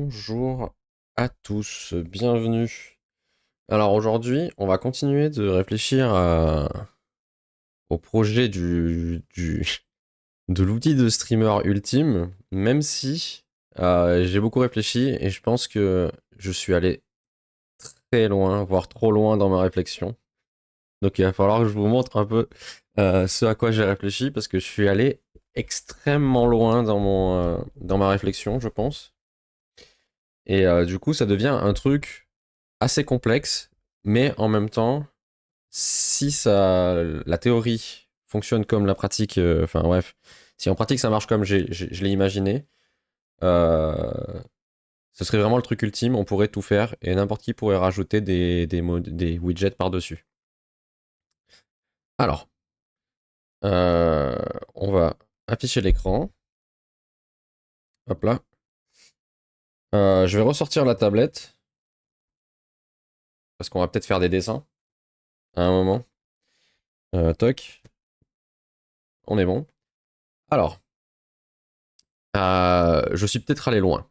Bonjour à tous, bienvenue. Alors aujourd'hui, on va continuer de réfléchir au projet de l'outil de streamer ultime, même si j'ai beaucoup réfléchi et je pense que je suis allé très loin, voire trop loin dans ma réflexion. Donc il va falloir que je vous montre un peu ce à quoi j'ai réfléchi parce que je suis allé extrêmement loin dans ma réflexion, je pense. Et du coup, ça devient un truc assez complexe, mais en même temps, si la théorie fonctionne comme la pratique, enfin bref, si en pratique ça marche comme je l'ai imaginé, euh, ce serait vraiment le truc ultime, on pourrait tout faire et n'importe qui pourrait rajouter des widgets par-dessus. Alors, euh, on va afficher l'écran. Hop là. Je vais ressortir la tablette, parce qu'on va peut-être faire des dessins à un moment. Toc, on est bon. Alors, je suis peut-être allé loin.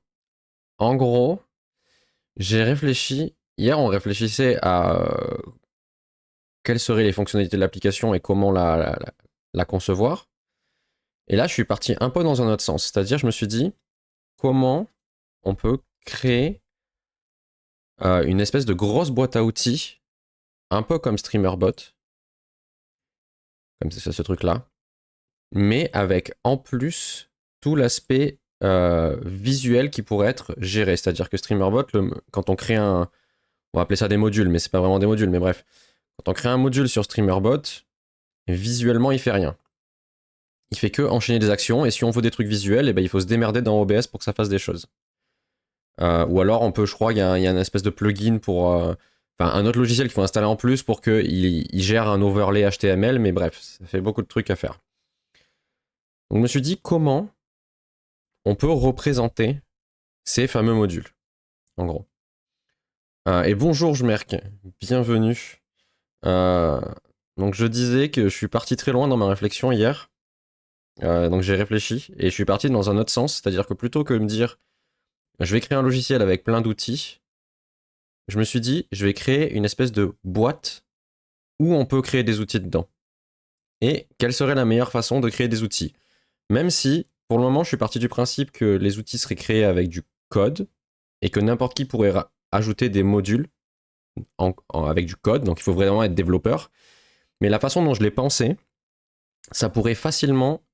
En gros, j'ai réfléchi. Hier, on réfléchissait à quelles seraient les fonctionnalités de l'application et comment la concevoir. Et là, je suis parti un peu dans un autre sens. C'est-à-dire, je me suis dit, comment on peut créer une espèce de grosse boîte à outils, un peu comme StreamerBot, comme c'est ce truc-là, mais avec en plus tout l'aspect visuel qui pourrait être géré. C'est-à-dire que StreamerBot, quand on crée on va appeler ça des modules, mais c'est pas vraiment des modules, mais bref. Quand on crée un module sur StreamerBot, visuellement, il fait rien. Il fait que enchaîner des actions, et si on veut des trucs visuels, eh ben, il faut se démerder dans OBS pour que ça fasse des choses. Ou alors, je crois, il y a une espèce de plugin pour. Enfin, un autre logiciel qu'il faut installer en plus pour qu'il il gère un overlay HTML, mais bref, ça fait beaucoup de trucs à faire. Donc, je me suis dit, comment on peut représenter ces fameux modules, en gros. Et bonjour, Jmerk, bienvenue. Euh, donc, je disais que je suis parti très loin dans ma réflexion hier. Donc j'ai réfléchi et je suis parti dans un autre sens, c'est-à-dire que plutôt que de me dire je vais créer un logiciel avec plein d'outils, je me suis dit je vais créer une espèce de boîte où on peut créer des outils dedans. Et quelle serait la meilleure façon de créer des outils? Même si pour le moment je suis parti du principe que les outils seraient créés avec du code et que n'importe qui pourrait ajouter des modules avec du code, donc il faut vraiment être développeur. Mais la façon dont je l'ai pensé, ça pourrait facilement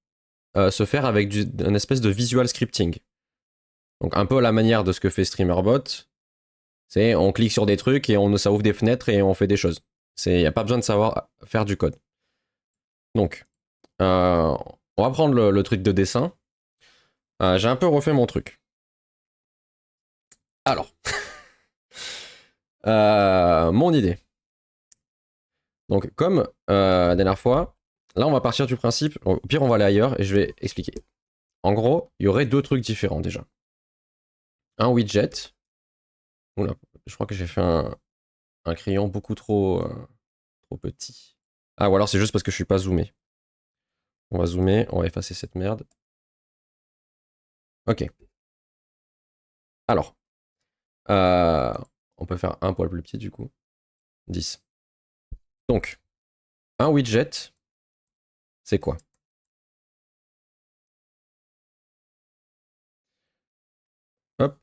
se faire avec un espèce de visual scripting. Donc un peu à la manière de ce que fait StreamerBot, c'est on clique sur des trucs et ça ouvre des fenêtres et on fait des choses. Il n'y a pas besoin de savoir faire du code. Donc, on va prendre le truc de dessin. J'ai un peu refait mon truc. Alors, mon idée. Donc, comme la dernière fois, là on va partir du principe, au pire on va aller ailleurs et je vais expliquer. En gros, il y aurait deux trucs différents déjà. Un widget. Oula, je crois que j'ai fait un crayon beaucoup trop petit. Ah, ou alors c'est juste parce que je suis pas zoomé. On va zoomer, on va effacer cette merde. Ok. Alors, euh, on peut faire un poil plus petit du coup. 10. Donc, un widget, c'est quoi? Hop,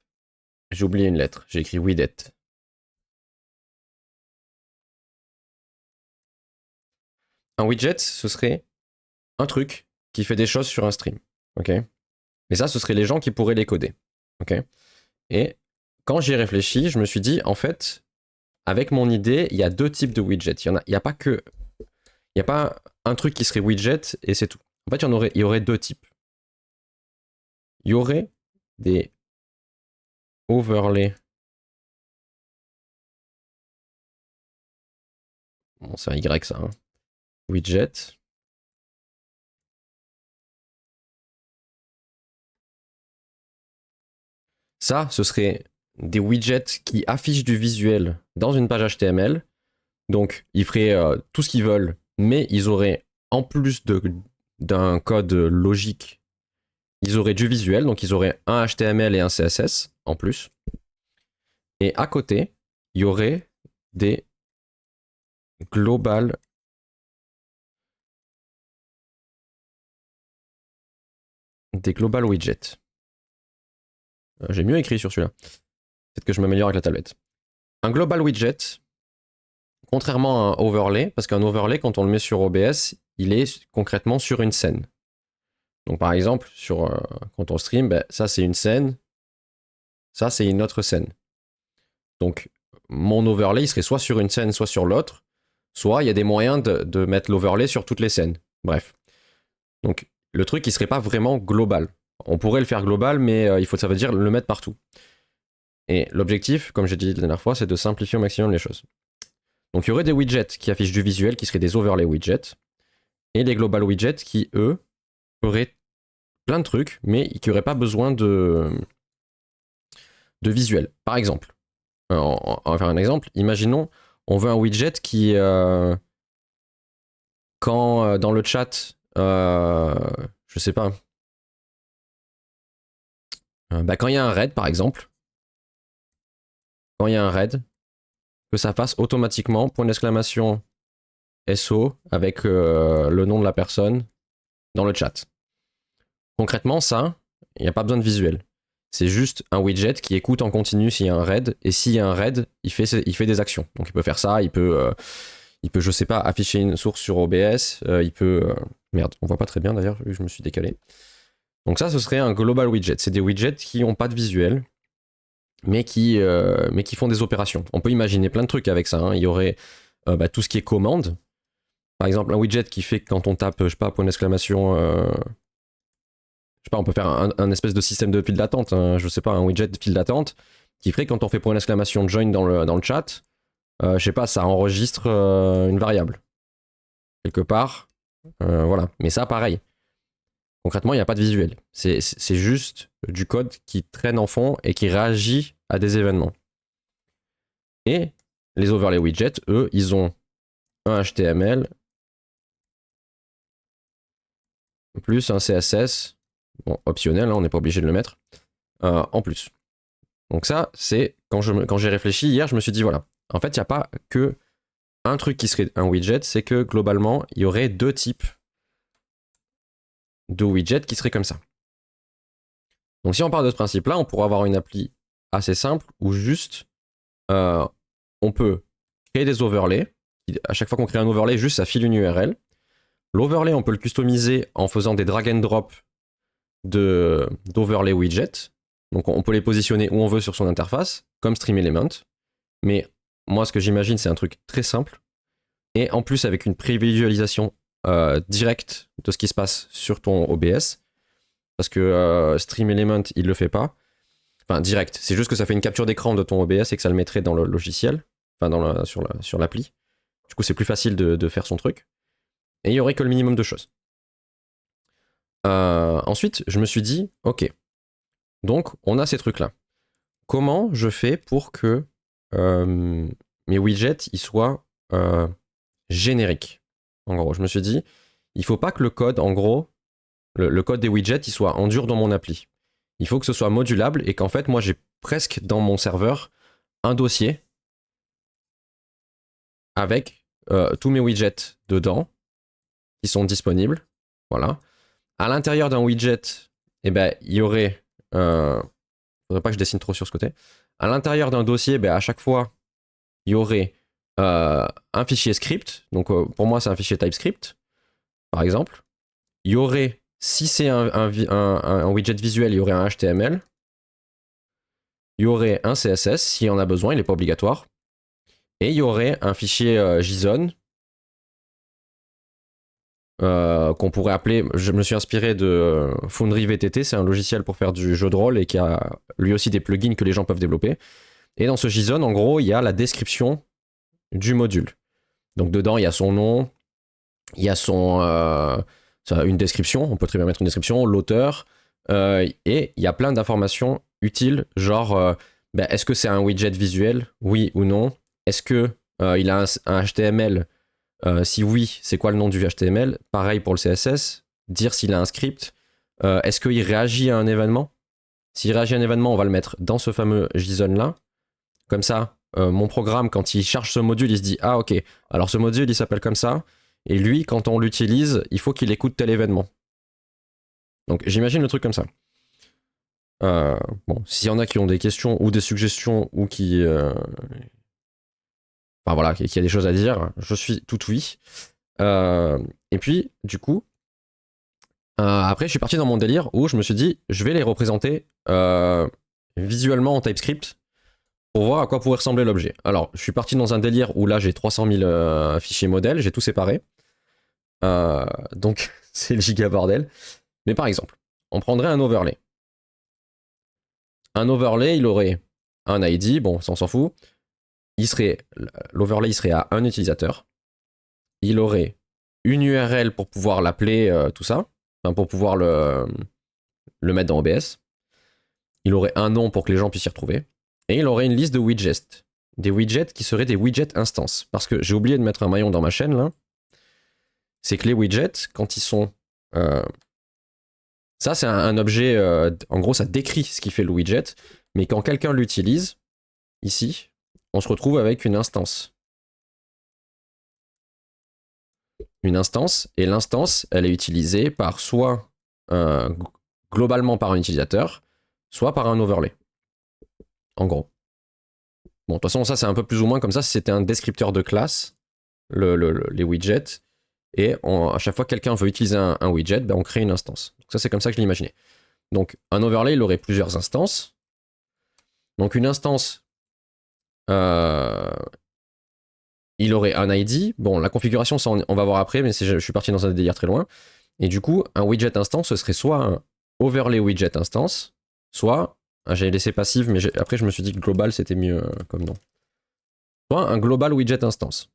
j'ai oublié une lettre. J'ai écrit widget. Un widget, ce serait un truc qui fait des choses sur un stream. Ok. Mais ça, ce serait les gens qui pourraient les coder. Ok. Et quand j'y ai réfléchi, je me suis dit, en fait, avec mon idée, il y a deux types de widgets. Il y a pas que, il y a pas un truc qui serait widget et c'est tout. En fait, il y aurait deux types. Il y aurait des overlays. Bon, c'est un Y ça. Hein. Widget. Ça, ce serait des widgets qui affichent du visuel dans une page HTML. Donc, ils feraient tout ce qu'ils veulent, mais ils auraient, en plus d'un code logique, ils auraient du visuel, donc ils auraient un HTML et un CSS en plus. Et à côté, il y aurait des global widgets. J'ai mieux écrit sur celui-là. Peut-être que je m'améliore avec la tablette. Un global widget, contrairement à un overlay, parce qu'un overlay, quand on le met sur OBS, il est concrètement sur une scène. Donc par exemple, quand on stream, ben, ça c'est une scène, ça c'est une autre scène. Donc mon overlay, il serait soit sur une scène, soit sur l'autre, soit il y a des moyens de mettre l'overlay sur toutes les scènes. Bref. Donc le truc, il serait pas vraiment global. On pourrait le faire global, mais ça veut dire le mettre partout. Et l'objectif, comme j'ai dit la dernière fois, c'est de simplifier au maximum les choses. Donc il y aurait des widgets qui affichent du visuel, qui seraient des overlay widgets, et des global widgets qui, eux, feraient plein de trucs, mais qui n'auraient pas besoin de visuel. Par exemple, on va faire un exemple. Imaginons, on veut un widget qui, quand dans le chat, je sais pas, quand il y a un raid, par exemple, quand il y a un raid, que ça fasse automatiquement point d'exclamation SO avec le nom de la personne dans le chat. Concrètement, ça, il n'y a pas besoin de visuel. C'est juste un widget qui écoute en continu s'il y a un raid, et s'il y a un raid, il fait des actions. Donc il peut faire ça, il peut, je sais pas, afficher une source sur OBS, il peut... merde, on voit pas très bien d'ailleurs, je me suis décalé. Donc ça, ce serait un global widget. C'est des widgets qui n'ont pas de visuel, mais qui font des opérations. On peut imaginer plein de trucs avec ça. Hein. Il y aurait tout ce qui est commande. Par exemple, un widget qui fait que quand on tape, je sais pas, point d'exclamation... je sais pas, on peut faire un espèce de système de file d'attente, hein, je sais pas, un widget de file d'attente, qui ferait que quand on fait point d'exclamation join dans le chat, je sais pas, ça enregistre une variable. Quelque part. Voilà. Mais ça, pareil. Concrètement, il n'y a pas de visuel. C'est juste du code qui traîne en fond et qui réagit à des événements. Et les overlay widgets, eux, ils ont un HTML plus un CSS, bon, optionnel, hein, on n'est pas obligé de le mettre, en plus. Donc ça, c'est quand j'ai réfléchi hier, je me suis dit, voilà, en fait, il n'y a pas que un truc qui serait un widget, c'est que globalement, il y aurait deux types de widgets qui seraient comme ça. Donc si on part de ce principe-là, on pourrait avoir une appli assez simple où juste on peut créer des overlays. À chaque fois qu'on crée un overlay, juste ça file une URL. L'overlay, on peut le customiser en faisant des drag and drop d'overlay widgets. Donc on peut les positionner où on veut sur son interface, comme Stream Element. Mais moi, ce que j'imagine, c'est un truc très simple. Et en plus, avec une prévisualisation directe de ce qui se passe sur ton OBS. Parce que Stream Element, il le fait pas. Enfin, direct. C'est juste que ça fait une capture d'écran de ton OBS et que ça le mettrait dans le logiciel. Enfin, sur l'appli. Du coup, c'est plus facile de faire son truc. Et il y aurait que le minimum de choses. Ensuite, je me suis dit, ok, donc on a ces trucs-là. Comment je fais pour que mes widgets ils soient génériques? En gros, je me suis dit, il faut pas que le code, en gros, le code des widgets, il soit en dur dans mon appli. Il faut que ce soit modulable et qu'en fait, moi, j'ai presque dans mon serveur un dossier avec tous mes widgets dedans qui sont disponibles. Voilà. À l'intérieur d'un widget, eh ben, il y aurait... faudrait pas que je dessine trop sur ce côté. À l'intérieur d'un dossier, ben, à chaque fois, il y aurait un fichier script. Donc, pour moi, c'est un fichier TypeScript, par exemple. Il y aurait, si c'est un widget visuel, il y aurait un HTML. Il y aurait un CSS, s'il y en a besoin, il n'est pas obligatoire. Et il y aurait un fichier JSON qu'on pourrait appeler, je me suis inspiré de Foundry VTT, c'est un logiciel pour faire du jeu de rôle et qui a lui aussi des plugins que les gens peuvent développer. Et dans ce JSON, en gros, il y a la description du module. Donc dedans, il y a son nom, il y a une description, on peut très bien mettre une description, l'auteur, et il y a plein d'informations utiles, genre est-ce que c'est un widget visuel, oui ou non? Est-ce que il a un HTML? Si oui, c'est quoi le nom du HTML? Pareil pour le CSS, dire s'il a un script, Est-ce qu'il réagit à un événement? S'il réagit à un événement, on va le mettre dans ce fameux JSON là. Comme ça, mon programme, quand il charge ce module, il se dit ah ok, alors ce module il s'appelle comme ça, et lui, quand on l'utilise, il faut qu'il écoute tel événement. Donc j'imagine le truc comme ça. Bon, s'il y en a qui ont des questions ou des suggestions ou qui, enfin voilà, qui a des choses à dire, je suis tout oui. Et puis, du coup, après, je suis parti dans mon délire où je me suis dit, je vais les représenter visuellement en TypeScript pour voir à quoi pourrait ressembler l'objet. Alors, je suis parti dans un délire où là, j'ai 300 000 fichiers modèles, j'ai tout séparé. Donc, c'est le giga bordel. Mais par exemple, on prendrait un overlay. Un overlay, il aurait un ID, bon, ça on s'en fout. L'overlay, il serait à un utilisateur. Il aurait une URL pour pouvoir l'appeler, tout ça. Enfin, pour pouvoir le mettre dans OBS. Il aurait un nom pour que les gens puissent s'y retrouver. Et il aurait une liste de widgets. Des widgets qui seraient des widgets instances. Parce que j'ai oublié de mettre un maillon dans ma chaîne, là. C'est que les widgets, quand ils sont... ça, c'est un objet... en gros, ça décrit ce qui fait le widget. Mais quand quelqu'un l'utilise, ici, on se retrouve avec une instance. Une instance, et l'instance, elle est utilisée par soit globalement par un utilisateur, soit par un overlay. En gros. Bon, de toute façon, ça, c'est un peu plus ou moins comme ça. C'était un descripteur de classe, les widgets. Et à chaque fois que quelqu'un veut utiliser un widget, ben, on crée une instance. Donc ça, c'est comme ça que je l'imaginais. Donc, un overlay, il aurait plusieurs instances. Donc, une instance, il aurait un ID. Bon, la configuration, ça, on va voir après, mais je suis parti dans un délire très loin. Et du coup, un widget instance, ce serait soit un overlay widget instance, soit, j'ai laissé passive, mais après, je me suis dit que global, c'était mieux comme nom. Soit un global widget instance.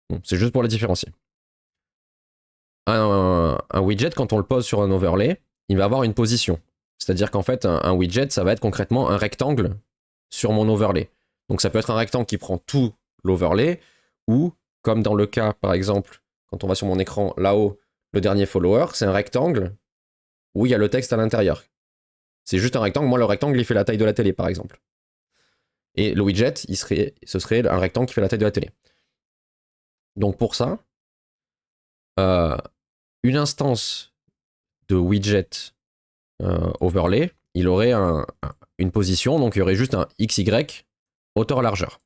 Bon, c'est juste pour les différencier. Un widget, quand on le pose sur un overlay, il va avoir une position. C'est-à-dire qu'en fait, un widget, ça va être concrètement un rectangle sur mon overlay. Donc ça peut être un rectangle qui prend tout l'overlay, ou, comme dans le cas, par exemple, quand on va sur mon écran là-haut, le dernier follower, c'est un rectangle où il y a le texte à l'intérieur. C'est juste un rectangle. Moi, le rectangle, il fait la taille de la télé, par exemple. Et le widget, ce serait un rectangle qui fait la taille de la télé. Donc pour ça, une instance de widget overlay, il aurait une position, donc il y aurait juste un XY hauteur-largeur.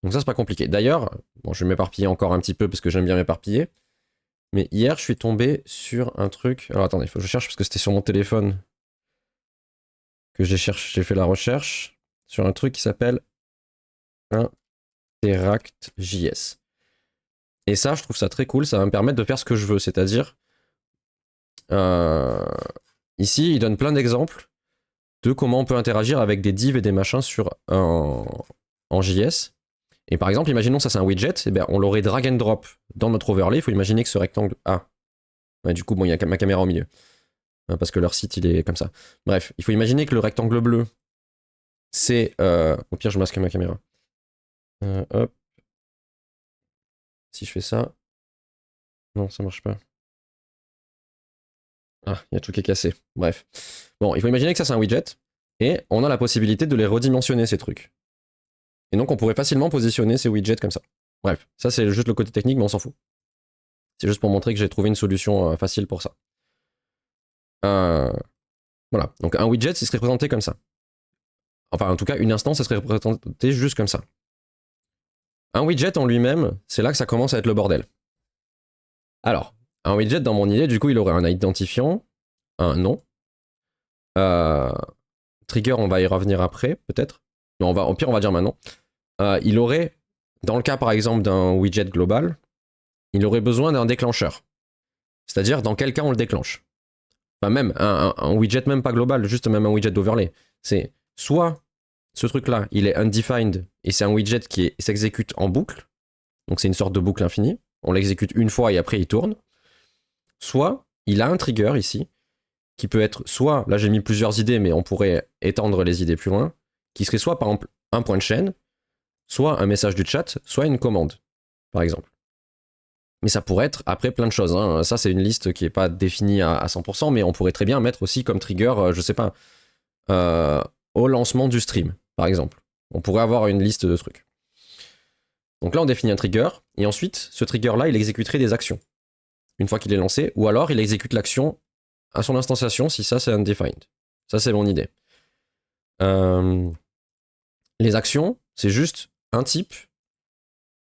Donc ça, c'est pas compliqué. D'ailleurs, bon, je vais m'éparpiller encore un petit peu parce que j'aime bien m'éparpiller. Mais hier, je suis tombé sur un truc. Alors attendez, il faut que je cherche parce que c'était sur mon téléphone que j'ai fait la recherche sur un truc qui s'appelle Interact.js. Et ça, je trouve ça très cool. Ça va me permettre de faire ce que je veux. C'est-à-dire, ici, il donne plein d'exemples de comment on peut interagir avec des divs et des machins en JS. Et par exemple, imaginons ça c'est un widget, et bien on l'aurait drag and drop dans notre overlay. Il faut imaginer que ce rectangle... Ah, ouais, du coup, bon, il y a ma caméra au milieu. Parce que leur site, il est comme ça. Bref, il faut imaginer que le rectangle bleu, c'est... au pire, je masque ma caméra. Hop. Si je fais ça... Non, ça marche pas. Ah, il y a tout qui est cassé. Bref. Bon, il faut imaginer que ça c'est un widget, et on a la possibilité de les redimensionner, ces trucs. Et donc, on pourrait facilement positionner ces widgets comme ça. Bref, ça c'est juste le côté technique, mais on s'en fout. C'est juste pour montrer que j'ai trouvé une solution facile pour ça. Voilà, donc un widget, il serait présenté comme ça. Enfin, en tout cas, une instance, ça serait représentée juste comme ça. Un widget en lui-même, c'est là que ça commence à être le bordel. Alors, un widget, dans mon idée, du coup, il aurait un identifiant, un nom. Trigger, on va y revenir après, peut-être. Non, au pire, on va dire maintenant. Il aurait, dans le cas, par exemple, d'un widget global, il aurait besoin d'un déclencheur. C'est-à-dire, dans quel cas on le déclenche. Enfin, même un widget, même pas global, juste même un widget d'overlay. C'est soit ce truc-là, il est undefined et c'est un widget qui s'exécute en boucle. Donc, c'est une sorte de boucle infinie. On l'exécute une fois et après, il tourne. Soit, il a un trigger ici, qui peut être soit, là j'ai mis plusieurs idées, mais on pourrait étendre les idées plus loin, qui serait soit, par exemple, un point de chaîne, soit un message du chat, soit une commande, par exemple. Mais ça pourrait être après plein de choses. Hein. Ça, c'est une liste qui n'est pas définie à 100%, mais on pourrait très bien mettre aussi comme trigger, je sais pas, au lancement du stream, par exemple. On pourrait avoir une liste de trucs. Donc là, on définit un trigger, et ensuite, ce trigger-là, il exécuterait des actions, une fois qu'il est lancé, ou alors il exécute l'action à son instanciation, si ça, c'est undefined. Ça, c'est mon idée. Les actions, c'est juste un type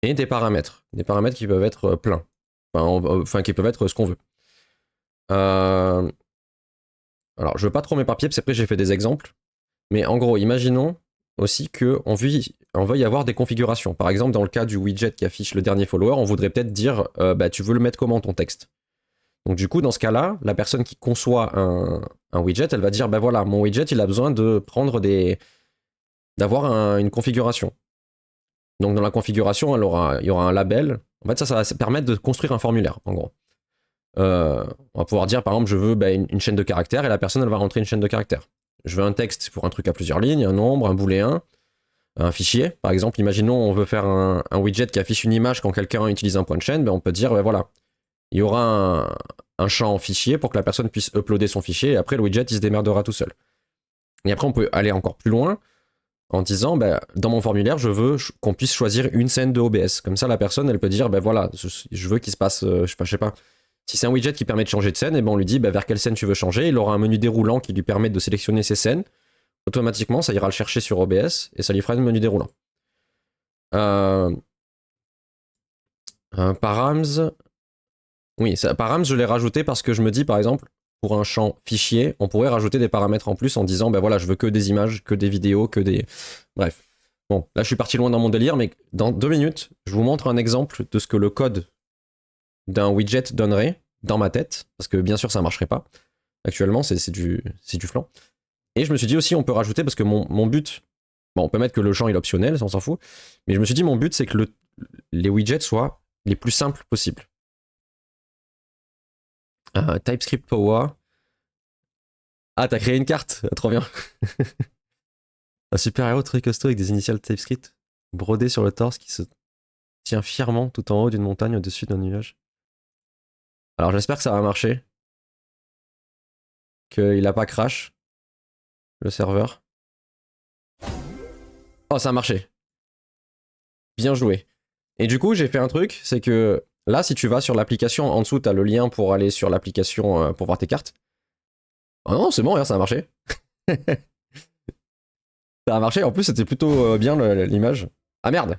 et des paramètres. Des paramètres qui peuvent être pleins. Enfin, qui peuvent être ce qu'on veut. Alors, je veux pas trop m'éparpiller, parce qu'après, j'ai fait des exemples. Mais en gros, imaginons aussi qu'on veuille avoir des configurations. Par exemple, dans le cas du widget qui affiche le dernier follower, on voudrait peut-être dire tu veux le mettre comment ton texte. Donc du coup, dans ce cas-là, la personne qui conçoit un widget, elle va dire voilà, mon widget, il a besoin de prendre d'avoir une configuration. Donc dans la configuration, il y aura un label. En fait, ça va permettre de construire un formulaire, en gros. On va pouvoir dire, par exemple, je veux une chaîne de caractères, et la personne, elle va rentrer une chaîne de caractères. Je veux un texte pour un truc à plusieurs lignes, un nombre, un booléen, un fichier. Par exemple, imaginons on veut faire un widget qui affiche une image quand quelqu'un utilise un point de chaîne, on peut dire, voilà, il y aura un champ fichier pour que la personne puisse uploader son fichier, et après le widget, il se démerdera tout seul. Et après, on peut aller encore plus loin en disant, dans mon formulaire, je veux qu'on puisse choisir une scène de OBS. Comme ça, la personne, elle peut dire, voilà, je veux qu'il se passe, je sais pas. Si c'est un widget qui permet de changer de scène, et on lui dit vers quelle scène tu veux changer. Il aura un menu déroulant qui lui permet de sélectionner ses scènes. Automatiquement, ça ira le chercher sur OBS et ça lui fera un menu déroulant. Params. Oui, params, je l'ai rajouté parce que je me dis, par exemple, pour un champ fichier, on pourrait rajouter des paramètres en plus en disant, voilà, je veux que des images, que des vidéos, que des... Bref. Bon, là, je suis parti loin dans mon délire, mais dans 2 minutes, je vous montre un exemple de ce que le code d'un widget donnerait dans ma tête, parce que bien sûr ça marcherait pas. Actuellement c'est du flan. Et je me suis dit aussi on peut rajouter, parce que mon but, on peut mettre que le champ est optionnel, ça on s'en fout, mais je me suis dit mon but c'est que les widgets soient les plus simples possibles. TypeScript Power. Ah, t'as créé une carte, trop bien. Un super-héros très costaud avec des initiales TypeScript brodées sur le torse qui se tient fièrement tout en haut d'une montagne au-dessus d'un nuage. Alors j'espère que ça va marcher. Qu'il a pas crash. Le serveur. Oh, ça a marché. Bien joué. Et du coup, j'ai fait un truc, c'est que là, si tu vas sur l'application, en dessous, t'as le lien pour aller sur l'application pour voir tes cartes. Oh non, c'est bon, regarde, ça a marché. Ça a marché, en plus, c'était plutôt bien l'image. Ah merde.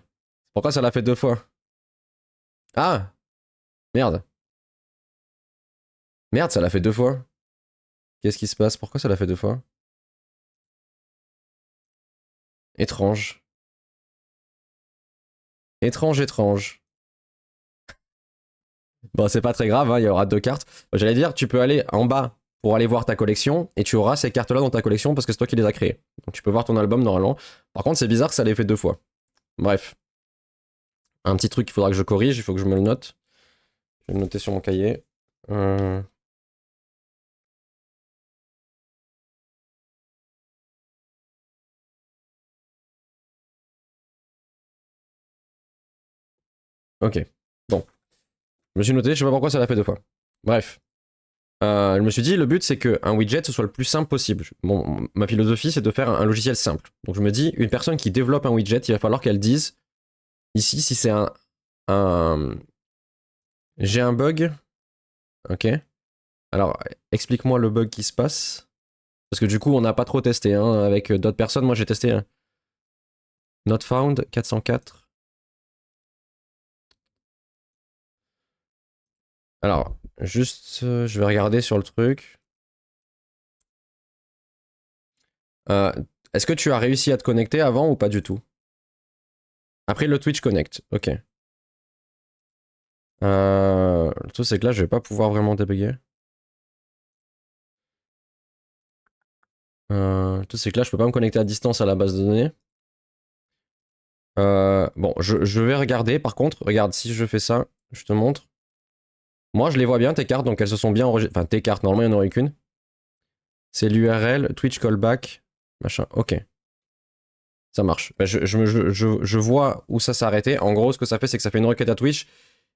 Pourquoi ça l'a fait 2 fois? Ah. Merde. Merde, ça l'a fait 2 fois. Qu'est-ce qui se passe? Pourquoi ça l'a fait 2 fois? Étrange. Étrange, étrange. Bon, c'est pas très grave, hein, il y aura 2 cartes. J'allais dire, tu peux aller en bas pour aller voir ta collection, et tu auras ces cartes-là dans ta collection parce que c'est toi qui les as créées. Donc tu peux voir ton album normalement. Par contre, c'est bizarre que ça l'ait fait 2 fois. Bref. Un petit truc qu'il faudra que je corrige, il faut que je me le note. Je vais le noter sur mon cahier. Ok. Bon. Je me suis noté, je sais pas pourquoi ça l'a fait 2 fois. Bref. Je me suis dit, le but c'est qu'un widget ce soit le plus simple possible. Bon, ma philosophie c'est de faire un logiciel simple. Donc je me dis, une personne qui développe un widget, il va falloir qu'elle dise, ici, si c'est j'ai un bug. Ok. Alors, explique-moi le bug qui se passe. Parce que du coup, on n'a pas trop testé hein, avec d'autres personnes. Moi, j'ai testé Not Found 404. Alors, juste, je vais regarder sur le truc. Est-ce que tu as réussi à te connecter avant ou pas du tout? Après le Twitch Connect, ok. Le truc, c'est que là, je vais pas pouvoir vraiment débugger. Le truc, c'est que là, je peux pas me connecter à distance à la base de données. Bon, je vais regarder. Par contre, regarde, si je fais ça, je te montre. Moi, je les vois bien, tes cartes, donc elles se sont bien enregistrées. Enfin, tes cartes, normalement, il n'y en aurait qu'une. C'est l'URL, Twitch callback, machin. Ok. Ça marche. Je vois où ça s'est arrêté. En gros, ce que ça fait, c'est que ça fait une requête à Twitch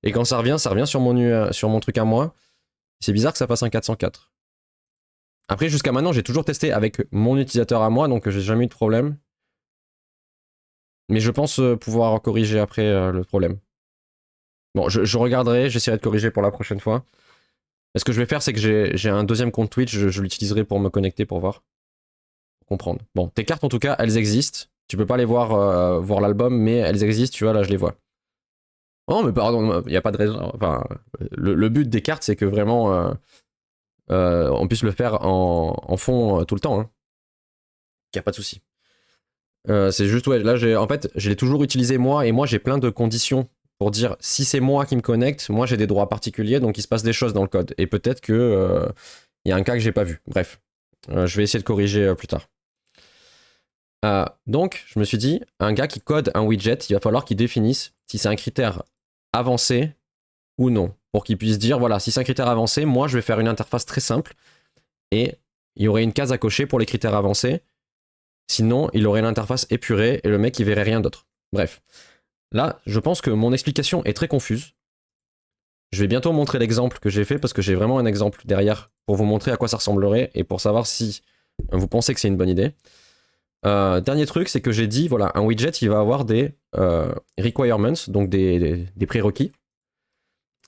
Et quand ça revient sur mon truc à moi. C'est bizarre que ça fasse un 404. Après, jusqu'à maintenant, j'ai toujours testé avec mon utilisateur à moi, donc j'ai jamais eu de problème. Mais je pense pouvoir corriger après le problème. Bon, je regarderai, j'essaierai de corriger pour la prochaine fois. Et ce que je vais faire, c'est que j'ai un deuxième compte Twitch, je l'utiliserai pour me connecter pour voir. Pour comprendre. Bon, tes cartes, en tout cas, elles existent. Tu peux pas les voir, voir l'album, mais elles existent, tu vois, là, je les vois. Oh, mais pardon, il n'y a pas de raison. Enfin, le but des cartes, c'est que vraiment, on puisse le faire en fond tout le temps. Hein. Il n'y a pas de souci. C'est juste, ouais, là, en fait, je l'ai toujours utilisé moi, et moi, j'ai plein de conditions pour dire si c'est moi qui me connecte, moi, j'ai des droits particuliers, donc il se passe des choses dans le code. Et peut-être que il y a un cas que j'ai pas vu. Bref, je vais essayer de corriger plus tard. Donc, je me suis dit, un gars qui code un widget, il va falloir qu'il définisse si c'est un critère avancé ou non. Pour qu'il puisse dire, voilà, si c'est un critère avancé, moi, je vais faire une interface très simple et il y aurait une case à cocher pour les critères avancés. Sinon, il aurait l'interface épurée et le mec, il verrait rien d'autre. Bref. Là, je pense que mon explication est très confuse. Je vais bientôt montrer l'exemple que j'ai fait parce que j'ai vraiment un exemple derrière pour vous montrer à quoi ça ressemblerait et pour savoir si vous pensez que c'est une bonne idée. Dernier truc, c'est que j'ai dit, voilà, un widget, il va avoir des requirements, donc des prérequis.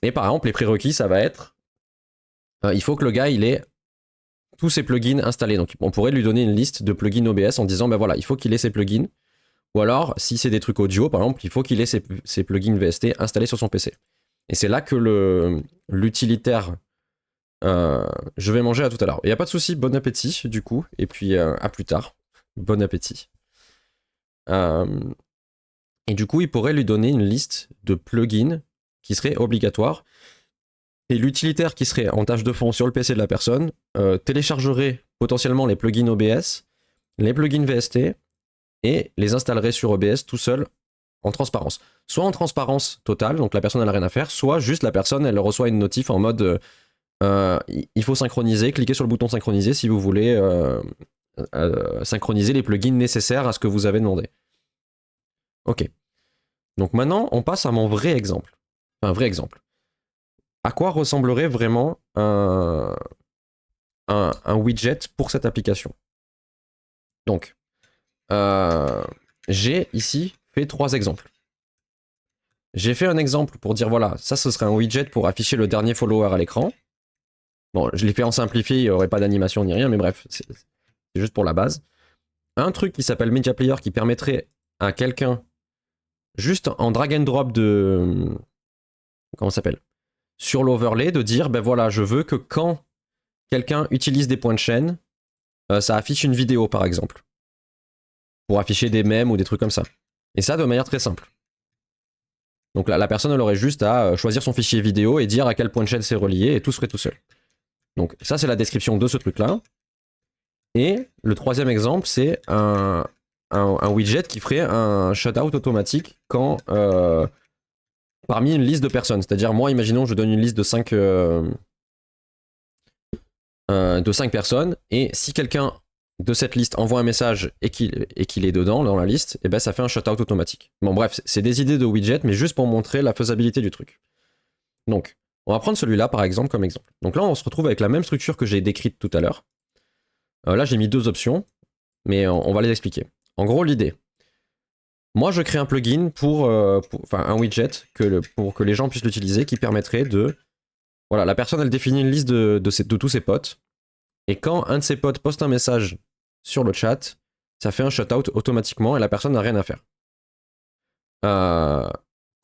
Et par exemple, les prérequis, ça va être, il faut que le gars, il ait tous ses plugins installés. Donc on pourrait lui donner une liste de plugins OBS en disant, ben voilà, il faut qu'il ait ses plugins. Ou alors, si c'est des trucs audio, par exemple, il faut qu'il ait ses plugins VST installés sur son PC. Et c'est là que l'utilitaire je vais manger à tout à l'heure. Il n'y a pas de souci, bon appétit du coup, et puis à plus tard. Bon appétit. Et du coup, il pourrait lui donner une liste de plugins qui serait obligatoire. Et l'utilitaire qui serait en tâche de fond sur le PC de la personne téléchargerait potentiellement les plugins OBS, les plugins VST, et les installerait sur OBS tout seul en transparence. Soit en transparence totale, donc la personne n'a rien à faire, soit juste la personne, elle reçoit une notif en mode il faut synchroniser, cliquez sur le bouton synchroniser si vous voulez synchroniser les plugins nécessaires à ce que vous avez demandé. Ok. Donc maintenant, on passe à mon vrai exemple. Enfin, un vrai exemple. À quoi ressemblerait vraiment un widget pour cette application? Donc, j'ai ici fait 3 exemples. J'ai fait un exemple pour dire, voilà, ça, ce serait un widget pour afficher le dernier follower à l'écran. Bon, je l'ai fait en simplifié, il n'y aurait pas d'animation ni rien, mais bref, c'est juste pour la base. Un truc qui s'appelle Media Player qui permettrait à quelqu'un, juste en drag and drop de... Comment ça s'appelle? Sur l'overlay, de dire, ben voilà, je veux que quand quelqu'un utilise des points de chaîne, ça affiche une vidéo, par exemple. Pour afficher des mèmes ou des trucs comme ça. Et ça, de manière très simple. Donc la personne, elle aurait juste à choisir son fichier vidéo et dire à quel point de chaîne c'est relié, et tout serait tout seul. Donc ça, c'est la description de ce truc-là. Et le troisième exemple, c'est un widget qui ferait un shutout automatique quand parmi une liste de personnes. C'est-à-dire, moi, imaginons, je donne une liste de 5 personnes, et si quelqu'un de cette liste envoie un message et qu'il est dedans, dans la liste, et ben ça fait un shutout automatique. Bon, bref, c'est des idées de widget, mais juste pour montrer la faisabilité du truc. Donc, on va prendre celui-là, par exemple, comme exemple. Donc là, on se retrouve avec la même structure que j'ai décrite tout à l'heure. Là, j'ai mis 2 options, mais on va les expliquer. En gros, l'idée. Moi, je crée un plugin enfin, un widget pour que les gens puissent l'utiliser, qui permettrait de... Voilà, la personne, elle définit une liste de tous ses potes, et quand un de ses potes poste un message sur le chat, ça fait un shutout automatiquement, et la personne n'a rien à faire.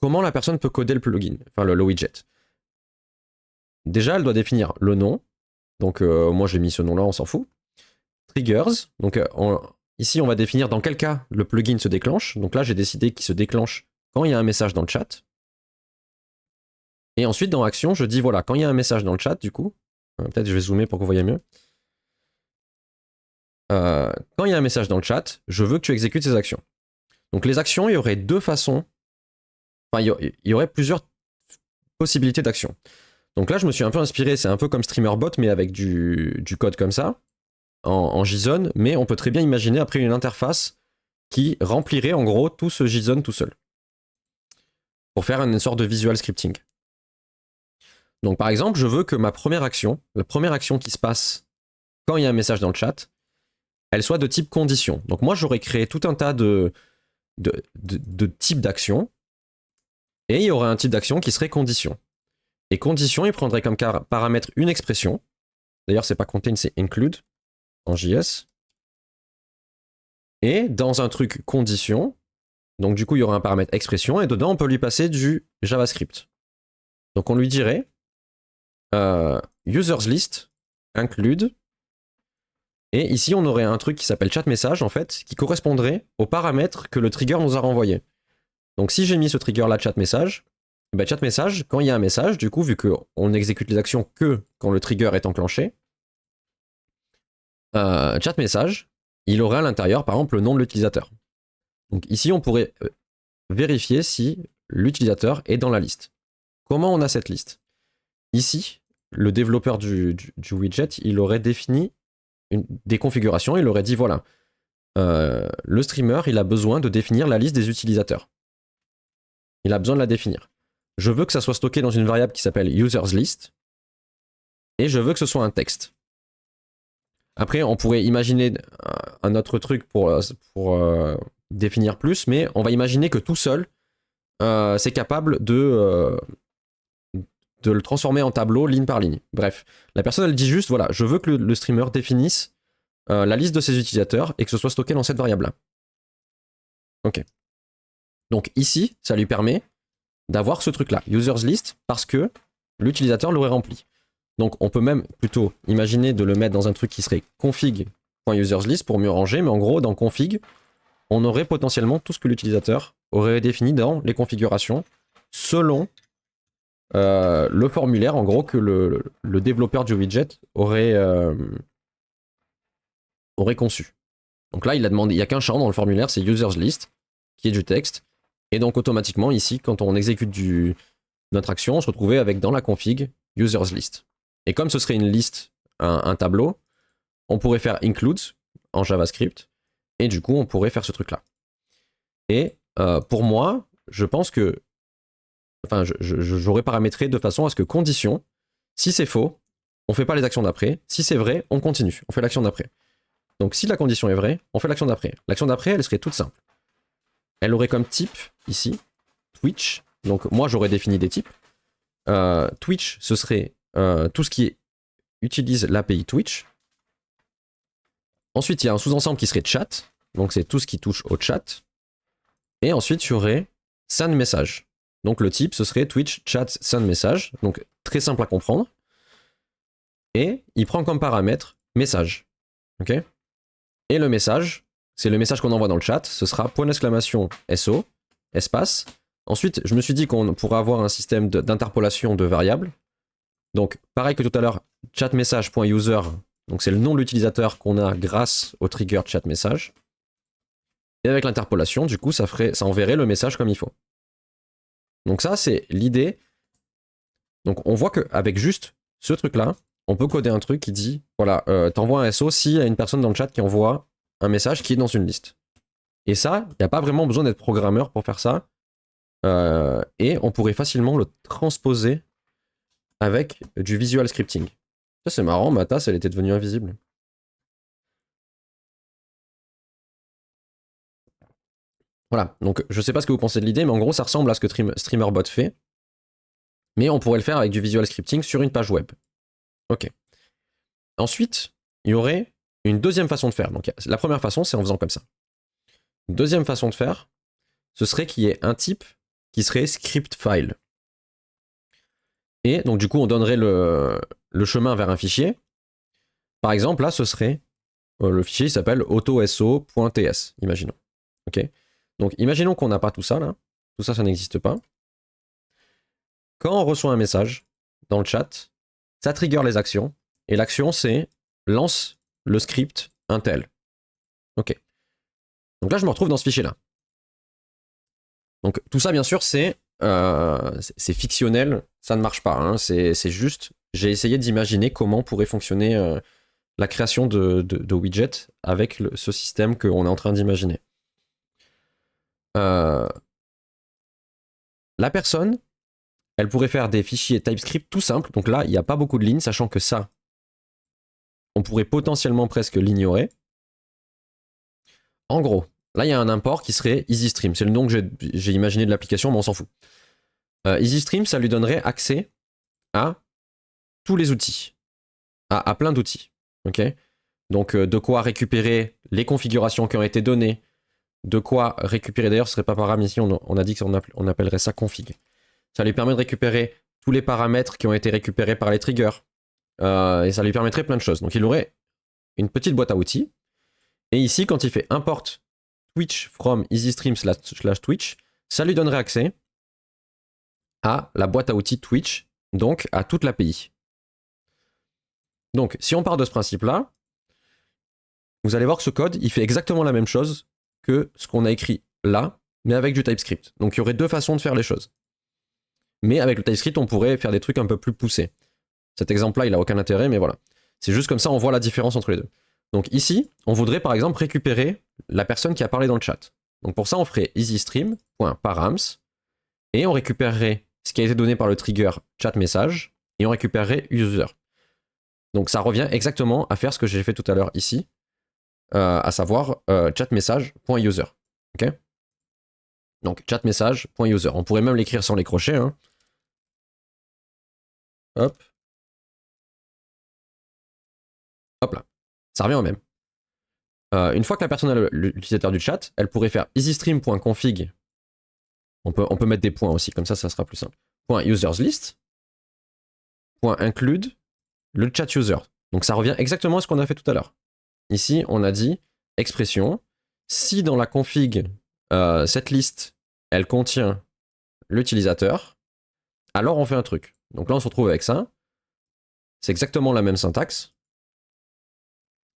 Comment la personne peut coder le plugin, enfin le widget? Déjà, elle doit définir le nom. Donc, moi, j'ai mis ce nom-là, on s'en fout. Triggers. Donc, ici, on va définir dans quel cas le plugin se déclenche. Donc là, j'ai décidé qu'il se déclenche quand il y a un message dans le chat. Et ensuite, dans Action, je dis, voilà, quand il y a un message dans le chat, du coup, peut-être je vais zoomer pour que vous voyez mieux. Quand il y a un message dans le chat, je veux que tu exécutes ces actions. Donc les actions, il y aurait 2 façons. Enfin, il y aurait plusieurs possibilités d'actions. Donc là, je me suis un peu inspiré, c'est un peu comme StreamerBot, mais avec du code comme ça, en JSON, mais on peut très bien imaginer après une interface qui remplirait en gros tout ce JSON tout seul. Pour faire une sorte de visual scripting. Donc par exemple, je veux que ma première action, la première action qui se passe quand il y a un message dans le chat, elle soit de type condition. Donc moi, j'aurais créé tout un tas de types d'actions, et il y aurait un type d'action qui serait condition. Et condition, il prendrait comme paramètre une expression. D'ailleurs, c'est pas contain, c'est include en JS. Et dans un truc condition, donc du coup, il y aura un paramètre expression, et dedans, on peut lui passer du JavaScript. Donc on lui dirait users list include, et ici, on aurait un truc qui s'appelle chat message, en fait, qui correspondrait au paramètre que le trigger nous a renvoyé. Donc si j'ai mis ce trigger là chat message, bah, chat message, quand il y a un message, du coup, vu qu'on exécute les actions que quand le trigger est enclenché, chat message, il aurait à l'intérieur, par exemple, le nom de l'utilisateur. Donc ici, on pourrait vérifier si l'utilisateur est dans la liste. Comment on a cette liste? Ici, le développeur du widget, il aurait défini des configurations, il aurait dit, voilà, le streamer, il a besoin de définir la liste des utilisateurs. Il a besoin de la définir. Je veux que ça soit stocké dans une variable qui s'appelle usersList, et je veux que ce soit un texte. Après, on pourrait imaginer un autre truc pour définir plus, mais on va imaginer que tout seul, c'est capable de le transformer en tableau ligne par ligne. Bref, la personne, elle dit juste, voilà, je veux que le streamer définisse la liste de ses utilisateurs et que ce soit stocké dans cette variable-là. Ok. Donc ici, ça lui permet d'avoir ce truc-là, usersList, parce que l'utilisateur l'aurait rempli. Donc on peut même plutôt imaginer de le mettre dans un truc qui serait config.userslist pour mieux ranger, mais en gros, dans config, on aurait potentiellement tout ce que l'utilisateur aurait défini dans les configurations selon le formulaire, en gros, que le développeur du widget aurait conçu. Donc là, il a demandé, il n'y a qu'un champ dans le formulaire, c'est userslist, qui est du texte. Et donc automatiquement, ici, quand on exécute notre action, on se retrouvait avec dans la config userslist. Et comme ce serait une liste, un tableau, on pourrait faire include en JavaScript, et du coup, on pourrait faire ce truc-là. Et pour moi, je pense que, enfin, j'aurais paramétré de façon à ce que condition, si c'est faux, on fait pas les actions d'après. Si c'est vrai, on continue, on fait l'action d'après. Donc si la condition est vraie, on fait l'action d'après. L'action d'après, elle serait toute simple. Elle aurait comme type, ici, Twitch. Donc moi, j'aurais défini des types. Twitch, ce serait tout ce qui utilise l'API Twitch. Ensuite, il y a un sous-ensemble qui serait chat. Donc c'est tout ce qui touche au chat. Et ensuite, il y aurait send message. Donc le type, ce serait Twitch chat send message. Donc très simple à comprendre. Et il prend comme paramètre message. Ok? Et le message, c'est le message qu'on envoie dans le chat. Ce sera point d'exclamation SO, espace. Ensuite, je me suis dit qu'on pourrait avoir un système d'interpolation de variables. Donc, pareil que tout à l'heure, chatMessage.user, donc c'est le nom de l'utilisateur qu'on a grâce au trigger chatMessage. Et avec l'interpolation, du coup, ça enverrait le message comme il faut. Donc ça, c'est l'idée. Donc on voit qu'avec juste ce truc-là, on peut coder un truc qui dit, voilà, t'envoies un SO s'il y a une personne dans le chat qui envoie un message qui est dans une liste. Et ça, il n'y a pas vraiment besoin d'être programmeur pour faire ça. Et on pourrait facilement le transposer avec du visual scripting. Ça, c'est marrant, ma tasse, elle était devenue invisible. Voilà, donc je sais pas ce que vous pensez de l'idée, mais en gros, ça ressemble à ce que StreamerBot fait. Mais on pourrait le faire avec du visual scripting sur une page web. Ok. Ensuite, il y aurait une deuxième façon de faire. Donc, la première façon, c'est en faisant comme ça. Une deuxième façon de faire, ce serait qu'il y ait un type qui serait script file. Et donc, du coup, on donnerait le chemin vers un fichier. Par exemple, là, ce serait le fichier qui s'appelle autoso.ts, imaginons. Ok. Donc, imaginons qu'on n'a pas tout ça, là. Tout ça, ça n'existe pas. Quand on reçoit un message dans le chat, ça trigger les actions. Et l'action, c'est lance le script Intel. Ok. Donc là, je me retrouve dans ce fichier-là. Donc tout ça, bien sûr, c'est fictionnel. Ça ne marche pas. Hein. C'est juste, j'ai essayé d'imaginer comment pourrait fonctionner la création de widgets avec ce système qu'on est en train d'imaginer. La personne, Elle pourrait faire des fichiers TypeScript tout simples. Donc là, il n'y a pas beaucoup de lignes, sachant que ça, on pourrait potentiellement presque l'ignorer. En gros, là, il y a un import qui serait EasyStream. C'est le nom que j'ai imaginé de l'application, mais on s'en fout. EasyStream, ça lui donnerait accès à tous les outils, à plein d'outils. Ok. Donc, de quoi récupérer les configurations qui ont été données, de quoi récupérer, d'ailleurs, ce serait pas param ici, on a dit qu'on appellerait ça config. Ça lui permet de récupérer tous les paramètres qui ont été récupérés par les triggers, et ça lui permettrait plein de choses. Donc, il aurait une petite boîte à outils, et ici, quand il fait import Twitch from EasyStream / Twitch, ça lui donnerait accès à la boîte à outils Twitch, donc à toute l'API. Donc, si on part de ce principe-là, vous allez voir que ce code, il fait exactement la même chose que ce qu'on a écrit là, mais avec du TypeScript. Donc, il y aurait deux façons de faire les choses. Mais avec le TypeScript, on pourrait faire des trucs un peu plus poussés. Cet exemple-là, il n'a aucun intérêt, mais voilà. C'est juste comme ça, on voit la différence entre les deux. Donc ici, on voudrait par exemple récupérer la personne qui a parlé dans le chat. Donc pour ça, on ferait easystream.params et on récupérerait ce qui a été donné par le trigger chat message et on récupérerait user. Donc ça revient exactement à faire ce que j'ai fait tout à l'heure ici, à savoir chatmessage.user. Ok. Donc chatmessage.user. On pourrait même l'écrire sans les crochets. Hein. Hop. Hop là. Ça revient au même. Une fois que la personne a l'utilisateur du chat, elle pourrait faire easystream.config. On peut mettre des points aussi, comme ça sera plus simple. .userslist. .include le chat user. Donc ça revient exactement à ce qu'on a fait tout à l'heure. Ici, on a dit expression. Si dans la config, cette liste, elle contient l'utilisateur, alors on fait un truc. Donc là, on se retrouve avec ça. C'est exactement la même syntaxe.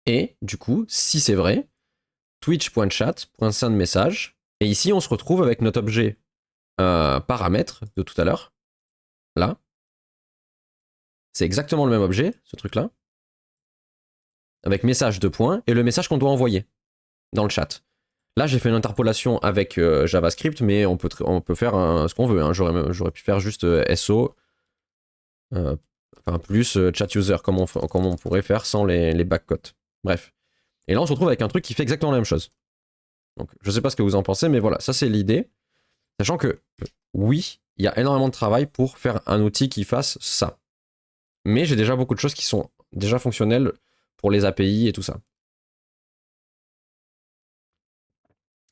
Et du coup, si c'est vrai, twitch.chat.sendMessage. Et ici, on se retrouve avec notre objet paramètre de tout à l'heure. Là. C'est exactement le même objet, ce truc-là. Avec message de points et le message qu'on doit envoyer dans le chat. Là, j'ai fait une interpolation avec JavaScript, mais on peut faire ce qu'on veut. Hein. J'aurais pu faire juste SO, enfin plus chat user, comme on pourrait faire sans les backcots. Bref. Et là, on se retrouve avec un truc qui fait exactement la même chose. Donc, je sais pas ce que vous en pensez, mais voilà, ça c'est l'idée. Sachant que, oui, il y a énormément de travail pour faire un outil qui fasse ça. Mais j'ai déjà beaucoup de choses qui sont déjà fonctionnelles pour les API et tout ça.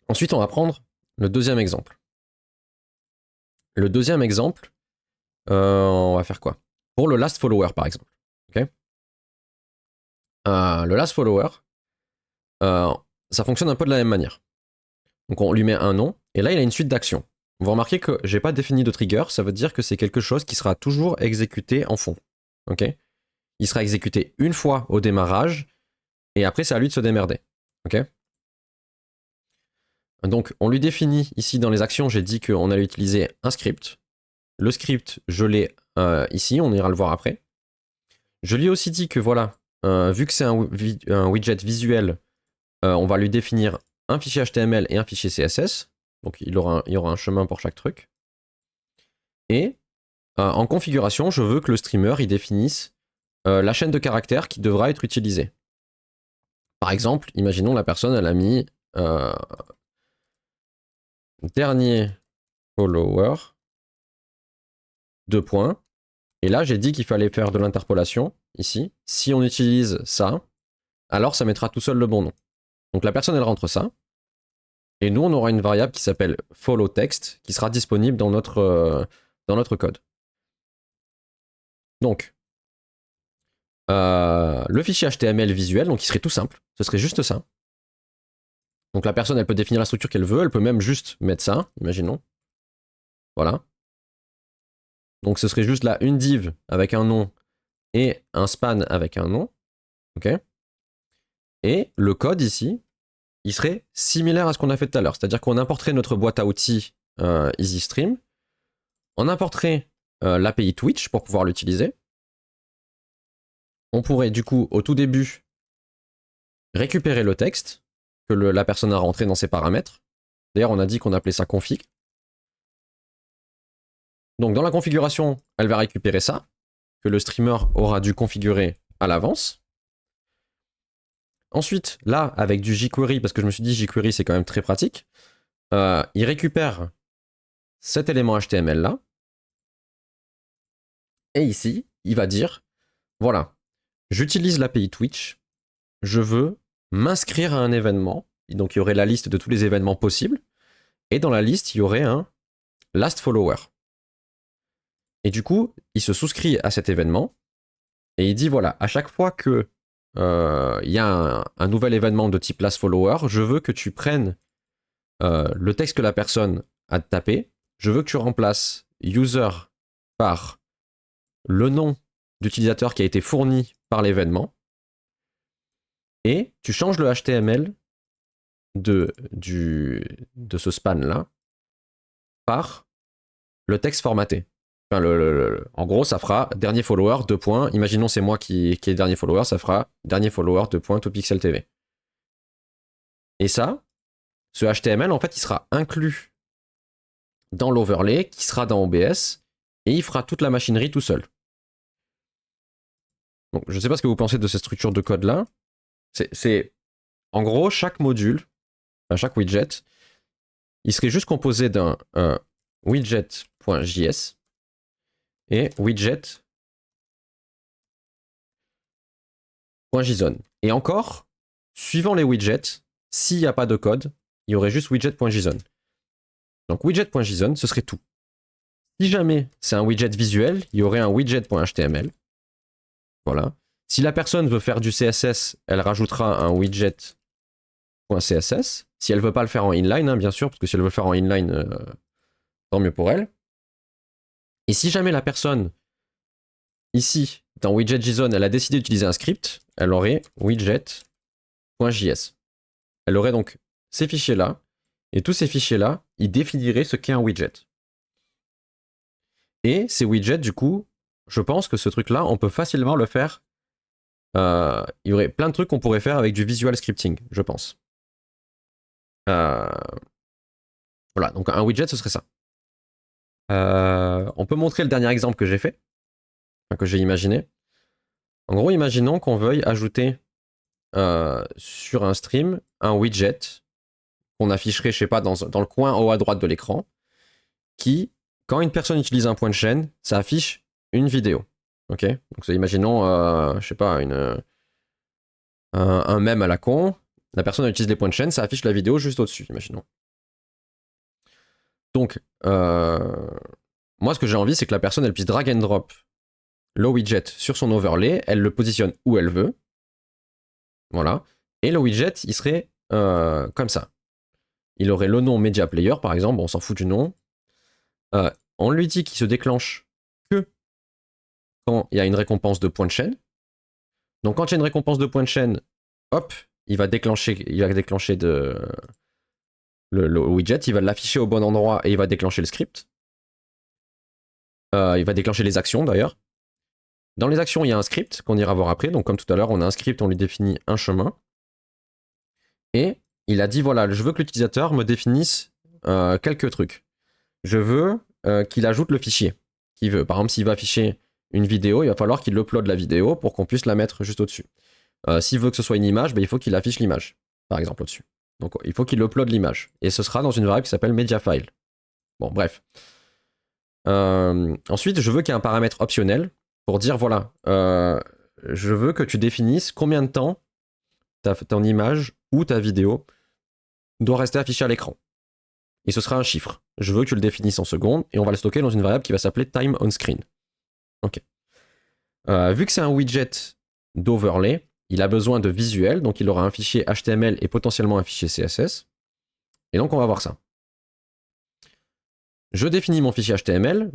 Ensuite, on va prendre le deuxième exemple. Le deuxième exemple, on va faire quoi? Pour le last follower, par exemple. Okay, le last follower, ça fonctionne un peu de la même manière. Donc on lui met un nom, et là il a une suite d'actions. Vous remarquez que j'ai pas défini de trigger, ça veut dire que c'est quelque chose qui sera toujours exécuté en fond. Ok? Il sera exécuté une fois au démarrage, et après c'est à lui de se démerder. Ok? Donc on lui définit ici dans les actions, j'ai dit qu'on allait utiliser un script. Le script, je l'ai ici, on ira le voir après. Je lui ai aussi dit que voilà, vu que c'est un widget visuel, on va lui définir un fichier HTML et un fichier CSS. Donc il y aura un chemin pour chaque truc. Et en configuration, je veux que le streamer il définisse la chaîne de caractères qui devra être utilisée. Par exemple, imaginons la personne, elle a mis dernier follower, 2 points. Et là, j'ai dit qu'il fallait faire de l'interpolation, ici. Si on utilise ça, alors ça mettra tout seul le bon nom. Donc la personne, elle rentre ça. Et nous, on aura une variable qui s'appelle followText, qui sera disponible dans notre code. Donc, le fichier HTML visuel, donc il serait tout simple. Ce serait juste ça. Donc la personne, elle peut définir la structure qu'elle veut. Elle peut même juste mettre ça, imaginons. Voilà. Donc ce serait juste là une div avec un nom et un span avec un nom. Ok. Et le code ici, il serait similaire à ce qu'on a fait tout à l'heure. C'est-à-dire qu'on importerait notre boîte à outils EasyStream, on importerait l'API Twitch pour pouvoir l'utiliser. On pourrait du coup, au tout début, récupérer le texte que la personne a rentré dans ses paramètres. D'ailleurs, on a dit qu'on appelait ça config. Donc dans la configuration, elle va récupérer ça, que le streamer aura dû configurer à l'avance. Ensuite, là, avec du jQuery, parce que je me suis dit jQuery c'est quand même très pratique, il récupère cet élément HTML là, et ici, il va dire, voilà, j'utilise l'API Twitch, je veux m'inscrire à un événement, donc il y aurait la liste de tous les événements possibles, et dans la liste, il y aurait un last follower. Et du coup, il se souscrit à cet événement, et il dit, voilà, à chaque fois que il y a un nouvel événement de type last follower, je veux que tu prennes le texte que la personne a tapé, je veux que tu remplaces user par le nom d'utilisateur qui a été fourni par l'événement, et tu changes le HTML de ce span-là par le texte formaté. Enfin, en gros, ça fera dernier follower, 2 points. Imaginons c'est moi qui est dernier follower, ça fera dernier follower, 2 points, tout pixel TV. Et ça, ce HTML, en fait, il sera inclus dans l'overlay, qui sera dans OBS, et il fera toute la machinerie tout seul. Donc, je ne sais pas ce que vous pensez de cette structure de code-là. C'est en gros, chaque module, enfin, chaque widget, il serait juste composé d'un widget.js et widget.json. Et encore, suivant les widgets, s'il n'y a pas de code, il y aurait juste widget.json. Donc widget.json, ce serait tout. Si jamais c'est un widget visuel, il y aurait un widget.html. Voilà. Si la personne veut faire du CSS, elle rajoutera un widget.css. Si elle veut pas le faire en inline, hein, bien sûr, parce que si elle veut le faire en inline, tant mieux pour elle. Et si jamais la personne, ici, dans widget.json, elle a décidé d'utiliser un script, elle aurait widget.js. Elle aurait donc ces fichiers-là, et tous ces fichiers-là, ils définiraient ce qu'est un widget. Et ces widgets, du coup, je pense que ce truc-là, on peut facilement le faire. Il y aurait plein de trucs qu'on pourrait faire avec du visual scripting, je pense. Voilà, donc un widget, ce serait ça. On peut montrer le dernier exemple que j'ai fait, enfin, que j'ai imaginé. En gros, imaginons qu'on veuille ajouter sur un stream un widget qu'on afficherait, je sais pas, dans le coin en haut à droite de l'écran, qui, quand une personne utilise un point de chaîne, ça affiche une vidéo. Ok. Donc, imaginons, je sais pas, un mème à la con. La personne utilise les points de chaîne, ça affiche la vidéo juste au-dessus, imaginons. Donc, moi, ce que j'ai envie, c'est que la personne, elle puisse drag and drop le widget sur son overlay, elle le positionne où elle veut. Voilà. Et le widget, il serait comme ça. Il aurait le nom Media Player, par exemple, bon, on s'en fout du nom. On lui dit qu'il se déclenche que quand il y a une récompense de point de chaîne. Donc quand il y a une récompense de point de chaîne, hop, il va déclencher le widget, il va l'afficher au bon endroit et il va déclencher le script. Il va déclencher les actions d'ailleurs. Dans les actions, il y a un script qu'on ira voir après. Donc comme tout à l'heure, on a un script, on lui définit un chemin. Et il a dit, voilà, je veux que l'utilisateur me définisse quelques trucs. Je veux qu'il ajoute le fichier qu'il veut. Par exemple, s'il va afficher une vidéo, il va falloir qu'il upload la vidéo pour qu'on puisse la mettre juste au-dessus. S'il veut que ce soit une image, ben, il faut qu'il affiche l'image, par exemple, au-dessus. Donc il faut qu'il upload l'image. Et ce sera dans une variable qui s'appelle MediaFile. Bon, bref. Ensuite, je veux qu'il y ait un paramètre optionnel pour dire, voilà, je veux que tu définisses combien de temps ton image ou ta vidéo doit rester affichée à l'écran. Et ce sera un chiffre. Je veux que tu le définisses en secondes et on va le stocker dans une variable qui va s'appeler time on screen. Ok. Vu que c'est un widget d'overlay, il a besoin de visuel, donc il aura un fichier HTML et potentiellement un fichier CSS. Et donc on va voir ça. Je définis mon fichier HTML,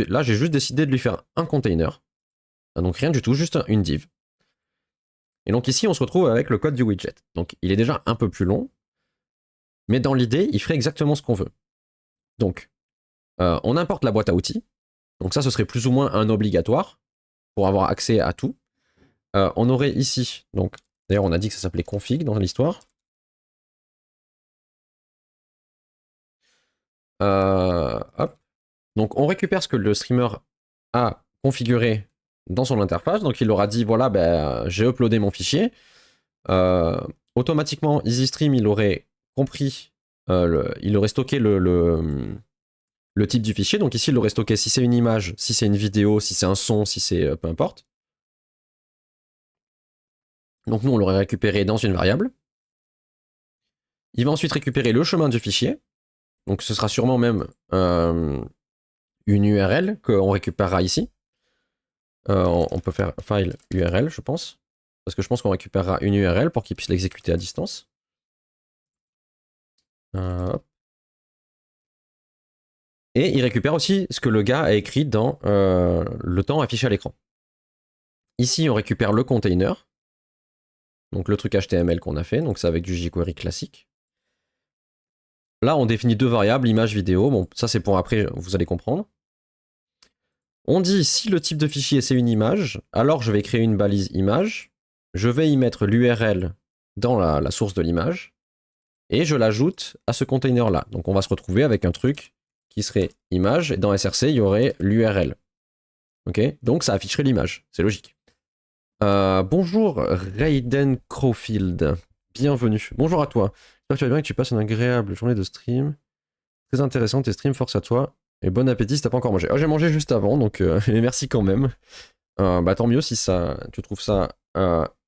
là j'ai juste décidé de lui faire un container. Donc rien du tout, juste une div. Et donc ici on se retrouve avec le code du widget. Donc il est déjà un peu plus long, mais dans l'idée, il ferait exactement ce qu'on veut. Donc on importe la boîte à outils. Donc ça, ce serait plus ou moins un obligatoire pour avoir accès à tout. On aurait ici, donc d'ailleurs on a dit que ça s'appelait config dans l'histoire. Hop. Donc on récupère ce que le streamer a configuré dans son interface. Donc il leur a dit voilà, ben, j'ai uploadé mon fichier. Automatiquement, EasyStream, il aurait compris, il aurait stocké le type du fichier. Donc ici, il aurait stocké si c'est une image, si c'est une vidéo, si c'est un son, si c'est peu importe. Donc nous, on l'aurait récupéré dans une variable. Il va ensuite récupérer le chemin du fichier. Donc ce sera sûrement même une URL qu'on récupérera ici. On peut faire file URL, je pense. Parce que je pense qu'on récupérera une URL pour qu'il puisse l'exécuter à distance. Et il récupère aussi ce que le gars a écrit dans le temps affiché à l'écran. Ici, on récupère le container. Donc le truc HTML qu'on a fait. Donc c'est avec du jQuery classique. Là, on définit deux variables, image, vidéo. Bon, ça c'est pour après, vous allez comprendre. On dit si le type de fichier c'est une image, alors je vais créer une balise image. Je vais y mettre l'URL dans la source de l'image. Et je l'ajoute à ce container-là. Donc on va se retrouver avec un truc qui serait image. Et dans SRC, il y aurait l'URL. Ok, donc ça afficherait l'image. C'est logique. Bonjour Raiden Crowfield. Bienvenue. Bonjour à toi. J'espère que tu vas bien et que tu passes une agréable journée de stream. Très intéressant tes streams, force à toi. Et bon appétit si t'as pas encore mangé. Oh, j'ai mangé juste avant, donc merci quand même. Bah tant mieux si ça, tu trouves ça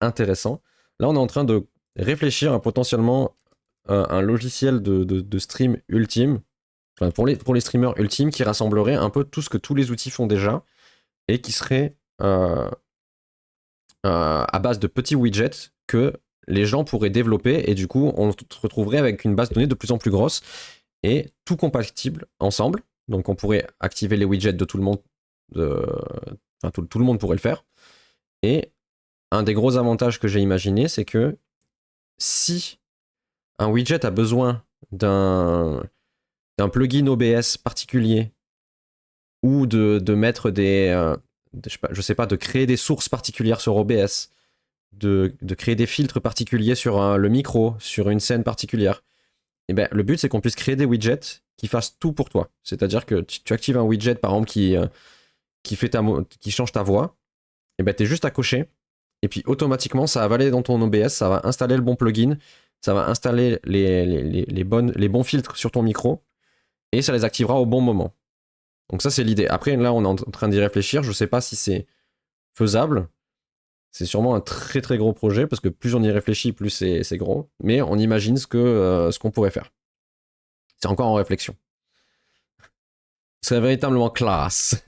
intéressant. Là, on est en train de réfléchir à potentiellement un logiciel de stream ultime. Enfin, pour les streamers ultimes qui rassemblerait un peu tout ce que tous les outils font déjà et qui serait à base de petits widgets que les gens pourraient développer et du coup on se retrouverait avec une base de données de plus en plus grosse et tout compatible ensemble. Donc on pourrait activer les widgets de tout le monde, enfin tout le monde pourrait le faire. Et un des gros avantages que j'ai imaginé, c'est que si un widget a besoin d'un plugin OBS particulier ou de mettre je sais pas, de créer des sources particulières sur OBS, de créer des filtres particuliers sur le micro, sur une scène particulière. Et ben, le but, c'est qu'on puisse créer des widgets qui fassent tout pour toi. C'est-à-dire que tu actives un widget, par exemple, qui change ta voix, et ben, tu es juste à cocher. Et puis, automatiquement, ça va valider dans ton OBS, ça va installer le bon plugin, ça va installer les bons filtres sur ton micro, et ça les activera au bon moment. Donc ça, c'est l'idée. Après, là, on est en train d'y réfléchir. Je sais pas si c'est faisable. C'est sûrement un très très gros projet, parce que plus on y réfléchit, plus c'est gros. Mais on imagine ce qu'on pourrait faire. C'est encore en réflexion. C'est véritablement classe.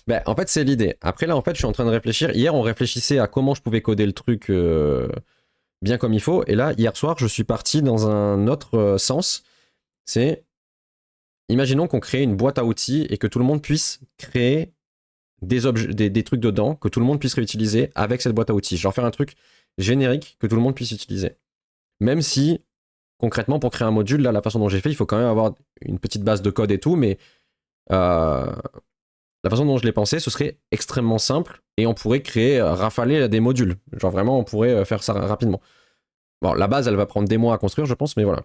Ben, en fait, c'est l'idée. Après, là, en fait, je suis en train de réfléchir. Hier, on réfléchissait à comment je pouvais coder le truc bien comme il faut. Et là, hier soir, je suis parti dans un autre sens. C'est, imaginons qu'on crée une boîte à outils et que tout le monde puisse créer des trucs dedans, que tout le monde puisse réutiliser avec cette boîte à outils. Genre faire un truc générique que tout le monde puisse utiliser. Même si, concrètement, pour créer un module, là, la façon dont j'ai fait, il faut quand même avoir une petite base de code et tout, mais la façon dont je l'ai pensé, ce serait extrêmement simple et on pourrait créer, rafaler des modules. Genre vraiment, on pourrait faire ça rapidement. Bon, la base, elle va prendre des mois à construire, je pense, mais voilà.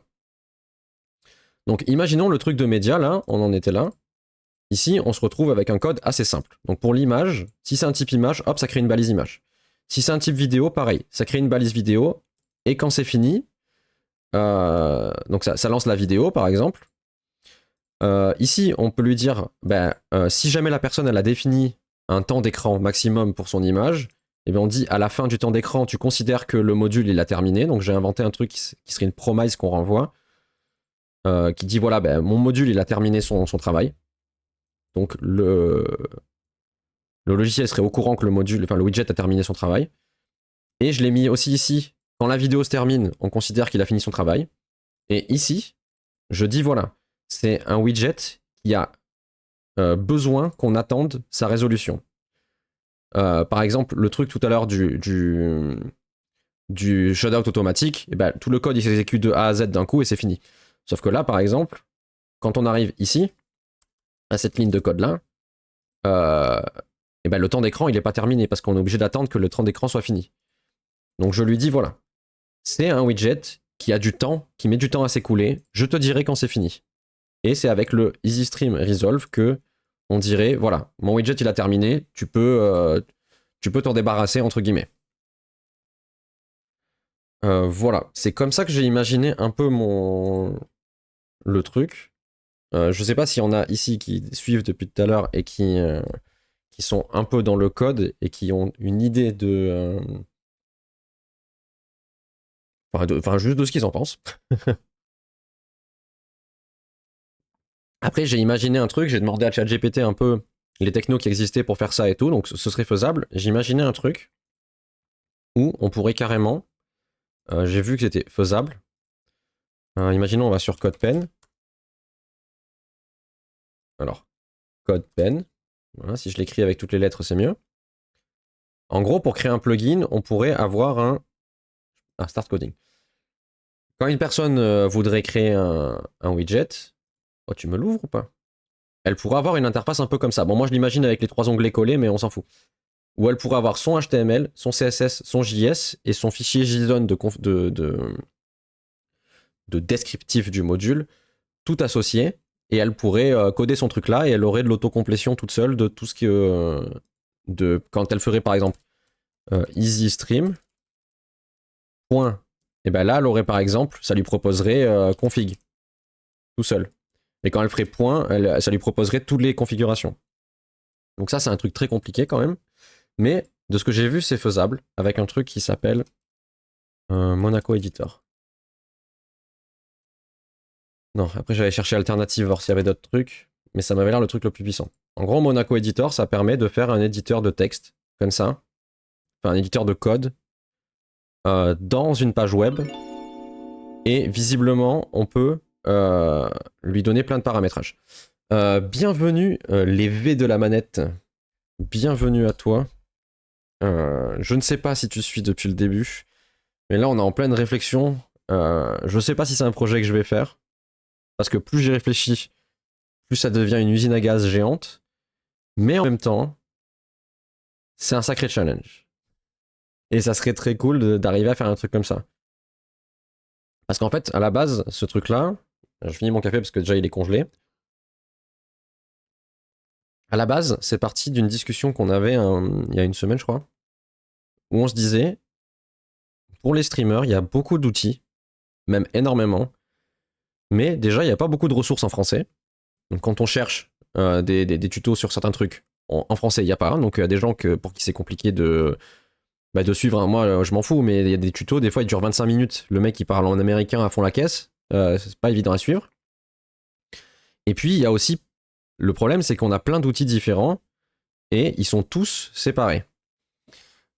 Donc, imaginons le truc de média, là, on en était là. Ici, on se retrouve avec un code assez simple. Donc, pour l'image, si c'est un type image, hop, ça crée une balise image. Si c'est un type vidéo, pareil, ça crée une balise vidéo. Et quand c'est fini, donc ça lance la vidéo, par exemple. Ici, on peut lui dire, si jamais la personne elle a défini un temps d'écran maximum pour son image, et bien on dit à la fin du temps d'écran, tu considères que le module il a terminé. Donc j'ai inventé un truc qui serait une promise qu'on renvoie, qui dit voilà, mon module il a terminé son travail. Donc le logiciel serait au courant que le widget a terminé son travail. Et je l'ai mis aussi ici, quand la vidéo se termine, on considère qu'il a fini son travail. Et ici, je dis voilà, c'est un widget qui a besoin qu'on attende sa résolution. Par exemple, le truc tout à l'heure du shutout automatique, tout le code il s'exécute de A à Z d'un coup et c'est fini. Sauf que là, par exemple, quand on arrive ici, à cette ligne de code-là, le temps d'écran il n'est pas terminé parce qu'on est obligé d'attendre que le temps d'écran soit fini. Donc je lui dis voilà, c'est un widget qui a du temps, qui met du temps à s'écouler, je te dirai quand c'est fini. Et c'est avec le EasyStream Resolve que on dirait, voilà, mon widget il a terminé, tu peux t'en débarrasser entre guillemets. Voilà, c'est comme ça que j'ai imaginé un peu le truc. Je sais pas s'il y en a ici qui suivent depuis tout à l'heure et qui sont un peu dans le code et qui ont une idée enfin, juste de ce qu'ils en pensent. Après, j'ai imaginé un truc, j'ai demandé à ChatGPT un peu les technos qui existaient pour faire ça et tout, donc ce serait faisable. J'ai imaginé un truc où on pourrait carrément, j'ai vu que c'était faisable. Imaginons, on va sur CodePen. Alors, CodePen. Voilà, si je l'écris avec toutes les lettres, c'est mieux. En gros, pour créer un plugin, on pourrait avoir un start coding. Quand une personne voudrait créer un widget, oh, tu me l'ouvres ou pas? Elle pourrait avoir une interface un peu comme ça. Bon, moi je l'imagine avec les 3 onglets collés, mais on s'en fout. Où elle pourrait avoir son HTML, son CSS, son JS et son fichier JSON de descriptif du module, tout associé. Et elle pourrait coder son truc là et elle aurait de l'autocomplétion toute seule de tout ce que. Quand elle ferait par exemple easy stream. Point. Et ben là, elle aurait par exemple, ça lui proposerait config tout seul. Et quand elle ferait point, ça lui proposerait toutes les configurations. Donc ça, c'est un truc très compliqué quand même. Mais de ce que j'ai vu, c'est faisable avec un truc qui s'appelle Monaco Editor. Non, après j'avais cherché alternative, voir s'il y avait d'autres trucs, mais ça m'avait l'air le truc le plus puissant. En gros, Monaco Editor, ça permet de faire un éditeur de texte, comme ça, enfin un éditeur de code, dans une page web, et visiblement, on peut lui donner plein de paramétrages. Bienvenue, les V de la manette. Bienvenue à toi. Je ne sais pas si tu suis depuis le début, mais là on est en pleine réflexion. Je ne sais pas si c'est un projet que je vais faire, parce que plus j'y réfléchis, plus ça devient une usine à gaz géante. Mais en même temps, c'est un sacré challenge. Et ça serait très cool d'arriver à faire un truc comme ça. Parce qu'en fait, à la base, ce truc-là, je finis mon café parce que déjà il est congelé. À la base, c'est parti d'une discussion qu'on avait il y a une semaine, je crois, où on se disait, pour les streamers, il y a beaucoup d'outils, même énormément, mais déjà, il n'y a pas beaucoup de ressources en français. Donc quand on cherche des tutos sur certains trucs, en français, il n'y a pas. Donc il y a des gens pour qui c'est compliqué de suivre. Moi, je m'en fous, mais il y a des tutos, des fois, ils durent 25 minutes. Le mec, il parle en américain à fond la caisse. C'est pas évident à suivre. Et puis, il y a aussi le problème, c'est qu'on a plein d'outils différents et ils sont tous séparés.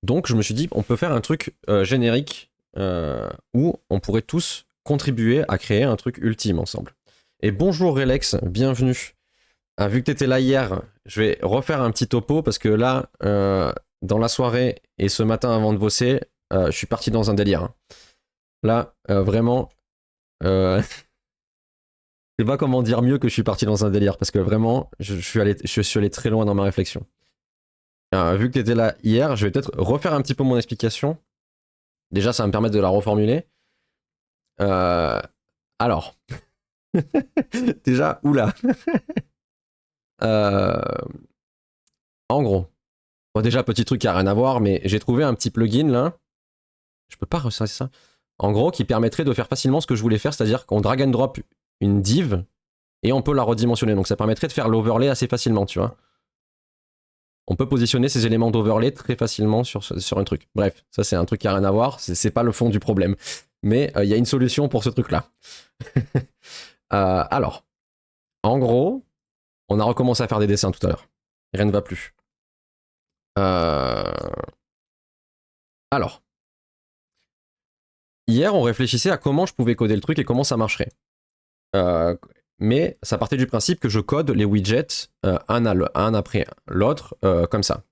Donc, je me suis dit, on peut faire un truc générique où on pourrait tous contribuer à créer un truc ultime ensemble. Et bonjour Relex, bienvenue. Vu que tu étais là hier, je vais refaire un petit topo parce que là, dans la soirée et ce matin avant de bosser, je suis parti dans un délire. Là, vraiment, je sais pas comment dire mieux que je suis parti dans un délire parce que vraiment, je suis allé très loin dans ma réflexion. Vu que tu étais là hier, je vais peut-être refaire un petit peu mon explication. Déjà, ça va me permettre de la reformuler. Alors, déjà, oula. En gros, bon, déjà, petit truc qui a rien à voir, mais j'ai trouvé un petit plugin là. Je peux pas ressortir ça. En gros, qui permettrait de faire facilement ce que je voulais faire, c'est-à-dire qu'on drag and drop une div et on peut la redimensionner. Donc ça permettrait de faire l'overlay assez facilement, tu vois. On peut positionner ces éléments d'overlay très facilement sur un truc. Bref, ça c'est un truc qui a rien à voir, c'est pas le fond du problème. Mais il y a une solution pour ce truc-là. Alors, en gros, on a recommencé à faire des dessins tout à l'heure. Rien ne va plus. Alors, hier, on réfléchissait à comment je pouvais coder le truc et comment ça marcherait. Mais ça partait du principe que je code les widgets un après l'autre, comme ça,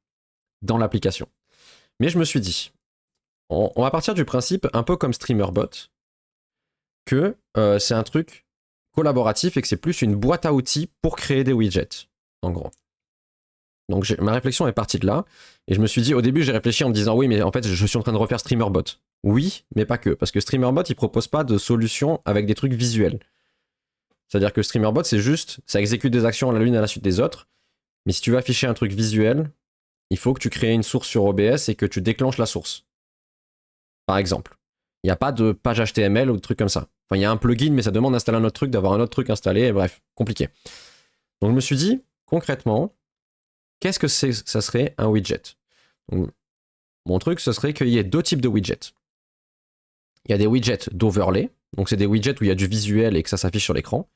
dans l'application. Mais je me suis dit, on va partir du principe, un peu comme StreamerBot, que c'est un truc collaboratif et que c'est plus une boîte à outils pour créer des widgets, en gros. Donc ma réflexion est partie de là, et je me suis dit, au début j'ai réfléchi en me disant, oui, mais en fait je suis en train de refaire StreamerBot. Oui, mais pas que, parce que StreamerBot il propose pas de solution avec des trucs visuels. C'est-à-dire que StreamerBot c'est juste, ça exécute des actions à la l'une à la suite des autres, Mais si tu veux afficher un truc visuel, il faut que tu crées une source sur OBS et que tu déclenches la source. Par exemple. Il n'y a pas de page HTML ou de trucs comme ça. Enfin, il y a un plugin, mais ça demande d'installer un autre truc, d'avoir un autre truc installé, et bref, compliqué. Donc je me suis dit, concrètement, qu'est-ce que ça serait un widget? Donc, mon truc, ce serait qu'il y ait deux types de widgets. Il y a des widgets d'overlay, donc c'est des widgets où il y a du visuel et que ça s'affiche sur l'écran.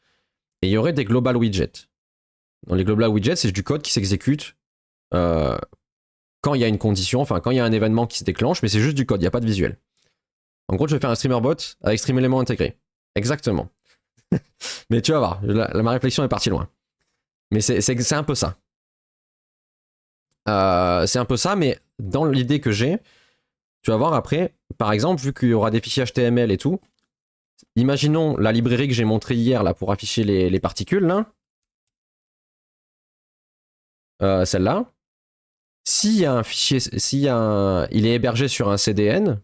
Et il y aurait des global widgets. Dans les global widgets, c'est du code qui s'exécute quand il y a une condition, enfin quand il y a un événement qui se déclenche, mais c'est juste du code, il n'y a pas de visuel. En gros, je vais faire un streamer bot avec stream élément intégré. Exactement. Mais tu vas voir, ma réflexion est partie loin. Mais c'est un peu ça. C'est un peu ça, mais dans l'idée que j'ai, tu vas voir après, par exemple, vu qu'il y aura des fichiers HTML et tout, imaginons la librairie que j'ai montrée hier là pour afficher les particules, là. Celle-là. S'il y a un fichier, il est hébergé sur un CDN,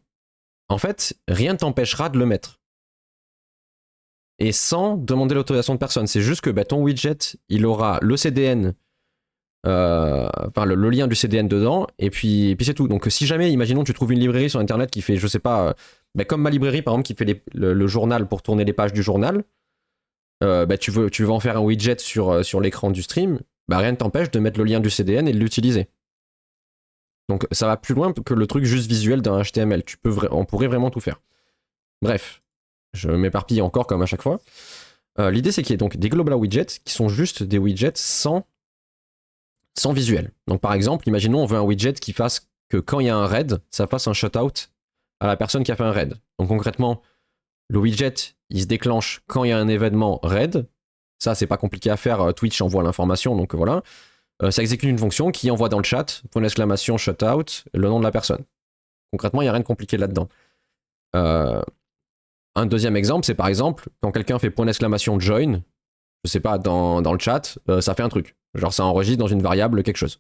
en fait, rien ne t'empêchera de le mettre. Et sans demander l'autorisation de personne. C'est juste que ton widget, il aura le CDN, enfin le lien du CDN dedans, et puis c'est tout. Donc si jamais, imaginons, tu trouves une librairie sur Internet qui fait, je sais pas, comme ma librairie par exemple, qui fait le journal pour tourner les pages du journal, tu veux en faire un widget sur l'écran du stream, rien ne t'empêche de mettre le lien du CDN et de l'utiliser. Donc ça va plus loin que le truc juste visuel d'un HTML. On pourrait vraiment tout faire. Bref, je m'éparpille encore comme à chaque fois. L'idée c'est qu'il y ait donc des global widgets qui sont juste des widgets sans visuel. Donc par exemple, imaginons on veut un widget qui fasse que quand il y a un raid, ça fasse un shutout à la personne qui a fait un raid. Donc concrètement, le widget, il se déclenche quand il y a un événement raid. Ça, c'est pas compliqué à faire. Twitch envoie l'information, donc voilà. Ça exécute une fonction qui envoie dans le chat, point d'exclamation, shutout, le nom de la personne. Concrètement, il n'y a rien de compliqué là-dedans. Un deuxième exemple, c'est par exemple, quand quelqu'un fait point d'exclamation join, je sais pas, dans le chat, ça fait un truc. Genre, ça enregistre dans une variable quelque chose.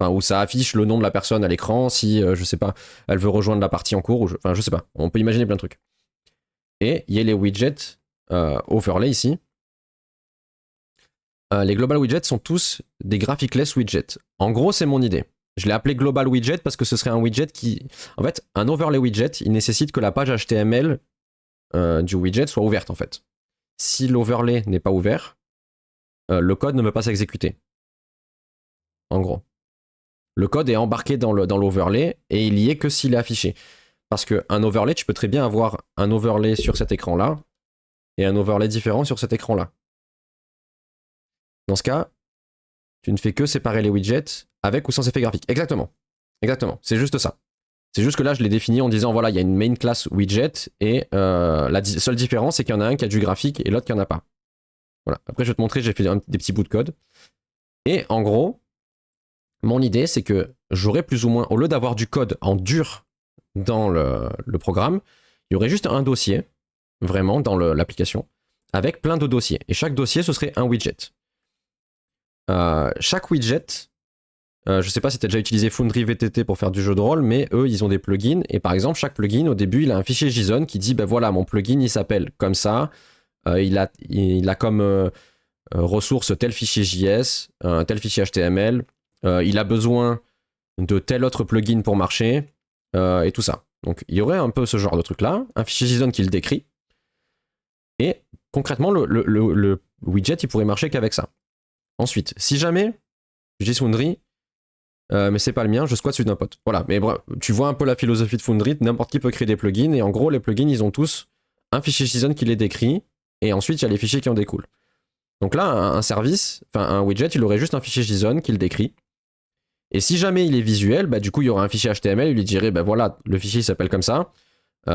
Enfin, où ça affiche le nom de la personne à l'écran si, je sais pas, elle veut rejoindre la partie en cours, ou enfin, je sais pas. On peut imaginer plein de trucs. Et il y a les widgets overlay ici. Les global widgets sont tous des graphicless widgets. En gros, c'est mon idée. Je l'ai appelé global widget parce que ce serait un widget qui... En fait, un overlay widget, il nécessite que la page HTML du widget soit ouverte, en fait. Si l'overlay n'est pas ouvert, le code ne peut pas s'exécuter. En gros. Le code est embarqué dans l'overlay et il y est que s'il est affiché. Parce qu'un overlay, tu peux très bien avoir un overlay sur cet écran-là et un overlay différent sur cet écran-là. Dans ce cas, tu ne fais que séparer les widgets avec ou sans effet graphique. Exactement. Exactement. C'est juste ça. C'est juste que là, je l'ai défini en disant, voilà, il y a une main class widget et la seule différence, c'est qu'il y en a un qui a du graphique et l'autre qui en a pas. Voilà. Après, je vais te montrer, j'ai fait des petits bouts de code. Et en gros, mon idée, c'est que j'aurais plus ou moins, au lieu d'avoir du code en dur dans le programme, il y aurait juste un dossier, vraiment, dans l'application, avec plein de dossiers. Et chaque dossier, ce serait un widget. Chaque widget, je sais pas si tu as déjà utilisé Foundry VTT pour faire du jeu de rôle, mais eux, ils ont des plugins. Et par exemple, chaque plugin, au début, il a un fichier JSON qui dit, voilà, mon plugin, il s'appelle comme ça. Il a comme ressource tel fichier JS, tel fichier HTML. Il a besoin de tel autre plugin pour marcher, et tout ça. Donc, il y aurait un peu ce genre de truc-là. Un fichier JSON qui le décrit. Et concrètement, le widget, il pourrait marcher qu'avec ça. Ensuite, si jamais j'ai Foundry, mais c'est pas le mien, je squatte sur d'un pote. Voilà, mais bref, tu vois un peu la philosophie de Foundry, n'importe qui peut créer des plugins, et en gros, les plugins, ils ont tous un fichier JSON qui les décrit, et ensuite, il y a les fichiers qui en découlent. Donc là, un service, enfin un widget, il aurait juste un fichier JSON qui le décrit, et si jamais il est visuel, du coup, il y aura un fichier HTML, il lui dirait, voilà, le fichier s'appelle comme ça.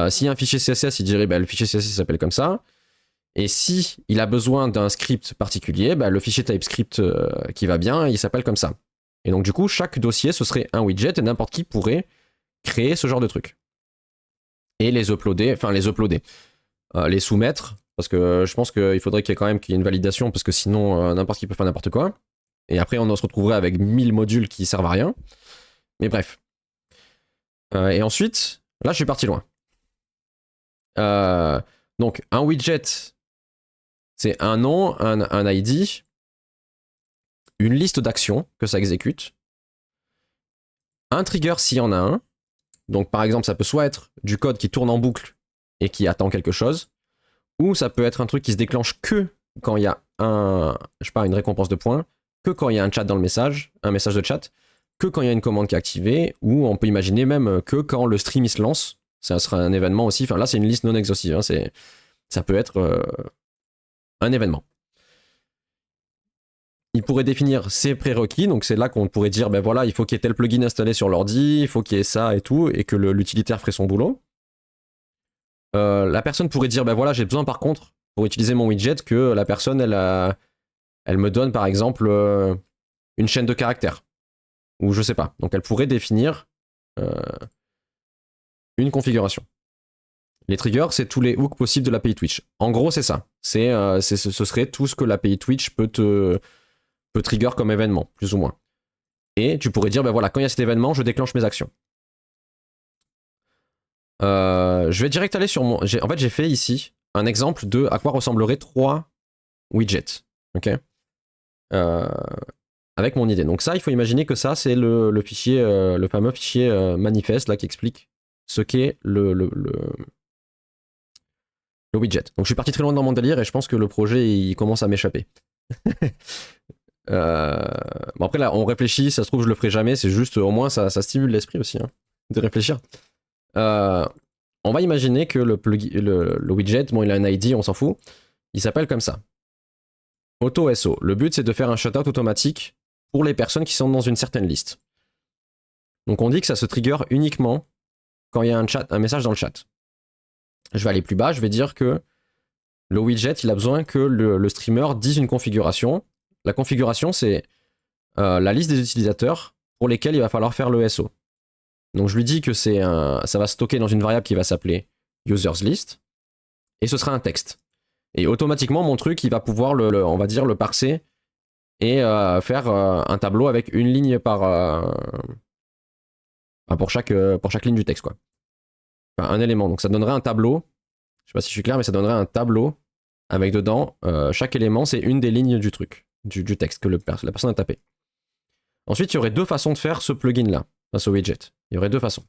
S'il y a un fichier CSS, il dirait, le fichier CSS s'appelle comme ça. Et si il a besoin d'un script particulier, le fichier TypeScript qui va bien, il s'appelle comme ça. Et donc du coup, chaque dossier, ce serait un widget et n'importe qui pourrait créer ce genre de truc. Et les uploader, les soumettre, parce que je pense qu'il faudrait qu'il y ait une validation, parce que sinon, n'importe qui peut faire n'importe quoi. Et après, on se retrouverait avec 1000 modules qui servent à rien. Mais bref. Et ensuite, là, je suis parti loin. Donc, un widget, c'est un nom, un ID, une liste d'actions que ça exécute, un trigger s'il y en a un. Donc par exemple, ça peut soit être du code qui tourne en boucle et qui attend quelque chose, ou ça peut être un truc qui se déclenche que quand il y a une récompense de points, que quand il y a un chat dans le message, un message de chat, que quand il y a une commande qui est activée, ou on peut imaginer même que quand le stream il se lance, ça sera un événement aussi. Enfin là, c'est une liste non exhaustive. Hein, ça peut être un événement. Il pourrait définir ses prérequis, donc c'est là qu'on pourrait dire, ben voilà, il faut qu'il y ait tel plugin installé sur l'ordi, il faut qu'il y ait ça et tout, et que l'utilitaire ferait son boulot. La personne pourrait dire, ben voilà, j'ai besoin par contre, pour utiliser mon widget, que la personne, elle me donne par exemple une chaîne de caractères, ou je sais pas. Donc elle pourrait définir une configuration. Les triggers, c'est tous les hooks possibles de l'API Twitch. En gros, c'est ça. Ce serait tout ce que l'API Twitch peut trigger comme événement, plus ou moins. Et tu pourrais dire, ben voilà, quand il y a cet événement, je déclenche mes actions. Je vais direct aller sur mon... En fait, j'ai fait ici un exemple de à quoi ressembleraient 3 widgets. Ok, avec mon idée. Donc ça, il faut imaginer que ça, c'est le fichier, le fameux fichier manifeste là qui explique ce qu'est le widget. Donc je suis parti très loin dans mon délire et je pense que le projet il commence à m'échapper. Bon après là on réfléchit, ça se trouve je le ferai jamais, c'est juste au moins ça stimule l'esprit aussi hein, de réfléchir. On va imaginer que le widget, bon il a un ID, on s'en fout, il s'appelle comme ça. Auto SO. Le but c'est de faire un shutout automatique pour les personnes qui sont dans une certaine liste. Donc on dit que ça se trigger uniquement quand il y a un message dans le chat. Je vais aller plus bas, je vais dire que le widget il a besoin que le streamer dise une configuration. La configuration c'est la liste des utilisateurs pour lesquels il va falloir faire le SO. Donc je lui dis que ça va stocker dans une variable qui va s'appeler usersList et ce sera un texte. Et automatiquement mon truc il va pouvoir on va dire le parser et faire un tableau avec une ligne pour chaque ligne du texte quoi. Enfin, un élément. Donc ça donnerait un tableau. Je sais pas si je suis clair mais ça donnerait un tableau avec dedans chaque élément c'est une des lignes du truc, du texte que la personne a tapé. Ensuite il y aurait 2 façons de faire ce plugin là, ce widget. Il y aurait 2 façons.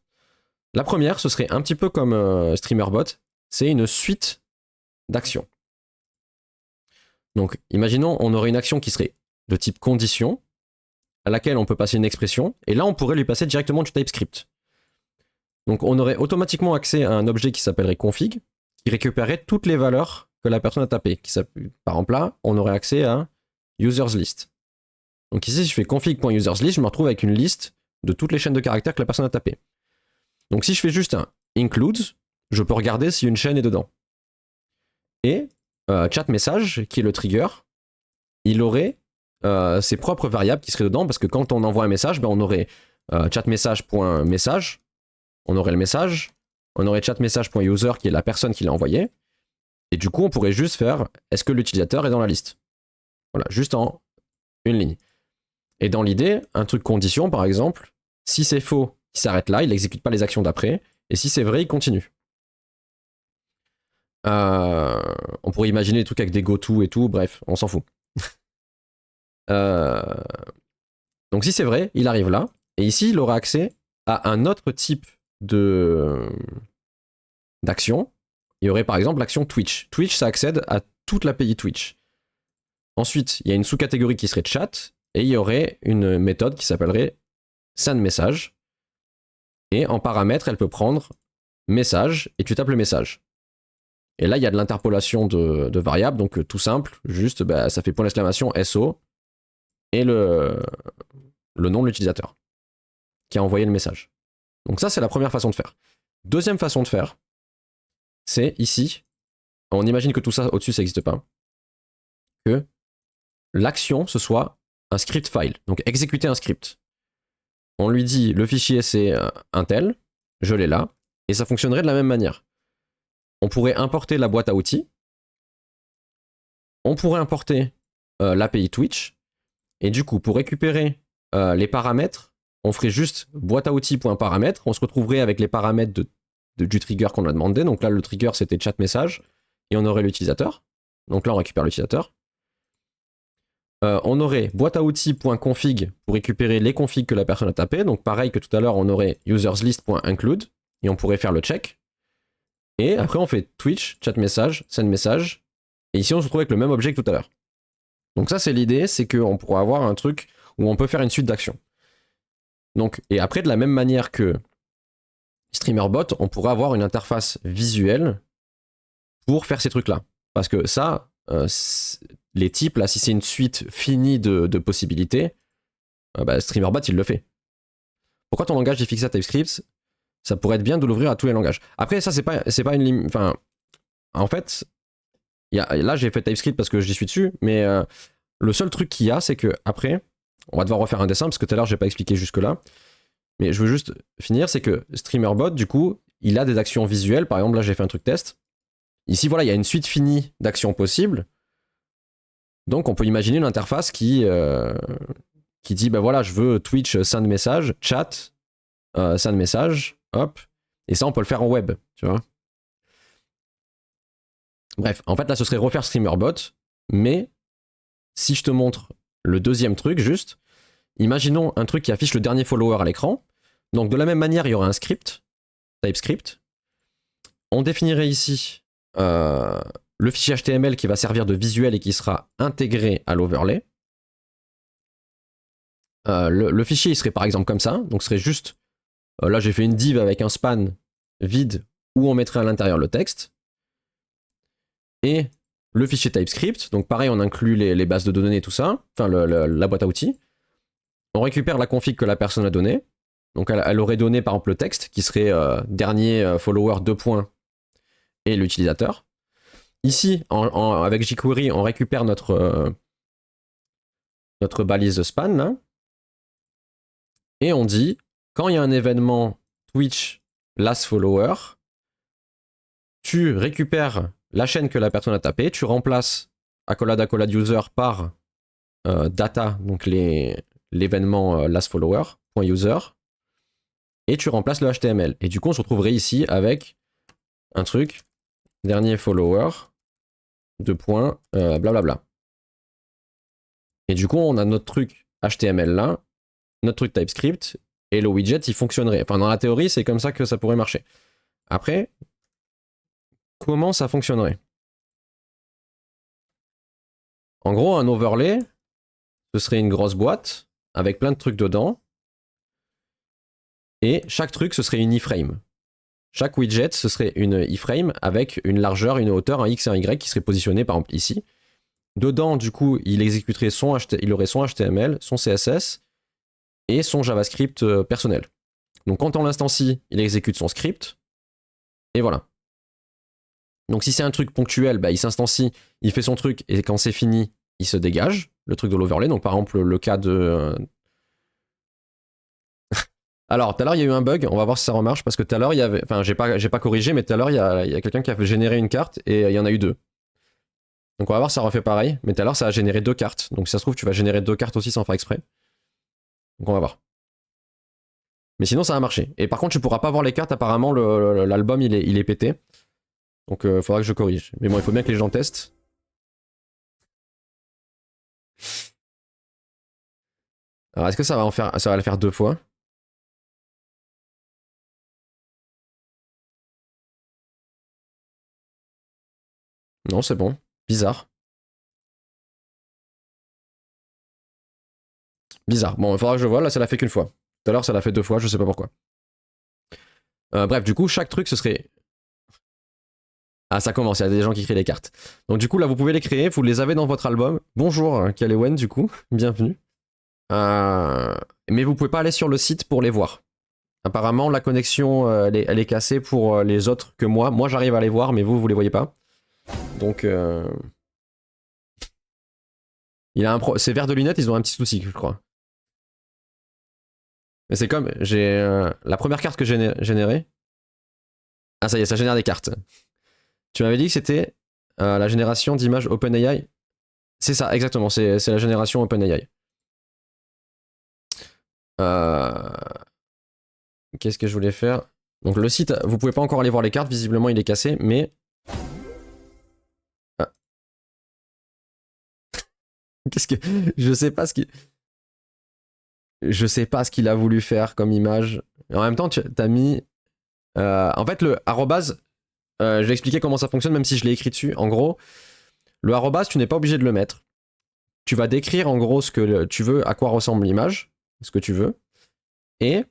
La première, ce serait un petit peu comme StreamerBot, c'est une suite d'actions. Donc, imaginons, on aurait une action qui serait de type condition, à laquelle on peut passer une expression, et là, on pourrait lui passer directement du TypeScript. Donc, on aurait automatiquement accès à un objet qui s'appellerait config, qui récupérerait toutes les valeurs que la personne a tapées. Par exemple, là, on aurait accès à usersList. Donc ici, si je fais config.usersList, je me retrouve avec une liste de toutes les chaînes de caractères que la personne a tapées. Donc si je fais juste un includes, je peux regarder si une chaîne est dedans. Et chat message, qui est le trigger, il aurait ses propres variables qui seraient dedans, parce que quand on envoie un message, ben on aurait chatmessage.message, on aurait le message, on aurait chatmessage.user qui est la personne qui l'a envoyé, et du coup on pourrait juste faire est-ce que l'utilisateur est dans la liste. Voilà, juste en une ligne. Et dans l'idée, un truc condition par exemple, si c'est faux, il s'arrête là, il n'exécute pas les actions d'après, et si c'est vrai, il continue. On pourrait imaginer des trucs avec des goto et tout, bref, on s'en fout. Donc si c'est vrai, il arrive là, et ici il aura accès à un autre type d'action. Il y aurait par exemple l'action Twitch. Twitch, ça accède à toute l'API Twitch. Ensuite, il y a une sous-catégorie qui serait chat, et il y aurait une méthode qui s'appellerait sendMessage. Et en paramètre, elle peut prendre message, et tu tapes le message. Et là, il y a de l'interpolation de variables, donc tout simple, juste, bah, ça fait point d'exclamation SO, et le nom de l'utilisateur qui a envoyé le message. Donc ça, c'est la première façon de faire. Deuxième façon de faire, c'est ici, on imagine que tout ça au-dessus, ça n'existe pas, que l'action, ce soit un script file, donc exécuter un script. On lui dit, le fichier c'est un tel, je l'ai là, et ça fonctionnerait de la même manière. On pourrait importer la boîte à outils, on pourrait importer l'API Twitch, et du coup, pour récupérer les paramètres, on ferait juste boîte à outils.paramètres, on se retrouverait avec les paramètres du trigger qu'on a demandé, donc là le trigger c'était chat message, et on aurait l'utilisateur, donc là on récupère l'utilisateur. On aurait boîte à outils.config pour récupérer les configs que la personne a tapé. Donc pareil que tout à l'heure, on aurait userslist.include et on pourrait faire le check. Et après, on fait Twitch, chat message, send message. Et ici, on se retrouve avec le même objet que tout à l'heure. Donc ça, c'est l'idée, c'est qu'on pourra avoir un truc où on peut faire une suite d'actions. Donc, et après, de la même manière que StreamerBot, on pourrait avoir une interface visuelle pour faire ces trucs-là. Parce que ça, les types, là, si c'est une suite finie de possibilités, bah, StreamerBot, il le fait. Pourquoi ton langage est fixé à TypeScript? Ça pourrait être bien de l'ouvrir à tous les langages. Après, ça, c'est pas une limite. Enfin, en fait, là, j'ai fait TypeScript parce que j'y suis dessus, mais le seul truc qu'il y a, c'est que après, on va devoir refaire un dessin parce que tout à l'heure, j'ai pas expliqué jusque-là. Mais je veux juste finir, c'est que StreamerBot, du coup, il a des actions visuelles. Par exemple, là, j'ai fait un truc test. Ici, voilà, il y a une suite finie d'actions possibles. Donc, on peut imaginer une interface qui dit, ben voilà, je veux Twitch send message, chat, send message, hop. Et ça, on peut le faire en web, tu vois. Bref, en fait, là, ce serait refaire StreamerBot, mais si je te montre le deuxième truc, juste, imaginons un truc qui affiche le dernier follower à l'écran. Donc, de la même manière, il y aura un script, TypeScript. On définirait ici le fichier HTML qui va servir de visuel et qui sera intégré à l'overlay. Le fichier, il serait par exemple comme ça. Donc, ce serait juste... là, j'ai fait une div avec un span vide où on mettrait à l'intérieur le texte. Et le fichier TypeScript. Donc, pareil, on inclut les bases de données et tout ça. Enfin, la boîte à outils. On récupère la config que la personne a donnée. Donc, elle aurait donné, par exemple, le texte qui serait dernier follower 2 points et l'utilisateur. Ici, avec jQuery, on récupère notre balise span, là, et on dit, quand il y a un événement Twitch last follower, tu récupères la chaîne que la personne a tapée, tu remplaces accolade user par data, donc l'événement last follower, .user, et tu remplaces le HTML. Et du coup, on se retrouverait ici avec un truc, dernier follower, blablabla. Et du coup, on a notre truc HTML là, notre truc TypeScript, et le widget, il fonctionnerait. Enfin, dans la théorie, c'est comme ça que ça pourrait marcher. Après, comment ça fonctionnerait? En gros, un overlay, ce serait une grosse boîte avec plein de trucs dedans. Et chaque truc, ce serait une iframe. Chaque widget, ce serait une iframe avec une largeur, une hauteur, un X et un Y qui serait positionné par exemple ici. Dedans, du coup, il exécuterait il aurait son HTML, son CSS et son JavaScript personnel. Donc quand on l'instancie, il exécute son script. Et voilà. Donc si c'est un truc ponctuel, bah, il s'instancie, il fait son truc, et quand c'est fini, il se dégage, le truc de l'overlay. Donc par exemple, le cas de... Alors, tout à l'heure, il y a eu un bug, on va voir si ça remarche, parce que tout à l'heure, il y avait... Enfin, j'ai pas corrigé, mais tout à l'heure, il y a quelqu'un qui a généré une carte, et il y en a eu deux. Donc on va voir si ça refait pareil, mais tout à l'heure, ça a généré deux cartes. Donc si ça se trouve, tu vas générer deux cartes aussi sans faire exprès. Donc on va voir. Mais sinon, ça a marché. Et par contre, tu pourras pas voir les cartes, apparemment, l'album, il est pété. Donc il faudra que je corrige. Mais bon, il faut bien que les gens testent. Alors est-ce que ça va le faire deux fois? Non, c'est bon. Bizarre. Bizarre. Bon, il faudra que je vois. Là, ça l'a fait qu'une fois. Tout à l'heure, ça l'a fait deux fois. Je sais pas pourquoi. Bref, du coup, chaque truc, ce serait... Ah, ça commence. Il y a des gens qui créent les cartes. Donc du coup, là, vous pouvez les créer. Vous les avez dans votre album. Bonjour, Kalewen, du coup. Bienvenue. Mais vous pouvez pas aller sur le site pour les voir. Apparemment, la connexion, elle est cassée pour les autres que moi. Moi, j'arrive à les voir, mais vous les voyez pas. Donc... Ces verres de lunettes, ils ont un petit souci, je crois. Mais c'est comme, j'ai la première carte que j'ai générée. Ah ça y est, ça génère des cartes. Tu m'avais dit que c'était la génération d'images OpenAI. C'est ça, exactement, c'est la génération OpenAI. Qu'est-ce que je voulais faire? Donc le site, vous pouvez pas encore aller voir les cartes, visiblement il est cassé, mais... Ah. Qu'est-ce que je sais pas ce qu'il a voulu faire comme image. En même temps, tu as mis en fait le arrobase. Je vais expliquer comment ça fonctionne, même si je l'ai écrit dessus. En gros, le arrobase, tu n'es pas obligé de le mettre. Tu vas décrire en gros ce que tu veux, à quoi ressemble l'image, ce que tu veux. Et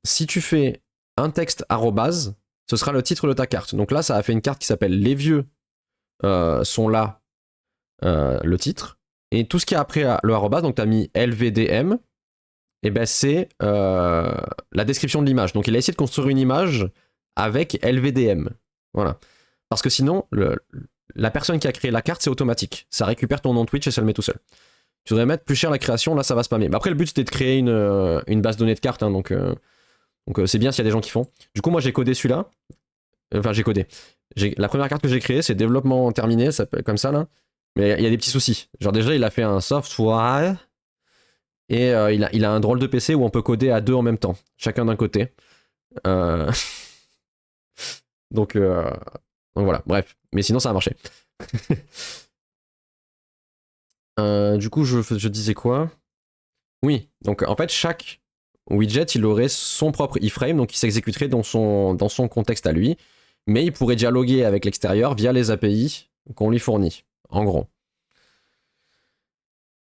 si tu fais un texte arrobase, ce sera le titre de ta carte. Donc là, ça a fait une carte qui s'appelle Les vieux sont là, le titre. Et tout ce qui est après le arrobase, donc tu as mis LVDM, et ben c'est la description de l'image. Donc il a essayé de construire une image avec LVDM. Voilà. Parce que sinon, la personne qui a créé la carte, c'est automatique. Ça récupère ton nom Twitch et ça le met tout seul. Tu voudrais mettre plus cher la création, là ça va spammer. Mais après, le but c'était de créer une base de données de cartes, hein, donc c'est bien s'il y a des gens qui font. Du coup, moi j'ai codé celui-là. Enfin, j'ai codé. La première carte que j'ai créée, c'est développement terminé, comme ça là. Mais il y a des petits soucis. Genre, déjà, il a fait un software et il a un drôle de PC où on peut coder à deux en même temps, chacun d'un côté. Euh... donc voilà, bref. Mais sinon, ça a marché. Du coup, je disais quoi? Oui, donc en fait, chaque widget, il aurait son propre iframe, donc il s'exécuterait dans son contexte à lui, mais il pourrait dialoguer avec l'extérieur via les API qu'on lui fournit, en gros.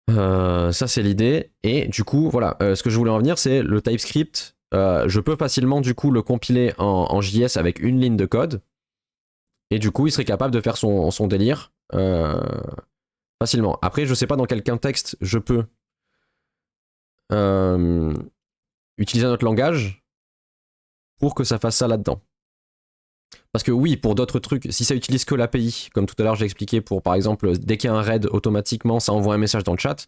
Ça, c'est l'idée. Et du coup, voilà, ce que je voulais en venir, c'est le TypeScript. Je peux facilement, du coup, le compiler en JS avec une ligne de code. Et du coup, il serait capable de faire son délire facilement. Après, je sais pas dans quel contexte je peux utiliser un autre langage pour que ça fasse ça là-dedans. Parce que oui, pour d'autres trucs, si ça utilise que l'API, comme tout à l'heure j'ai expliqué, pour par exemple, dès qu'il y a un RAID, automatiquement, ça envoie un message dans le chat,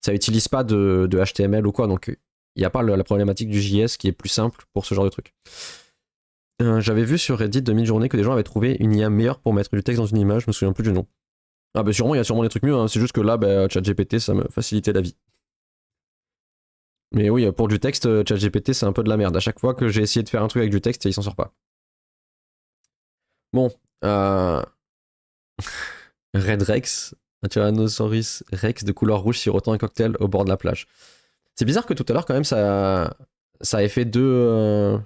ça utilise pas de HTML ou quoi, donc il n'y a pas la problématique du JS qui est plus simple pour ce genre de truc. J'avais vu sur Reddit de mid-journée que des gens avaient trouvé une IA meilleure pour mettre du texte dans une image, je me souviens plus du nom. Ah bah sûrement, il y a sûrement des trucs mieux, hein. C'est juste que là, ChatGPT, ça me facilitait la vie. Mais oui, pour du texte, ChatGPT, c'est un peu de la merde. À chaque fois que j'ai essayé de faire un truc avec du texte, il s'en sort pas. Bon, Red Rex, un Tyrannosaurus Rex de couleur rouge sirotant un cocktail au bord de la plage. C'est bizarre que tout à l'heure, quand même, ça ait fait deux...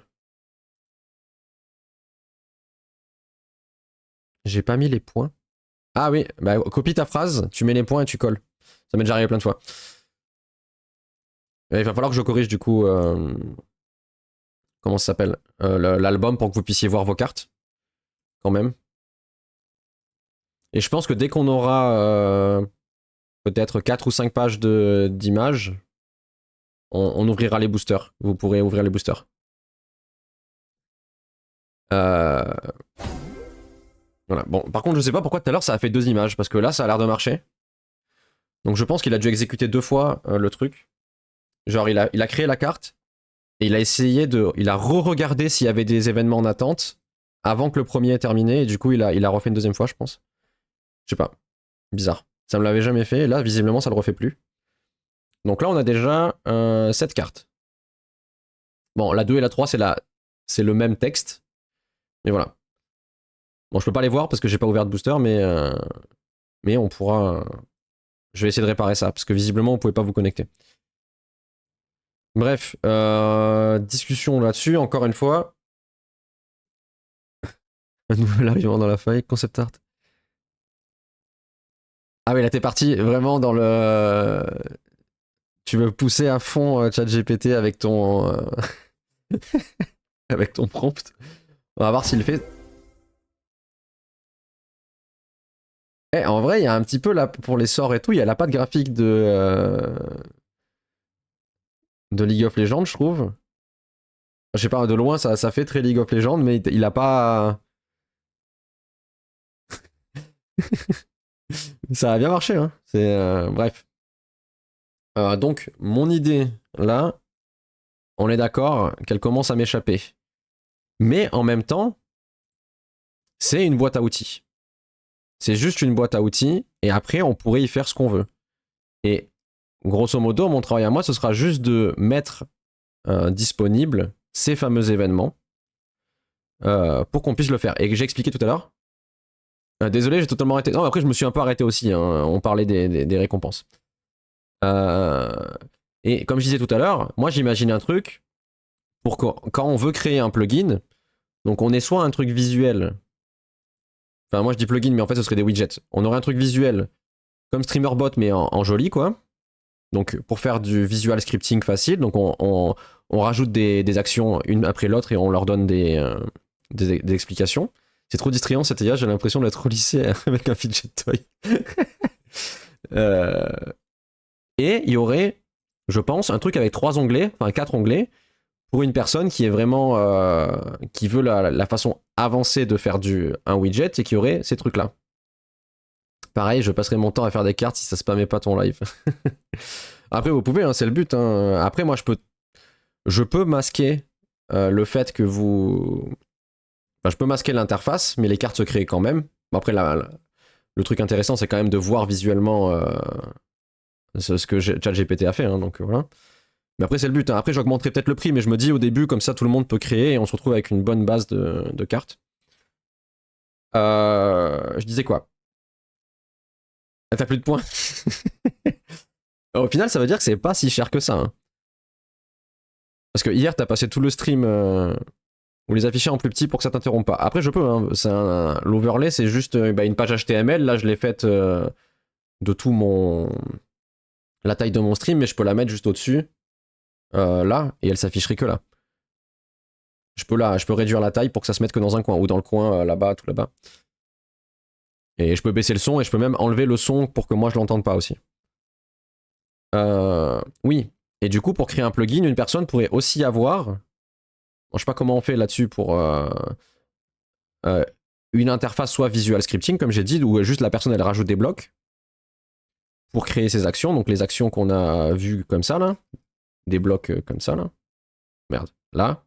J'ai pas mis les points. Ah oui, bah copie ta phrase, tu mets les points et tu colles. Ça m'est déjà arrivé plein de fois. Et il va falloir que je corrige du coup... Comment ça s'appelle, l'album pour que vous puissiez voir vos cartes. Quand même. Et je pense que dès qu'on aura peut-être 4 ou 5 pages d'images, on ouvrira les boosters. Vous pourrez ouvrir les boosters. Voilà. Bon, par contre, je sais pas pourquoi tout à l'heure ça a fait 2 images, parce que là, ça a l'air de marcher. Donc je pense qu'il a dû exécuter 2 fois le truc. Genre, il a créé la carte, et il a essayé de... Il a re-regardé s'il y avait des événements en attente, avant que le premier ait terminé, et du coup, il a refait une 2e fois, je pense. Je sais pas. Bizarre. Ça me l'avait jamais fait, et là, visiblement, ça le refait plus. Donc là, on a déjà 7 cartes. Bon, la 2 et la 3, c'est le même texte. Mais voilà. Bon, je peux pas les voir parce que j'ai pas ouvert de booster, mais on pourra... Je vais essayer de réparer ça, parce que visiblement, vous pouvez pas vous connecter. Bref, discussion là-dessus, encore une fois. Un nouvel arrivant dans la faille, concept art. Ah oui, là t'es parti vraiment dans le... Tu veux pousser à fond ChatGPT avec ton... avec ton prompt. On va voir s'il le fait. En vrai, il y a un petit peu là, pour les sorts et tout, il y a la patte graphique de League of Legends, je trouve. Je sais pas, de loin, ça fait très League of Legends, mais il a pas... Ça a bien marché, hein. Bref. Donc, mon idée, là, on est d'accord qu'elle commence à m'échapper. Mais en même temps, c'est une boîte à outils. C'est juste une boîte à outils, et après, on pourrait y faire ce qu'on veut. Et grosso modo, mon travail à moi, ce sera juste de mettre disponible ces fameux événements pour qu'on puisse le faire. Et que j'ai expliqué tout à l'heure, Désolé, j'ai totalement arrêté. Non, après, je me suis un peu arrêté aussi. Hein. On parlait des récompenses. Euh, Et comme je disais tout à l'heure, moi, j'imagine un truc pour quand on veut créer un plugin, donc on est soit un truc visuel. Enfin, moi, je dis plugin, mais en fait, ce serait des widgets. On aurait un truc visuel comme StreamerBot, mais en joli, quoi. Donc, pour faire du visual scripting facile, donc on rajoute des actions une après l'autre et on leur donne des explications. C'est trop distrayant cette IA, j'ai l'impression d'être au lycée avec un fidget toy. Euh, Et il y aurait, je pense, un truc avec 3 onglets, enfin 4 onglets, pour une personne qui est vraiment qui veut la façon avancée de faire un widget et qui aurait ces trucs-là. Pareil, je passerai mon temps à faire des cartes si ça spammait pas ton live. Après, vous pouvez, hein, c'est le but. Hein. Après, moi, je peux masquer le fait que vous. Enfin, je peux masquer l'interface, mais les cartes se créent quand même. Bon, après, le truc intéressant, c'est quand même de voir visuellement ce que ChatGPT a fait. Hein, donc voilà. Mais après, c'est le but. Hein. Après, j'augmenterai peut-être le prix, mais je me dis au début, comme ça, tout le monde peut créer et on se retrouve avec une bonne base de cartes. Je disais quoi? T'as plus de points. Au final, ça veut dire que c'est pas si cher que ça. Hein. Parce que hier, t'as passé tout le stream où les afficher en plus petit pour que ça t'interrompe pas. Après, je peux. Hein. L'overlay, c'est juste une page HTML. Là, je l'ai faite de tout la taille de mon stream, mais je peux la mettre juste au-dessus. Là, et elle s'afficherait que là. Je peux réduire la taille pour que ça se mette que dans un coin, ou dans le coin là-bas, tout là-bas. Et je peux baisser le son, et je peux même enlever le son pour que moi je l'entende pas aussi. Oui. Et du coup, pour créer un plugin, une personne pourrait aussi avoir. Bon, je sais pas comment on fait là-dessus pour une interface soit visual scripting, comme j'ai dit, où juste la personne elle rajoute des blocs pour créer ses actions. Donc les actions qu'on a vues comme ça là, des blocs comme ça là. Merde. Là.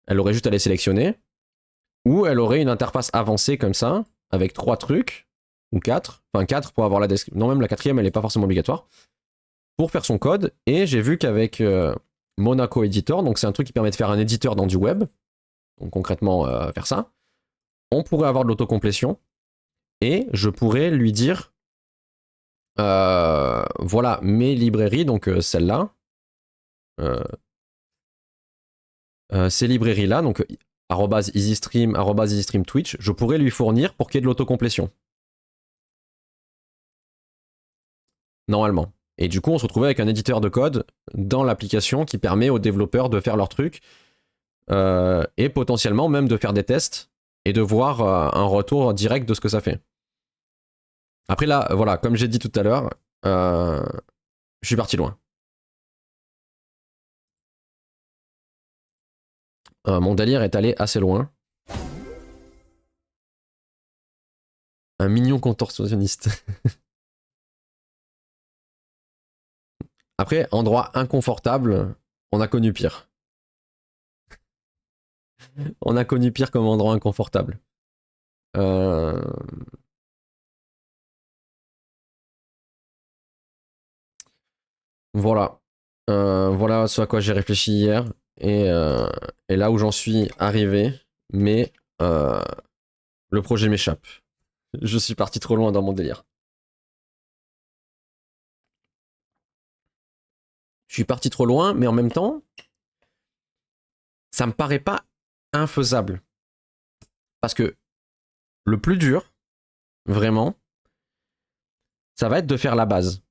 Elle aurait juste à les sélectionner. Ou elle aurait une interface avancée comme ça, avec 3 trucs, ou 4, enfin 4 pour avoir la description. Non, même la 4e, elle n'est pas forcément obligatoire, pour faire son code. Et j'ai vu qu'avec Monaco Editor, donc c'est un truc qui permet de faire un éditeur dans du web, donc concrètement faire ça, on pourrait avoir de l'autocomplétion, et je pourrais lui dire, voilà mes librairies, donc celle-là, ces librairies-là, donc @EasyStream, @EasyStream Twitch, je pourrais lui fournir pour qu'il y ait de l'autocomplétion. Normalement. Et du coup, on se retrouvait avec un éditeur de code dans l'application qui permet aux développeurs de faire leur truc et potentiellement même de faire des tests et de voir un retour direct de ce que ça fait. Après là, voilà, comme j'ai dit tout à l'heure, je suis parti loin. Mon délire est allé assez loin. Un mignon contorsionniste. Après, endroit inconfortable, on a connu pire. On a connu pire comme endroit inconfortable. Voilà. Voilà ce à quoi j'ai réfléchi hier. Et là où j'en suis arrivé. Mais le projet m'échappe. Je suis parti trop loin dans mon délire. Je suis parti trop loin, mais en même temps, ça me paraît pas infaisable. Parce que le plus dur, vraiment, ça va être de faire la base.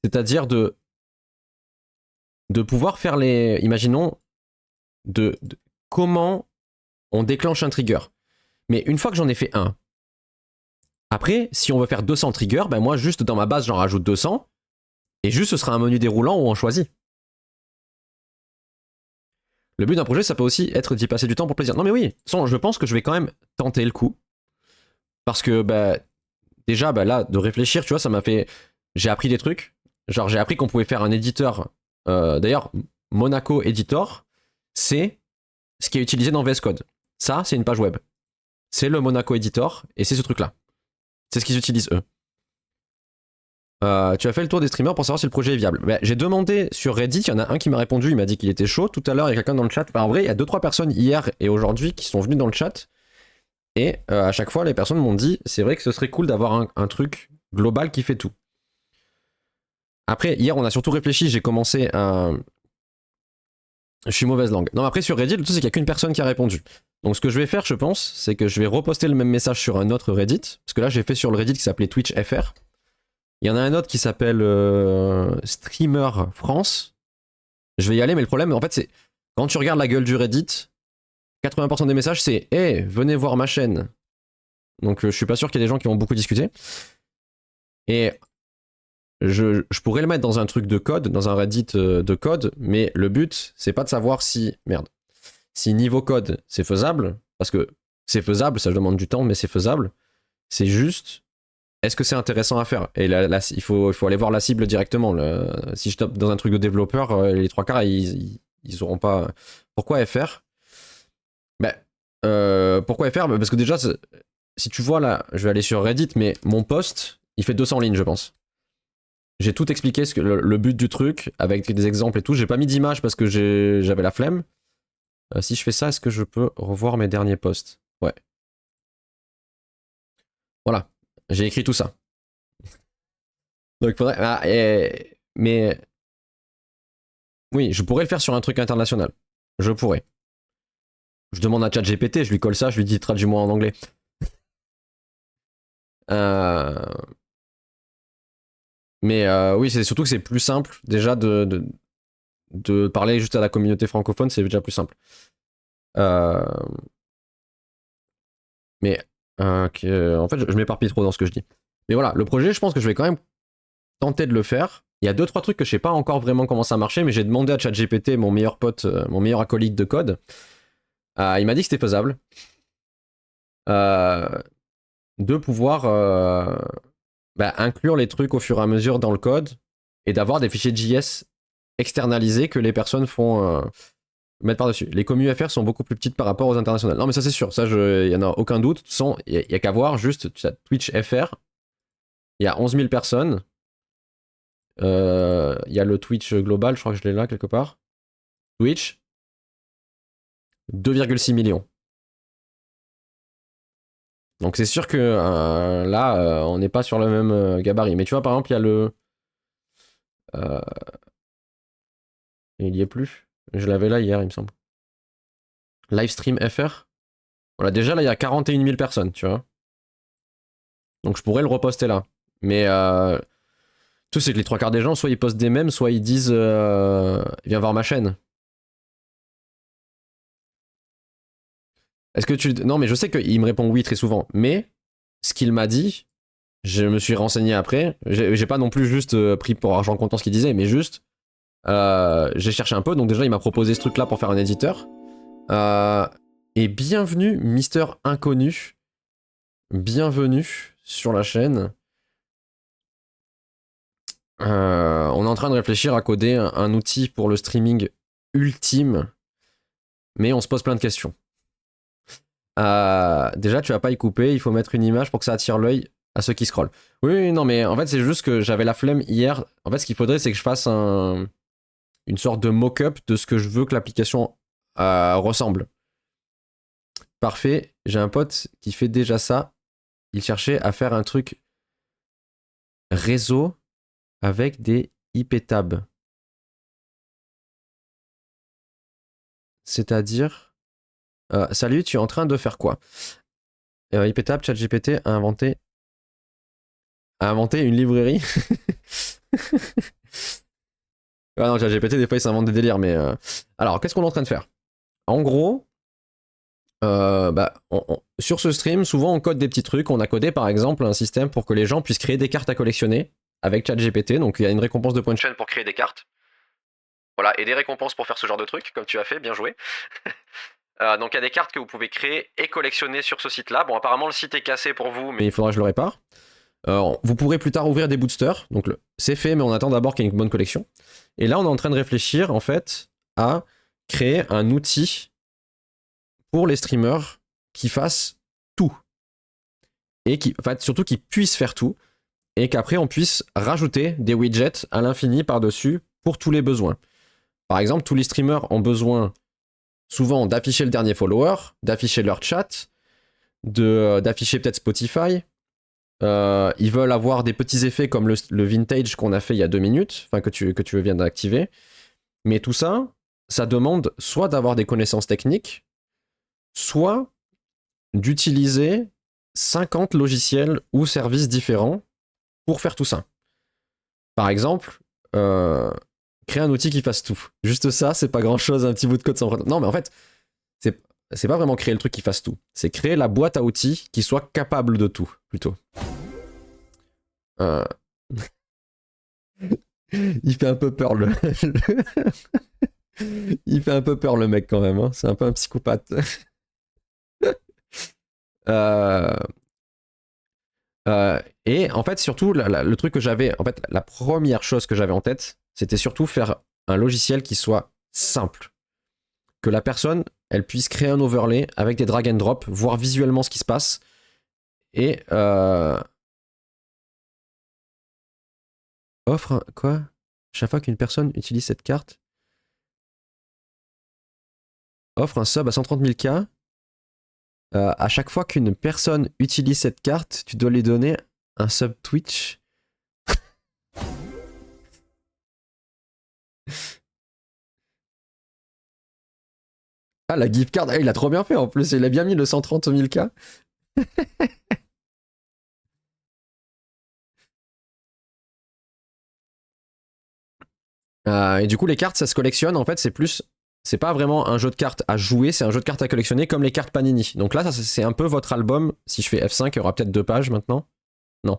C'est-à-dire de pouvoir faire les... Imaginons, de comment on déclenche un trigger. Mais une fois que j'en ai fait un, après, si on veut faire 200 triggers, ben moi, juste dans ma base, j'en rajoute 200. Et juste, ce sera un menu déroulant où on choisit. Le but d'un projet, ça peut aussi être d'y passer du temps pour plaisir. Non mais oui, je pense que je vais quand même tenter le coup. Parce que, bah, déjà, bah, là, de réfléchir, tu vois, ça m'a fait... J'ai appris des trucs. Genre, j'ai appris qu'on pouvait faire un éditeur. D'ailleurs, Monaco Editor, c'est ce qui est utilisé dans VS Code. Ça, c'est une page web. C'est le Monaco Editor, et c'est ce truc-là. C'est ce qu'ils utilisent, eux. Tu as fait le tour des streamers pour savoir si le projet est viable. Bah, j'ai demandé sur Reddit, il y en a un qui m'a répondu, il m'a dit qu'il était chaud. Tout à l'heure, il y a quelqu'un dans le chat. Enfin, en vrai, il y a 2-3 personnes hier et aujourd'hui qui sont venues dans le chat Et à chaque fois, les personnes m'ont dit, c'est vrai que ce serait cool d'avoir un truc global qui fait tout. Après, hier, on a surtout réfléchi, j'ai commencé à... Je suis mauvaise langue. Non, après, sur Reddit, le truc, c'est qu'il n'y a qu'une personne qui a répondu. Donc, ce que je vais faire, je pense, c'est que je vais reposter le même message sur un autre Reddit. Parce que là, j'ai fait sur le Reddit qui s'appelait Twitch FR. Il y en a un autre qui s'appelle Streamer France. Je vais y aller, mais le problème, en fait, c'est quand tu regardes la gueule du Reddit, 80% des messages, c'est hey, venez voir ma chaîne. Donc, je suis pas sûr qu'il y ait des gens qui ont beaucoup discuté. Et je pourrais le mettre dans un truc de code, dans un Reddit de code, mais le but, c'est pas de savoir si. Merde. Si niveau code, c'est faisable, parce que c'est faisable, ça demande du temps, mais c'est faisable. C'est juste, est-ce que c'est intéressant à faire? Et là, il faut aller voir la cible directement. Si je tape dans un truc de développeur, les trois quarts, ils auront pas. Pourquoi FR? Ben, pourquoi FR? Parce que déjà, si tu vois là, je vais aller sur Reddit, mais mon post, il fait 200 lignes, je pense. J'ai tout expliqué, le but du truc, avec des exemples et tout. J'ai pas mis d'image parce que j'avais la flemme. Si je fais ça, est-ce que je peux revoir mes derniers posts? Ouais. Voilà. J'ai écrit tout ça. Donc, faudrait. Mais. Oui, je pourrais le faire sur un truc international. Je pourrais. Je demande à ChatGPT, je lui colle ça, je lui dis traduis-moi en anglais. Mais oui, c'est surtout que c'est plus simple déjà de parler juste à la communauté francophone, c'est déjà plus simple. Mais en fait, je m'éparpille trop dans ce que je dis. Mais voilà, le projet, je pense que je vais quand même tenter de le faire. Il y a 2-3 trucs que je sais pas encore vraiment comment ça marchait, mais j'ai demandé à ChatGPT, mon meilleur pote, mon meilleur acolyte de code. Il m'a dit que c'était faisable. De pouvoir inclure les trucs au fur et à mesure dans le code et d'avoir des fichiers JS externalisés que les personnes font mettre par-dessus. Les commus FR sont beaucoup plus petites par rapport aux internationales. Non, mais ça, c'est sûr. Ça, il n'y en a aucun doute. Il n'y a qu'à voir juste Twitch FR. Il y a 11 000 personnes. Il y a le Twitch global, je crois que je l'ai là quelque part. Twitch, 2,6 millions. Donc c'est sûr que là, on n'est pas sur le même gabarit. Mais tu vois, par exemple, il y a le... il y est plus. Je l'avais là hier, il me semble. Livestream FR. Voilà, déjà là, il y a 41 000 personnes, tu vois. Donc je pourrais le reposter là. Mais tout, c'est que les trois quarts des gens, soit ils postent des mèmes, soit ils disent viens voir ma chaîne. Est-ce que tu. Non, mais je sais qu'il me répond oui très souvent. Mais ce qu'il m'a dit, je me suis renseigné après. J'ai pas non plus juste pris pour argent comptant ce qu'il disait, mais juste. J'ai cherché un peu. Donc déjà, il m'a proposé ce truc-là pour faire un éditeur. Et bienvenue, Mister Inconnu. Bienvenue sur la chaîne. On est en train de réfléchir à coder un outil pour le streaming ultime. Mais on se pose plein de questions. Déjà, tu vas pas y couper, il faut mettre une image pour que ça attire l'œil à ceux qui scrollent. Oui, non, mais en fait, c'est juste que j'avais la flemme hier. En fait, ce qu'il faudrait, c'est que je fasse une sorte de mock-up de ce que je veux que l'application ressemble. Parfait, j'ai un pote qui fait déjà ça. Il cherchait à faire un truc réseau avec des IP tabs. C'est-à-dire... salut, tu es en train de faire quoi? IP tab, ChatGPT a inventé une librairie. Ah non, ChatGPT, des fois, il s'invente des délires, mais... Alors, qu'est-ce qu'on est en train de faire? En gros, sur ce stream, souvent, on code des petits trucs. On a codé, par exemple, un système pour que les gens puissent créer des cartes à collectionner avec ChatGPT. Donc, il y a une récompense de points de chaîne pour créer des cartes. Voilà, et des récompenses pour faire ce genre de truc, comme tu as fait, bien joué. Donc, il y a des cartes que vous pouvez créer et collectionner sur ce site-là. Bon, apparemment, le site est cassé pour vous, mais il faudra que je le répare. Vous pourrez plus tard ouvrir des boosters. Donc, c'est fait, mais on attend d'abord qu'il y ait une bonne collection. Et là, on est en train de réfléchir, en fait, à créer un outil pour les streamers qui fassent tout. Et surtout qui puissent faire tout. Et qu'après, on puisse rajouter des widgets à l'infini par-dessus pour tous les besoins. Par exemple, tous les streamers ont besoin souvent d'afficher le dernier follower, d'afficher leur chat, d'afficher peut-être Spotify. Ils veulent avoir des petits effets comme le vintage qu'on a fait il y a 2 minutes, enfin que tu viens d'activer. Mais tout ça, ça demande soit d'avoir des connaissances techniques, soit d'utiliser 50 logiciels ou services différents pour faire tout ça. Par exemple, créer un outil qui fasse tout. Juste ça, c'est pas grand chose, un petit bout de code sans. Non, mais en fait, c'est pas vraiment créer le truc qui fasse tout. C'est créer la boîte à outils qui soit capable de tout, plutôt. Il fait un peu peur, Il fait un peu peur, le mec, quand même. Hein. C'est un peu un psychopathe. Et en fait, surtout, le truc que j'avais, en fait, la première chose que j'avais en tête, c'était surtout faire un logiciel qui soit simple. Que la personne, elle puisse créer un overlay avec des drag and drop, voir visuellement ce qui se passe. Et offre quoi? Chaque fois qu'une personne utilise cette carte, offre un sub à 130 000 K. À chaque fois qu'une personne utilise cette carte, tu dois lui donner un sub Twitch. Ah, la gift card, ah, il a trop bien fait en plus, il a bien mis le 130 000 K. Et du coup, les cartes, ça se collectionne. En fait, c'est pas vraiment un jeu de cartes à jouer, c'est un jeu de cartes à collectionner comme les cartes Panini. Donc là, c'est un peu votre album. Si je fais F5, il y aura peut-être 2 pages maintenant. Non.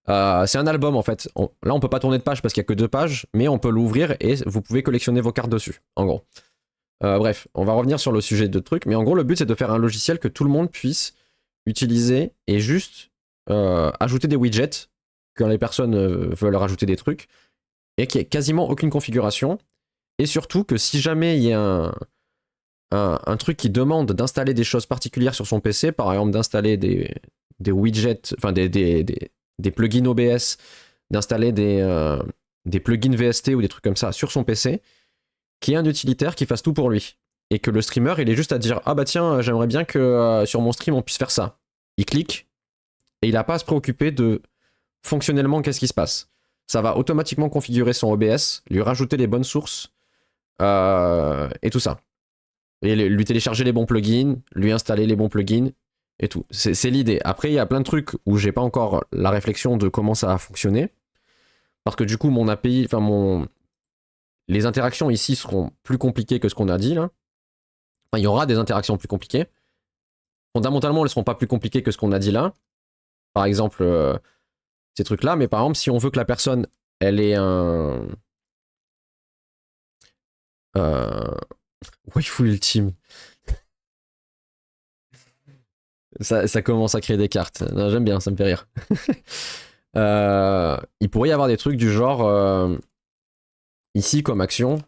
C'est un album en fait. Là, on peut pas tourner de page parce qu'il y a que 2 pages, mais on peut l'ouvrir et vous pouvez collectionner vos cartes dessus, en gros. Bref, on va revenir sur le sujet de trucs, mais en gros, le but c'est de faire un logiciel que tout le monde puisse utiliser et juste ajouter des widgets quand les personnes veulent rajouter des trucs et qu'il n'y ait quasiment aucune configuration. Et surtout que si jamais il y a un truc qui demande d'installer des choses particulières sur son PC, par exemple d'installer des widgets, enfin des plugins OBS, d'installer des plugins VST ou des trucs comme ça sur son PC, qu'il y ait un utilitaire qui fasse tout pour lui. Et que le streamer, il est juste à dire ah bah tiens, j'aimerais bien que sur mon stream on puisse faire ça. Il clique et il n'a pas à se préoccuper de fonctionnellement qu'est-ce qui se passe. Ça va automatiquement configurer son OBS, lui rajouter les bonnes sources et tout ça. Et lui télécharger les bons plugins, lui installer les bons plugins et tout. C'est l'idée. Après, il y a plein de trucs où j'ai pas encore la réflexion de comment ça a fonctionné. Parce que du coup, mon API, enfin les interactions ici seront plus compliquées que ce qu'on a dit là. Enfin, il y aura des interactions plus compliquées. Fondamentalement, elles ne seront pas plus compliquées que ce qu'on a dit là. Par exemple, ces trucs-là. Mais par exemple, si on veut que la personne, elle ait un waifu ultime. Ça commence à créer des cartes. J'aime bien, ça me fait rire. Il pourrait y avoir des trucs du genre ici comme action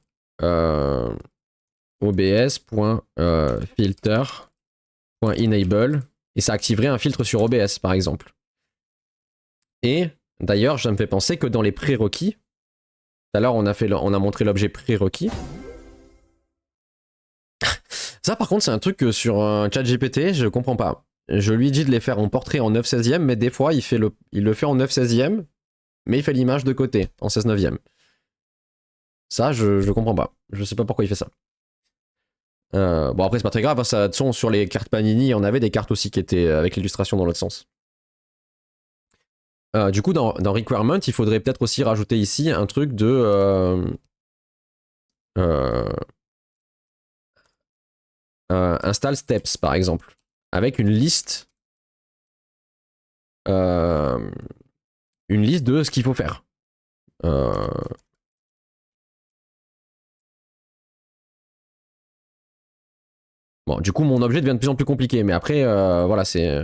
obs.filter.enable et ça activerait un filtre sur OBS par exemple. Et d'ailleurs, ça me fait penser que dans les prérequis, tout à l'heure on a montré l'objet prérequis. Ça par contre c'est un truc que sur un chat GPT je comprends pas. Je lui dis de les faire en portrait en 9/16e, mais des fois il le fait en 9/16e, mais il fait l'image de côté en 16/9e. Ça je comprends pas. Je sais pas pourquoi il fait ça. Bon après c'est pas très grave, hein, ça, de toute façon sur les cartes Panini, il y en avait des cartes aussi qui étaient avec l'illustration dans l'autre sens. Du coup dans Requirement, il faudrait peut-être aussi rajouter ici un truc de install steps par exemple, avec une liste de ce qu'il faut faire. Bon, du coup, mon objet devient de plus en plus compliqué, mais après, voilà, c'est...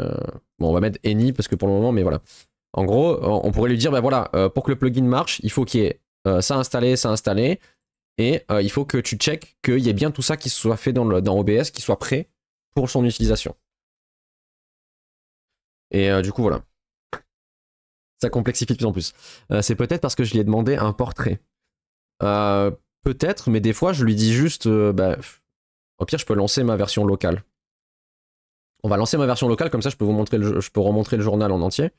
bon, on va mettre any parce que pour le moment, mais voilà. En gros, on pourrait lui dire, bah voilà, pour que le plugin marche, il faut qu'il y ait ça installé, et il faut que tu checkes qu'il y ait bien tout ça qui soit fait dans OBS, qui soit prêt pour son utilisation. Et du coup, voilà. Ça complexifie de plus en plus. C'est peut-être parce que je lui ai demandé un portrait. Peut-être, mais des fois, je lui dis juste, bah, au pire, je peux lancer ma version locale. On va lancer ma version locale, comme ça je peux vous montrer je peux remontrer le journal en entier.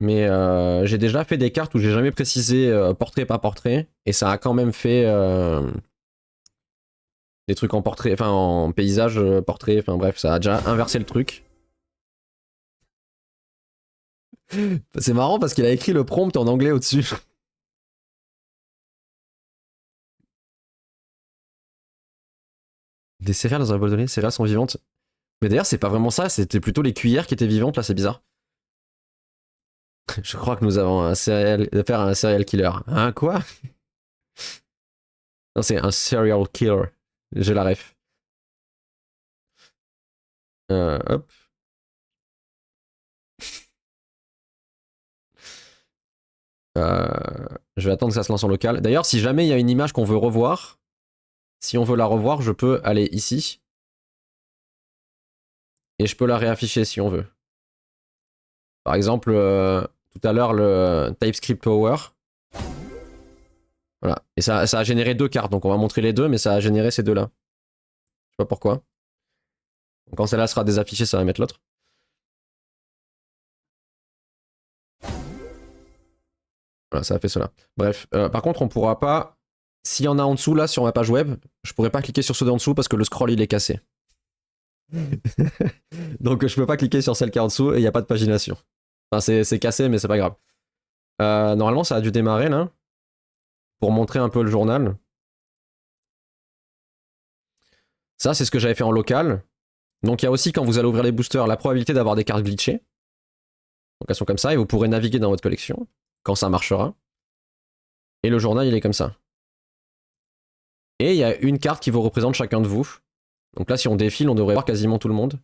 Mais j'ai déjà fait des cartes où j'ai jamais précisé portrait par portrait, et ça a quand même fait des trucs en portrait, enfin en paysage, portrait, enfin bref, ça a déjà inversé le truc. C'est marrant parce qu'il a écrit le prompt en anglais au-dessus. Des céréales dans un bol de lait, les céréales sont vivantes. Mais d'ailleurs, c'est pas vraiment ça, c'était plutôt les cuillères qui étaient vivantes, là, c'est bizarre. Je crois que nous avons affaire à un serial killer. Hein, quoi? Non, c'est un serial killer. J'ai la ref. Hop. Je vais attendre que ça se lance en local. D'ailleurs, si jamais il y a une image qu'on veut revoir, si on veut la revoir, je peux aller ici. Et je peux la réafficher si on veut. Par exemple, tout à l'heure, le TypeScript Power. Voilà. Et ça a généré deux cartes, donc on va montrer les deux, mais ça a généré ces deux-là. Je sais pas pourquoi. Donc quand celle-là sera désaffichée, ça va mettre l'autre. Voilà, ça a fait cela. Bref, par contre, on pourra pas. S'il y en a en dessous, là, sur ma page web, je pourrais pas cliquer sur ceux d'en dessous parce que le scroll, il est cassé. Donc je peux pas cliquer sur celle qui est en dessous et il n'y a pas de pagination. Enfin, c'est cassé, mais c'est pas grave. Normalement, ça a dû démarrer, là, pour montrer un peu le journal. Ça, c'est ce que j'avais fait en local. Donc il y a aussi, quand vous allez ouvrir les boosters, la probabilité d'avoir des cartes glitchées. Donc elles sont comme ça, et vous pourrez naviguer dans votre collection, quand ça marchera. Et le journal, il est comme ça. Et il y a une carte qui vous représente chacun de vous. Donc là, si on défile, on devrait voir quasiment tout le monde.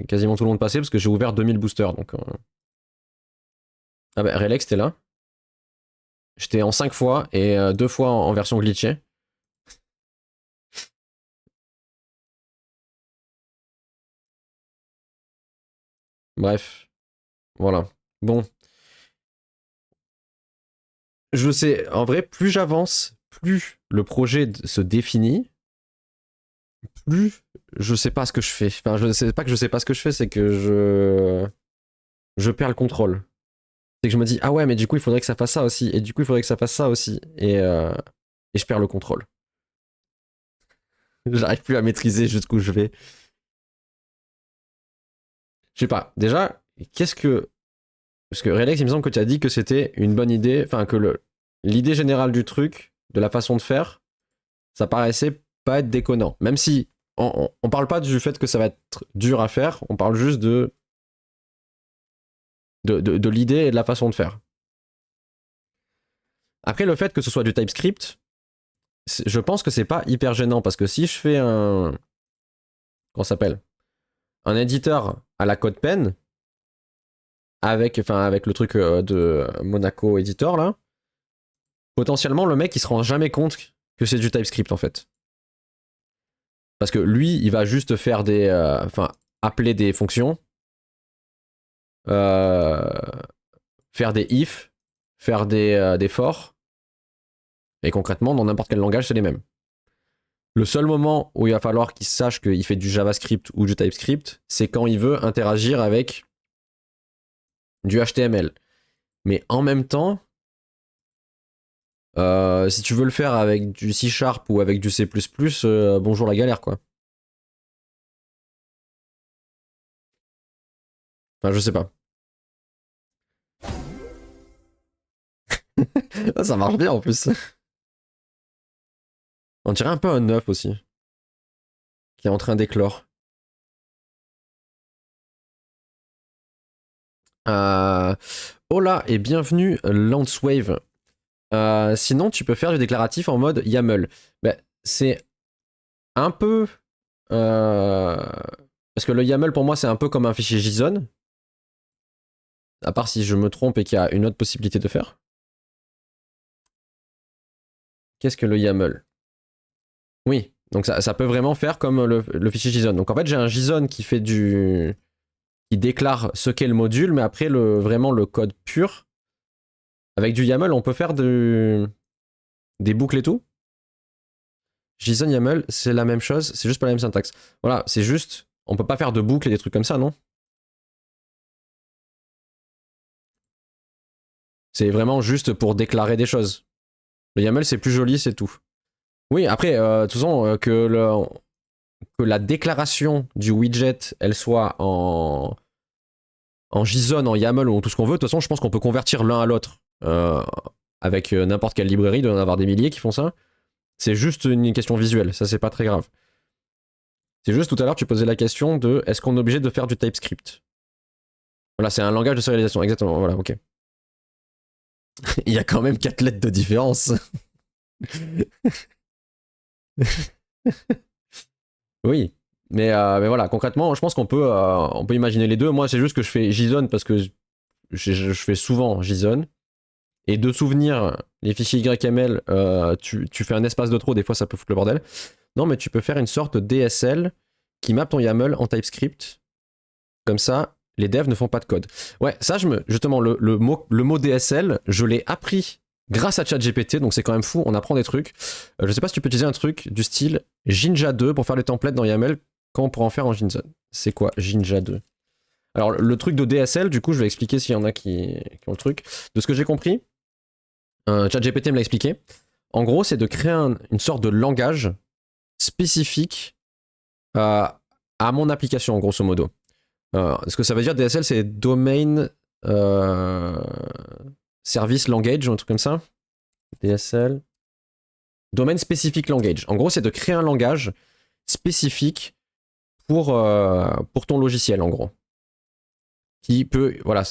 Quasiment tout le monde passé, parce que j'ai ouvert 2000 boosters. Donc, ah bah, Relex, t'es là. J'étais en 5 fois, et 2 fois en version glitchée. Bref, voilà. Bon. Je sais, en vrai, plus j'avance, plus le projet se définit, plus je sais pas ce que je fais. Enfin, je sais pas que je sais pas ce que je fais, c'est que je perds le contrôle. C'est que je me dis, ah ouais, mais du coup, il faudrait que ça fasse ça aussi, et du coup, il faudrait que ça fasse ça aussi, et je perds le contrôle. J'arrive plus à maîtriser jusqu'où je vais. Je sais pas, déjà, qu'est-ce que. Parce que Relax, il me semble que tu as dit que c'était une bonne idée, enfin, que l'idée générale du truc, de la façon de faire, ça paraissait pas être déconnant. Même si on parle pas du fait que ça va être dur à faire, on parle juste de l'idée et de la façon de faire. Après, le fait que ce soit du TypeScript, je pense que c'est pas hyper gênant parce que si je fais comment ça s'appelle, un éditeur à la CodePen avec le truc de Monaco Editor là, potentiellement le mec il se rend jamais compte que c'est du TypeScript en fait. Parce que lui, il va juste faire appeler des fonctions, euh, faire des if, faire des for, et concrètement, dans n'importe quel langage, c'est les mêmes. Le seul moment où il va falloir qu'il sache qu'il fait du JavaScript ou du TypeScript, c'est quand il veut interagir avec du HTML. Mais en même temps, si tu veux le faire avec du C# ou avec du C++, bonjour la galère, quoi. Enfin, je sais pas. Ça marche bien en plus. On dirait un peu un œuf aussi, qui est en train d'éclore. Hola et bienvenue Landswave. Sinon, tu peux faire du déclaratif en mode YAML. Ben, c'est un peu. Parce que le YAML pour moi, c'est un peu comme un fichier JSON. À part si je me trompe et qu'il y a une autre possibilité de faire. Qu'est-ce que le YAML? Oui, donc ça peut vraiment faire comme le fichier JSON. Donc en fait, j'ai un JSON qui fait qui déclare ce qu'est le module, mais après, vraiment le code pur, avec du YAML, on peut faire des boucles et tout. JSON YAML, c'est la même chose, c'est juste pas la même syntaxe. Voilà, c'est juste, on peut pas faire de boucles et des trucs comme ça, non? C'est vraiment juste pour déclarer des choses. Le YAML, c'est plus joli, c'est tout. Oui, après, de toute façon, que la déclaration du widget, elle soit en JSON, en YAML ou tout ce qu'on veut, de toute façon, je pense qu'on peut convertir l'un à l'autre avec n'importe quelle librairie, il doit y en avoir des milliers qui font ça. C'est juste une question visuelle, ça c'est pas très grave. C'est juste tout à l'heure, tu posais la question de est-ce qu'on est obligé de faire du TypeScript? Voilà, c'est un langage de sérialisation, exactement, voilà, ok. Il y a quand même 4 lettres de différence. Oui, mais voilà, concrètement, je pense on peut imaginer les deux. Moi, c'est juste que je fais JSON parce que je fais souvent JSON. Et de souvenir, les fichiers YML, tu fais un espace de trop, des fois ça peut foutre le bordel. Non, mais tu peux faire une sorte de DSL qui mappe ton YAML en TypeScript. Comme ça, les devs ne font pas de code. Ouais, ça, justement, le mot DSL, je l'ai appris grâce à ChatGPT, donc c'est quand même fou, on apprend des trucs. Je sais pas si tu peux utiliser un truc du style Jinja 2 pour faire les templates dans YAML quand on pourra en faire en JSON. C'est quoi Jinja 2? Alors, le truc de DSL, du coup, je vais expliquer s'il y en a qui ont le truc. De ce que j'ai compris, ChatGPT me l'a expliqué. En gros, c'est de créer une sorte de langage spécifique à mon application, grosso modo. Ce que ça veut dire DSL, c'est Domain Service Language, ou un truc comme ça. DSL. Domain Specific Language. En gros, c'est de créer un langage spécifique pour ton logiciel, en gros. Qui peut. Voilà.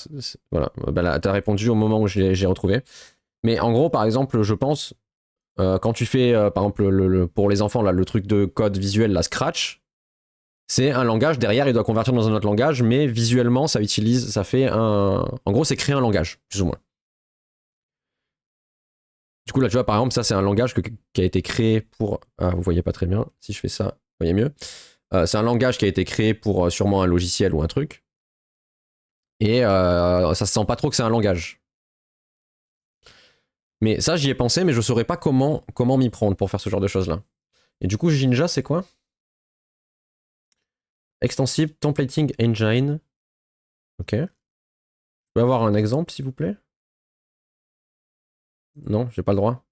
Voilà. Ben là, t'as répondu au moment où j'ai retrouvé. Mais en gros, par exemple, je pense, quand tu fais, par exemple, pour les enfants, là, le truc de code visuel, la Scratch, c'est un langage, derrière, il doit convertir dans un autre langage, mais visuellement, ça fait un... En gros, c'est créer un langage, plus ou moins. Du coup, là, tu vois, par exemple, ça, c'est un langage qui a été créé pour... Ah, vous voyez pas très bien. Si je fais ça, vous voyez mieux. C'est un langage qui a été créé pour sûrement un logiciel ou un truc. Et ça se sent pas trop que c'est un langage. Mais ça, j'y ai pensé, mais je saurais pas comment m'y prendre pour faire ce genre de choses-là. Et du coup, Jinja, c'est quoi? Extensive Templating Engine. Ok. Je peux avoir un exemple, s'il vous plaît? Non, j'ai pas le droit.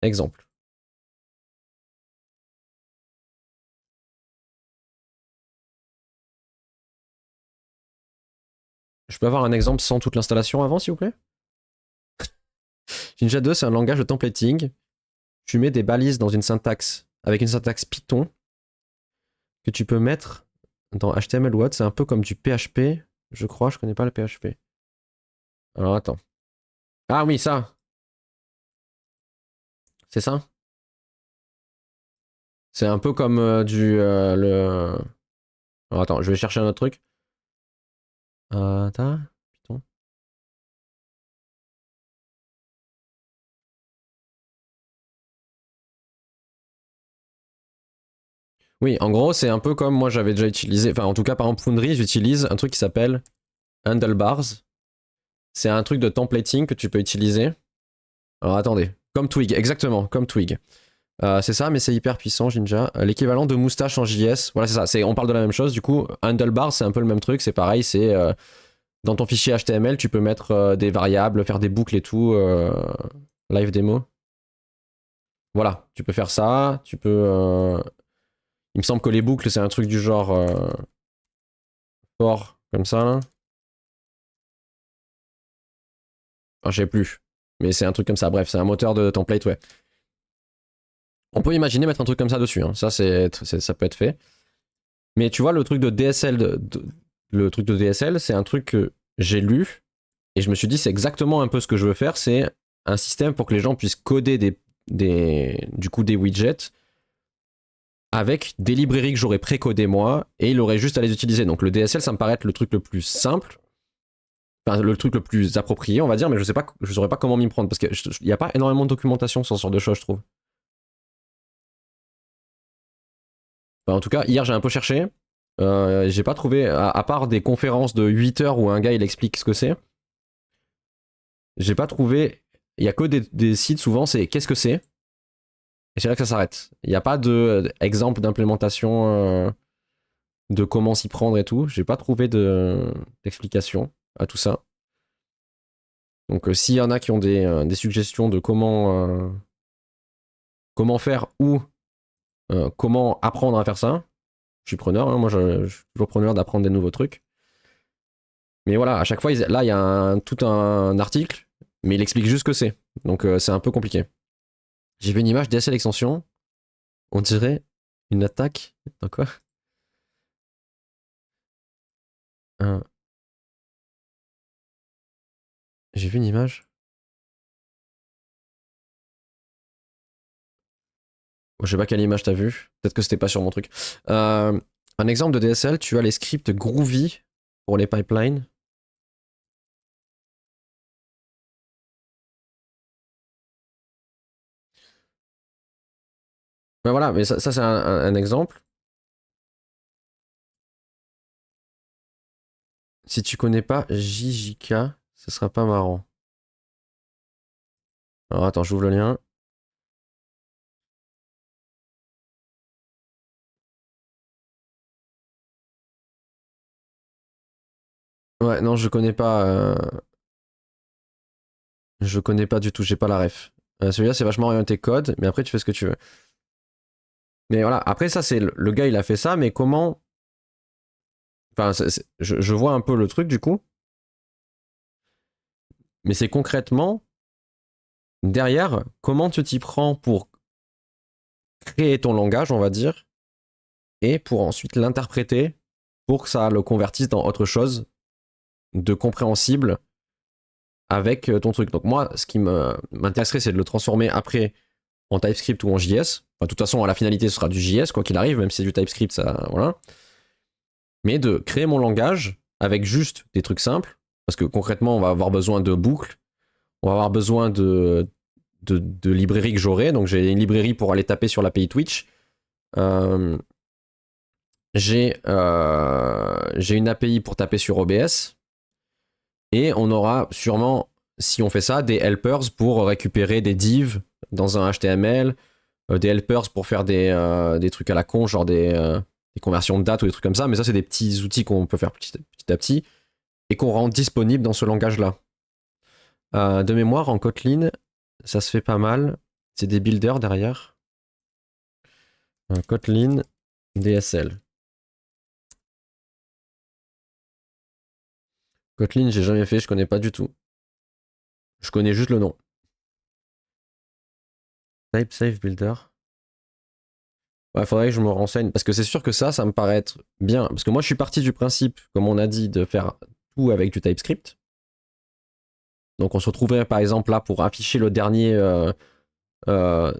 Exemple. Je peux avoir un exemple sans toute l'installation avant, s'il vous plaît? Jinja 2, c'est un langage de templating. Tu mets des balises dans une syntaxe, avec une syntaxe Python, que tu peux mettre dans HTML ou autre. C'est un peu comme du PHP, je crois, je connais pas le PHP. Alors attends. Ah oui, ça. C'est ça? C'est un peu comme le... Alors attends, je vais chercher un autre truc. Attends, Python. Oui, en gros, c'est un peu comme moi j'avais déjà utilisé, enfin en tout cas par exemple Foundry, j'utilise un truc qui s'appelle Handlebars. C'est un truc de templating que tu peux utiliser. Alors attendez, comme Twig, exactement, comme Twig. C'est ça, mais c'est hyper puissant, Jinja. L'équivalent de moustache en JS, voilà, c'est ça. On parle de la même chose. Du coup, Handlebar, c'est un peu le même truc. C'est pareil, c'est dans ton fichier HTML, tu peux mettre des variables, faire des boucles et tout. Live démo. Voilà, tu peux faire ça. Tu peux. Il me semble que les boucles, c'est un truc du genre fort, comme ça. Là. Enfin, je sais plus. Mais c'est un truc comme ça. Bref, c'est un moteur de template, ouais. On peut imaginer mettre un truc comme ça dessus. Hein. Ça, ça peut être fait. Mais tu vois, le truc de DSL, le truc de DSL, c'est un truc que j'ai lu et je me suis dit, c'est exactement un peu ce que je veux faire. C'est un système pour que les gens puissent coder du coup, des widgets avec des librairies que j'aurais précodées moi et il aurait juste à les utiliser. Donc le DSL, ça me paraît être le truc le plus simple. Enfin, le truc le plus approprié, on va dire, mais je saurais pas comment m'y prendre parce qu'il n'y a pas énormément de documentation sur ce genre de choses, je trouve. Enfin, en tout cas, hier, j'ai un peu cherché. J'ai pas trouvé, à part des conférences de 8 heures où un gars il explique ce que c'est, j'ai pas trouvé. Il y a que des sites souvent, c'est qu'est-ce que c'est, et c'est là que ça s'arrête. Il n'y a pas d'exemple d'implémentation de comment s'y prendre et tout. J'ai pas trouvé d'explication à tout ça. Donc s'il y en a qui ont des suggestions de comment faire ou comment apprendre à faire ça, je suis preneur. Hein. Moi, je suis toujours preneur d'apprendre des nouveaux trucs. Mais voilà, à chaque fois, là, il y a tout un article, mais il explique juste ce que c'est. Donc c'est un peu compliqué. J'ai vu une image DSL extension. On dirait une attaque. Dans quoi? Un- J'ai vu une image. Je sais pas quelle image t'as vu. Peut-être que c'était pas sur mon truc. Un exemple de DSL, tu as les scripts Groovy pour les pipelines. Ben voilà, mais ça c'est un exemple. Si tu connais pas JJK, ce sera pas marrant. Alors attends, j'ouvre le lien. Ouais, non, je connais pas du tout, j'ai pas la ref. Celui-là, c'est vachement orienté code, mais après, tu fais ce que tu veux. Mais voilà, après, ça, c'est le gars, il a fait ça, mais comment. Enfin, je vois un peu le truc du coup, mais c'est concrètement, derrière, comment tu t'y prends pour créer ton langage, on va dire, et pour ensuite l'interpréter pour que ça le convertisse dans autre chose de compréhensible avec ton truc. Donc moi, ce qui m'intéresserait, c'est de le transformer après en TypeScript ou en JS. Enfin, de toute façon, à la finalité, ce sera du JS, quoi qu'il arrive, même si c'est du TypeScript, ça, voilà. Mais de créer mon langage avec juste des trucs simples, parce que concrètement, on va avoir besoin de boucles, on va avoir besoin de librairies que j'aurai. Donc j'ai une librairie pour aller taper sur l'API Twitch. Euh, j'ai une API pour taper sur OBS. Et on aura sûrement, si on fait ça, des helpers pour récupérer des divs dans un HTML, des helpers pour faire des trucs à la con, genre des conversions de date ou des trucs comme ça. Mais ça, c'est des petits outils qu'on peut faire petit à petit et qu'on rend disponible dans ce langage-là. De mémoire, en Kotlin, ça se fait pas mal. C'est des builders derrière. Kotlin DSL. Kotlin, j'ai jamais fait, je connais pas du tout. Je connais juste le nom. Type Safe Builder. Ouais, faudrait que je me renseigne. Parce que c'est sûr que ça me paraît être bien. Parce que moi, je suis parti du principe, comme on a dit, de faire tout avec du TypeScript. Donc, on se retrouverait par exemple là pour afficher le dernier. Euh,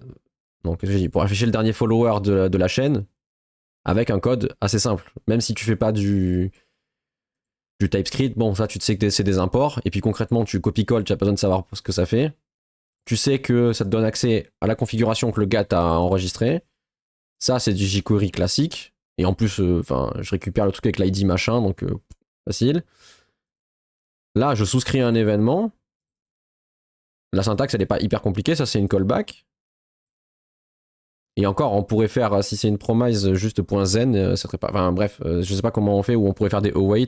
donc, j'ai dit, pour afficher le dernier follower de la chaîne avec un code assez simple. Même si tu fais pas du TypeScript, bon, ça, tu sais que c'est des imports. Et puis concrètement, tu copies-colles, tu n'as pas besoin de savoir ce que ça fait. Tu sais que ça te donne accès à la configuration que le gars t'a enregistrée. Ça, c'est du jQuery classique. Et en plus, je récupère le truc avec l'ID machin, donc facile. Là, je souscris à un événement. La syntaxe, elle n'est pas hyper compliquée. Ça, c'est une callback. Et encore, on pourrait faire, si c'est une promise juste .zen, ça serait pas. Enfin, bref, je sais pas comment on fait, ou on pourrait faire des await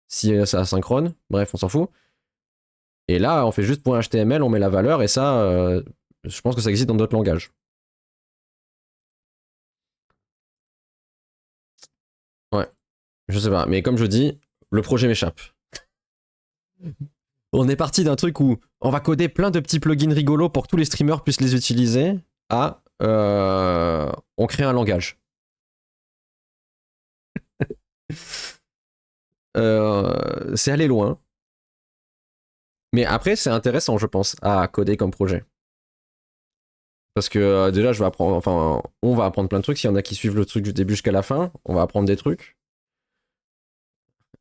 si c'est asynchrone. Bref, on s'en fout. Et là, on fait juste .html, on met la valeur, et ça, je pense que ça existe dans d'autres langages. Ouais, je sais pas. Mais comme je dis, le projet m'échappe. On est parti d'un truc où on va coder plein de petits plugins rigolos pour que tous les streamers puissent les utiliser à on crée un langage. C'est aller loin. Mais après, c'est intéressant, je pense, à coder comme projet. Parce que déjà, je vais apprendre, enfin, on va apprendre plein de trucs. S'il y en a qui suivent le truc du début jusqu'à la fin, on va apprendre des trucs.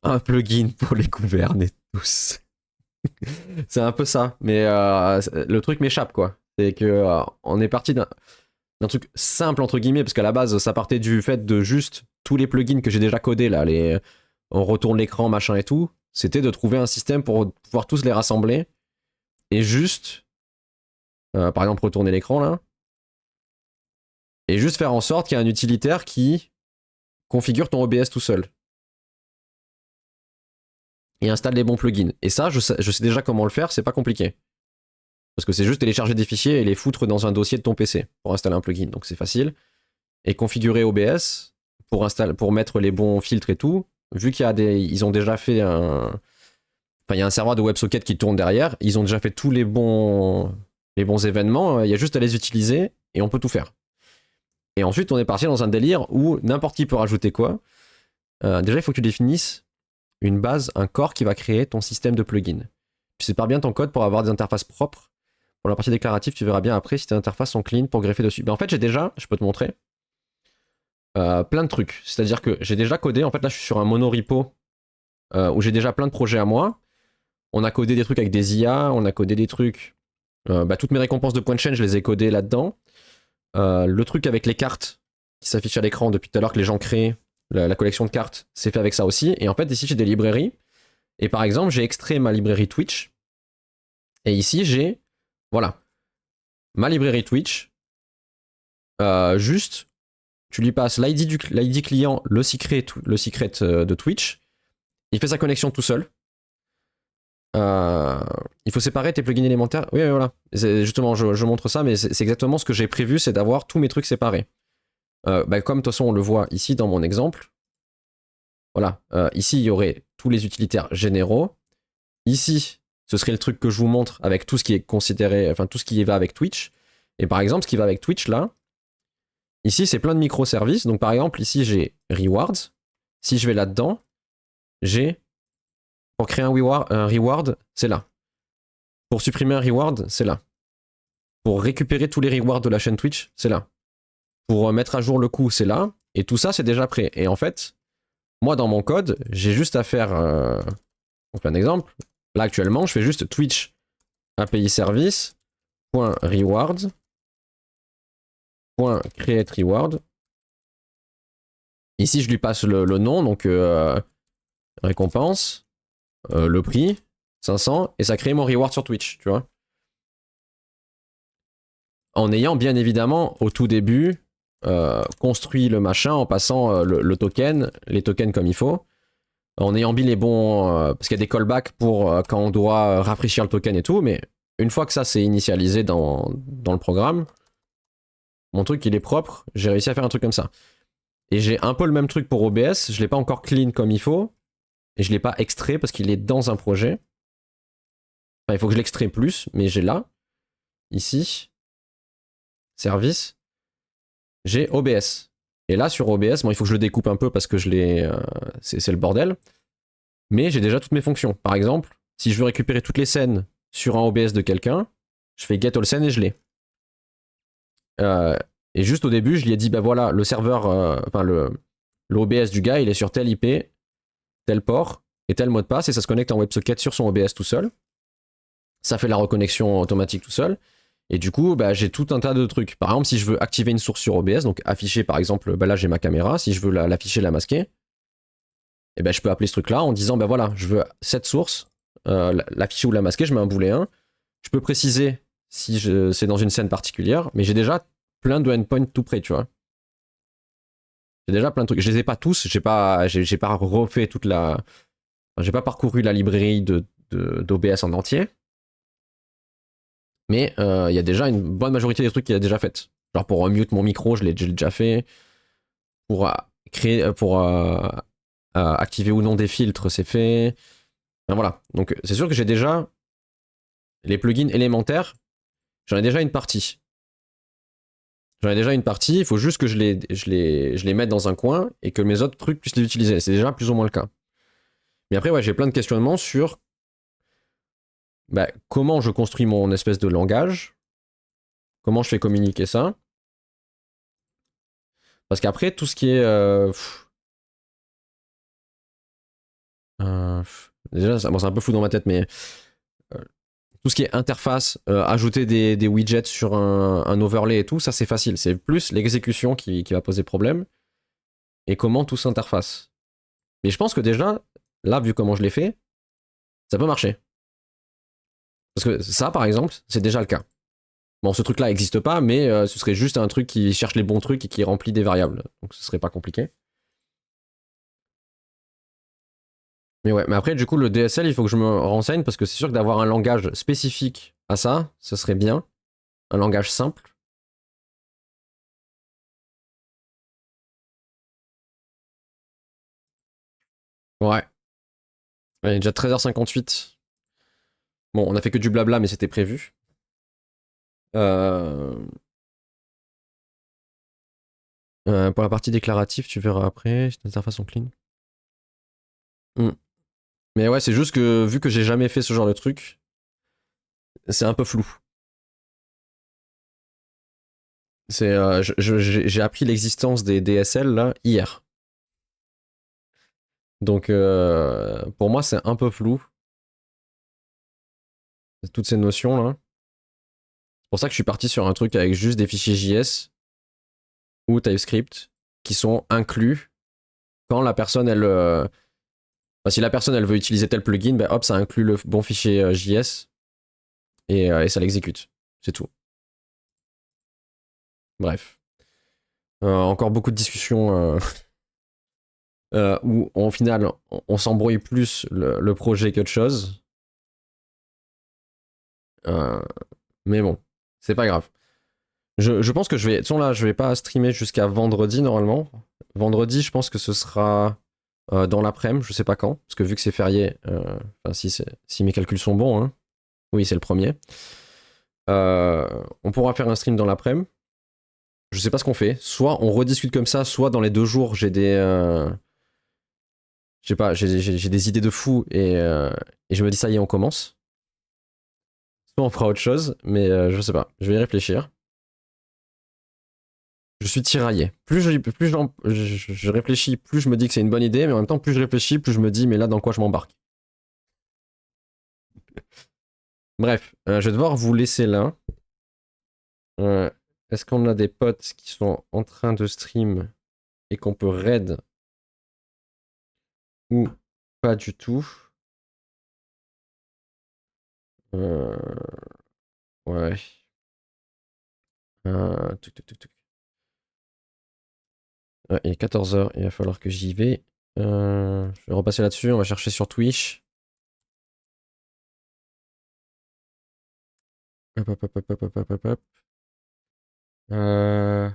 Un plugin pour les gouverner tous. C'est un peu ça. Mais le truc m'échappe, quoi. C'est que on est parti d'un. d'un truc simple entre guillemets, parce qu'à la base ça partait du fait de juste tous les plugins que j'ai déjà codés là, on retourne l'écran, machin et tout, c'était de trouver un système pour pouvoir tous les rassembler et juste, par exemple retourner l'écran là, et juste faire en sorte qu'il y ait un utilitaire qui configure ton OBS tout seul. Et installe les bons plugins. Et ça, je sais déjà comment le faire, c'est pas compliqué. Parce que c'est juste télécharger des fichiers et les foutre dans un dossier de ton PC pour installer un plugin. Donc c'est facile. Et configurer OBS pour mettre les bons filtres et tout. Vu ils ont déjà fait il y a un serveur de WebSocket qui tourne derrière. Ils ont déjà fait tous les bons événements. Il y a juste à les utiliser et on peut tout faire. Et ensuite, on est parti dans un délire où n'importe qui peut rajouter quoi. Déjà, il faut que tu définisses une base, un corps qui va créer ton système de plugins. Tu sépares bien ton code pour avoir des interfaces propres. Pour la partie déclarative, tu verras bien après si tes interfaces sont clean pour greffer dessus. En fait, j'ai déjà, je peux te montrer, plein de trucs. C'est-à-dire que j'ai déjà codé, en fait là je suis sur un monorepo où j'ai déjà plein de projets à moi. On a codé des trucs avec des IA, on a codé des trucs... toutes mes récompenses de points de chaîne, je les ai codées là-dedans. Le truc avec les cartes qui s'affichent à l'écran depuis tout à l'heure que les gens créent, la collection de cartes, c'est fait avec ça aussi. Et en fait, ici, j'ai des librairies. Et par exemple, j'ai extrait ma librairie Twitch. Et ici, j'ai, voilà, ma librairie Twitch. Juste, tu lui passes l'ID client, le secret de Twitch. Il fait sa connexion tout seul. Il faut séparer tes plugins élémentaires. Oui, voilà. Justement, je montre ça, mais c'est exactement ce que j'ai prévu, c'est d'avoir tous mes trucs séparés. Comme de toute façon, on le voit ici dans mon exemple. Voilà. Ici, il y aurait tous les utilitaires généraux. Ici, ce serait le truc que je vous montre avec tout ce qui est considéré, enfin tout ce qui va avec Twitch. Et par exemple, ce qui va avec Twitch là, ici, c'est plein de microservices. Donc par exemple, ici, j'ai Rewards. Si je vais là-dedans, j'ai pour créer un reward, c'est là. Pour supprimer un reward, c'est là. Pour récupérer tous les rewards de la chaîne Twitch, c'est là. Pour mettre à jour le coût, c'est là. Et tout ça, c'est déjà prêt. Et en fait, moi, dans mon code, j'ai juste à faire... donc un exemple. Là, actuellement, je fais juste Twitch API service .rewards .create reward. Ici, je lui passe le nom, donc récompense, le prix, 500, et ça crée mon reward sur Twitch, tu vois. En ayant bien évidemment, au tout début, construit le machin en passant le token, les tokens comme il faut, en ayant mis les bons... parce qu'il y a des callbacks pour quand on doit rafraîchir le token et tout, mais une fois que ça c'est initialisé dans le programme, mon truc il est propre, j'ai réussi à faire un truc comme ça. Et j'ai un peu le même truc pour OBS, je l'ai pas encore clean comme il faut, et je l'ai pas extrait parce qu'il est dans un projet. Enfin, il faut que je l'extrais plus, mais j'ai là, ici, service, j'ai OBS. Et là, sur OBS, bon, il faut que je le découpe un peu parce que je l'ai... c'est le bordel. Mais j'ai déjà toutes mes fonctions. Par exemple, si je veux récupérer toutes les scènes sur un OBS de quelqu'un, je fais get all scènes et je l'ai. Et juste au début, je lui ai dit, bah voilà, le serveur, l'OBS du gars, il est sur tel IP, tel port et tel mot de passe, et ça se connecte en WebSocket sur son OBS tout seul. Ça fait la reconnexion automatique tout seul. Et du coup, bah, j'ai tout un tas de trucs. Par exemple, si je veux activer une source sur OBS, donc afficher par exemple, bah là j'ai ma caméra, si je veux l'afficher, la masquer, et ben je peux appeler ce truc-là en disant, ben voilà, je veux cette source, l'afficher ou la masquer, je mets un booléen 1. Je peux préciser si c'est dans une scène particulière, mais j'ai déjà plein de endpoints tout près, tu vois. J'ai déjà plein de trucs. Je les ai pas tous, j'ai pas refait toute la... Enfin, j'ai pas parcouru la librairie d'OBS en entier. Mais il y a déjà une bonne majorité des trucs qu'il a déjà fait. Genre pour mute mon micro, je l'ai déjà fait. Pour créer... Pour activer ou non des filtres, c'est fait. Enfin, voilà. Donc c'est sûr que j'ai déjà les plugins élémentaires, j'en ai déjà une partie. Il faut juste que je les mette dans un coin et que mes autres trucs puissent les utiliser. C'est déjà plus ou moins le cas. Mais après, ouais, j'ai plein de questionnements sur comment je construis mon espèce de langage, comment je fais communiquer ça. Parce qu'après, tout ce qui est... déjà, c'est un peu fou dans ma tête, mais Tout ce qui est interface, ajouter des widgets sur un overlay et tout, ça c'est facile. C'est plus l'exécution qui va poser problème et comment tout s'interface. Mais je pense que déjà, là, vu comment je l'ai fait, ça peut marcher. Parce que ça, par exemple, c'est déjà le cas. Bon, ce truc-là n'existe pas, mais ce serait juste un truc qui cherche les bons trucs et qui remplit des variables. Donc ce serait pas compliqué. Mais ouais, mais après, du coup, le DSL, il faut que je me renseigne parce que c'est sûr que d'avoir un langage spécifique à ça, ce serait bien. Un langage simple. Ouais. Il est déjà 13h58. Bon, on a fait que du blabla, mais c'était prévu. Euh... pour la partie déclarative, tu verras après. C'est une interface en clean. Mais ouais, c'est juste que vu que j'ai jamais fait ce genre de truc, c'est un peu flou. J'ai appris l'existence des DSL là hier. Donc pour moi, c'est un peu flou. Toutes ces notions là. C'est pour ça que je suis parti sur un truc avec juste des fichiers JS ou TypeScript qui sont inclus quand la personne elle. Si la personne elle veut utiliser tel plugin, bah, hop, ça inclut le bon fichier JS et ça l'exécute. C'est tout. Bref. Encore beaucoup de discussions où au final on s'embrouille plus le projet qu'autre chose. Euh, mais bon, c'est pas grave. Je pense que je vais. De toute façon, là, je vais pas streamer jusqu'à vendredi normalement. Vendredi, je pense que ce sera dans l'après-midi, je sais pas quand, parce que vu que c'est férié, enfin, si mes calculs sont bons, hein, oui, c'est le premier. On pourra faire un stream dans l'après-midi. Je sais pas ce qu'on fait. Soit on rediscute comme ça, soit dans les 2 jours, j'ai des. Je sais pas, j'ai des idées de fou et je me dis ça y est, on commence. Soit on fera autre chose, mais je sais pas. Je vais y réfléchir. Je suis tiraillé. Je réfléchis, plus je me dis que c'est une bonne idée, mais en même temps, plus je réfléchis, plus je me dis, mais là, dans quoi je m'embarque. Bref, je vais devoir vous laisser là. Euh, Est-ce qu'on a des potes qui sont en train de stream et qu'on peut raid ou pas du tout? Euh, ouais. Tuc. Ouais, il est 14h, il va falloir que j'y vais. Je vais repasser là-dessus, on va chercher sur Twitch. Hop. Euh...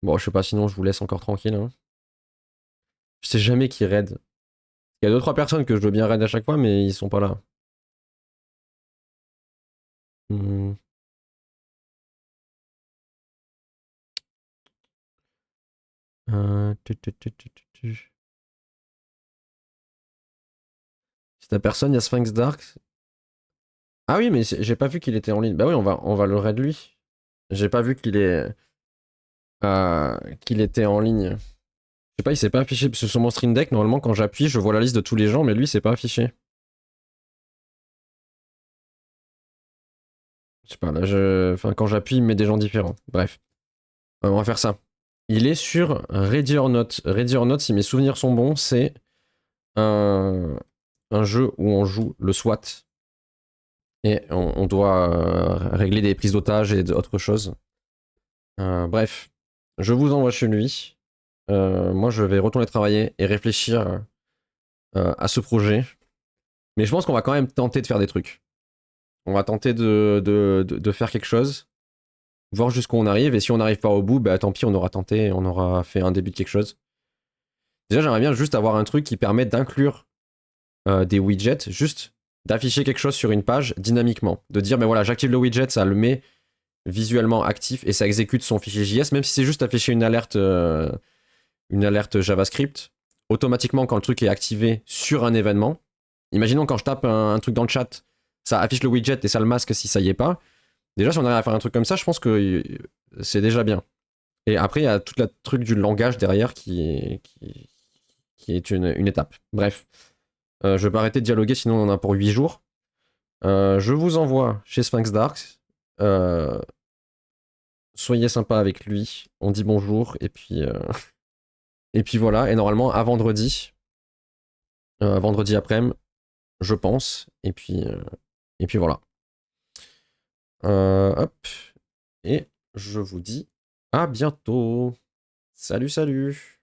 Bon, je sais pas, sinon je vous laisse encore tranquille. Hein. Je sais jamais qui raid. Il y a 2-3 personnes que je veux bien raid à chaque fois, mais ils sont pas là. Hmm. Tu. Si t'as personne, il y a Sphinx Dark. Ah oui, mais j'ai pas vu qu'il était en ligne. Bah oui, on va le raid lui. J'ai pas vu qu'il était en ligne. Je sais pas, il s'est pas affiché. Parce que sur mon stream deck, normalement, quand j'appuie, je vois la liste de tous les gens, mais lui, c'est pas affiché. Je sais pas, là, enfin, quand j'appuie, il me met des gens différents. Bref. On va faire ça. Il est sur Ready or Not. Ready or Not, si mes souvenirs sont bons, c'est un jeu où on joue le SWAT. Et on doit régler des prises d'otages et d'autres choses. Bref, je vous envoie chez lui. Moi, je vais retourner travailler et réfléchir à ce projet. Mais je pense qu'on va quand même tenter de faire des trucs. On va tenter de faire quelque chose, voir jusqu'où on arrive. Et si on n'arrive pas au bout, bah tant pis, on aura tenté, on aura fait un début de quelque chose. Déjà, j'aimerais bien juste avoir un truc qui permet d'inclure des widgets, juste d'afficher quelque chose sur une page dynamiquement. De dire, ben voilà, j'active le widget, ça le met visuellement actif et ça exécute son fichier JS, même si c'est juste afficher une alerte JavaScript, automatiquement quand le truc est activé sur un événement. Imaginons quand je tape un truc dans le chat, ça affiche le widget et ça le masque si ça y est pas. Déjà, si on arrive à faire un truc comme ça, je pense que c'est déjà bien. Et après, il y a tout le truc du langage derrière qui est une étape. Bref, je vais pas arrêter de dialoguer, sinon on en a pour 8 jours. Je vous envoie chez Sphinx Darks. Soyez sympa avec lui. On dit bonjour. Et puis voilà. Et normalement, à vendredi après-midi, je pense. Et puis voilà. Hop. Et je vous dis à bientôt. Salut, salut.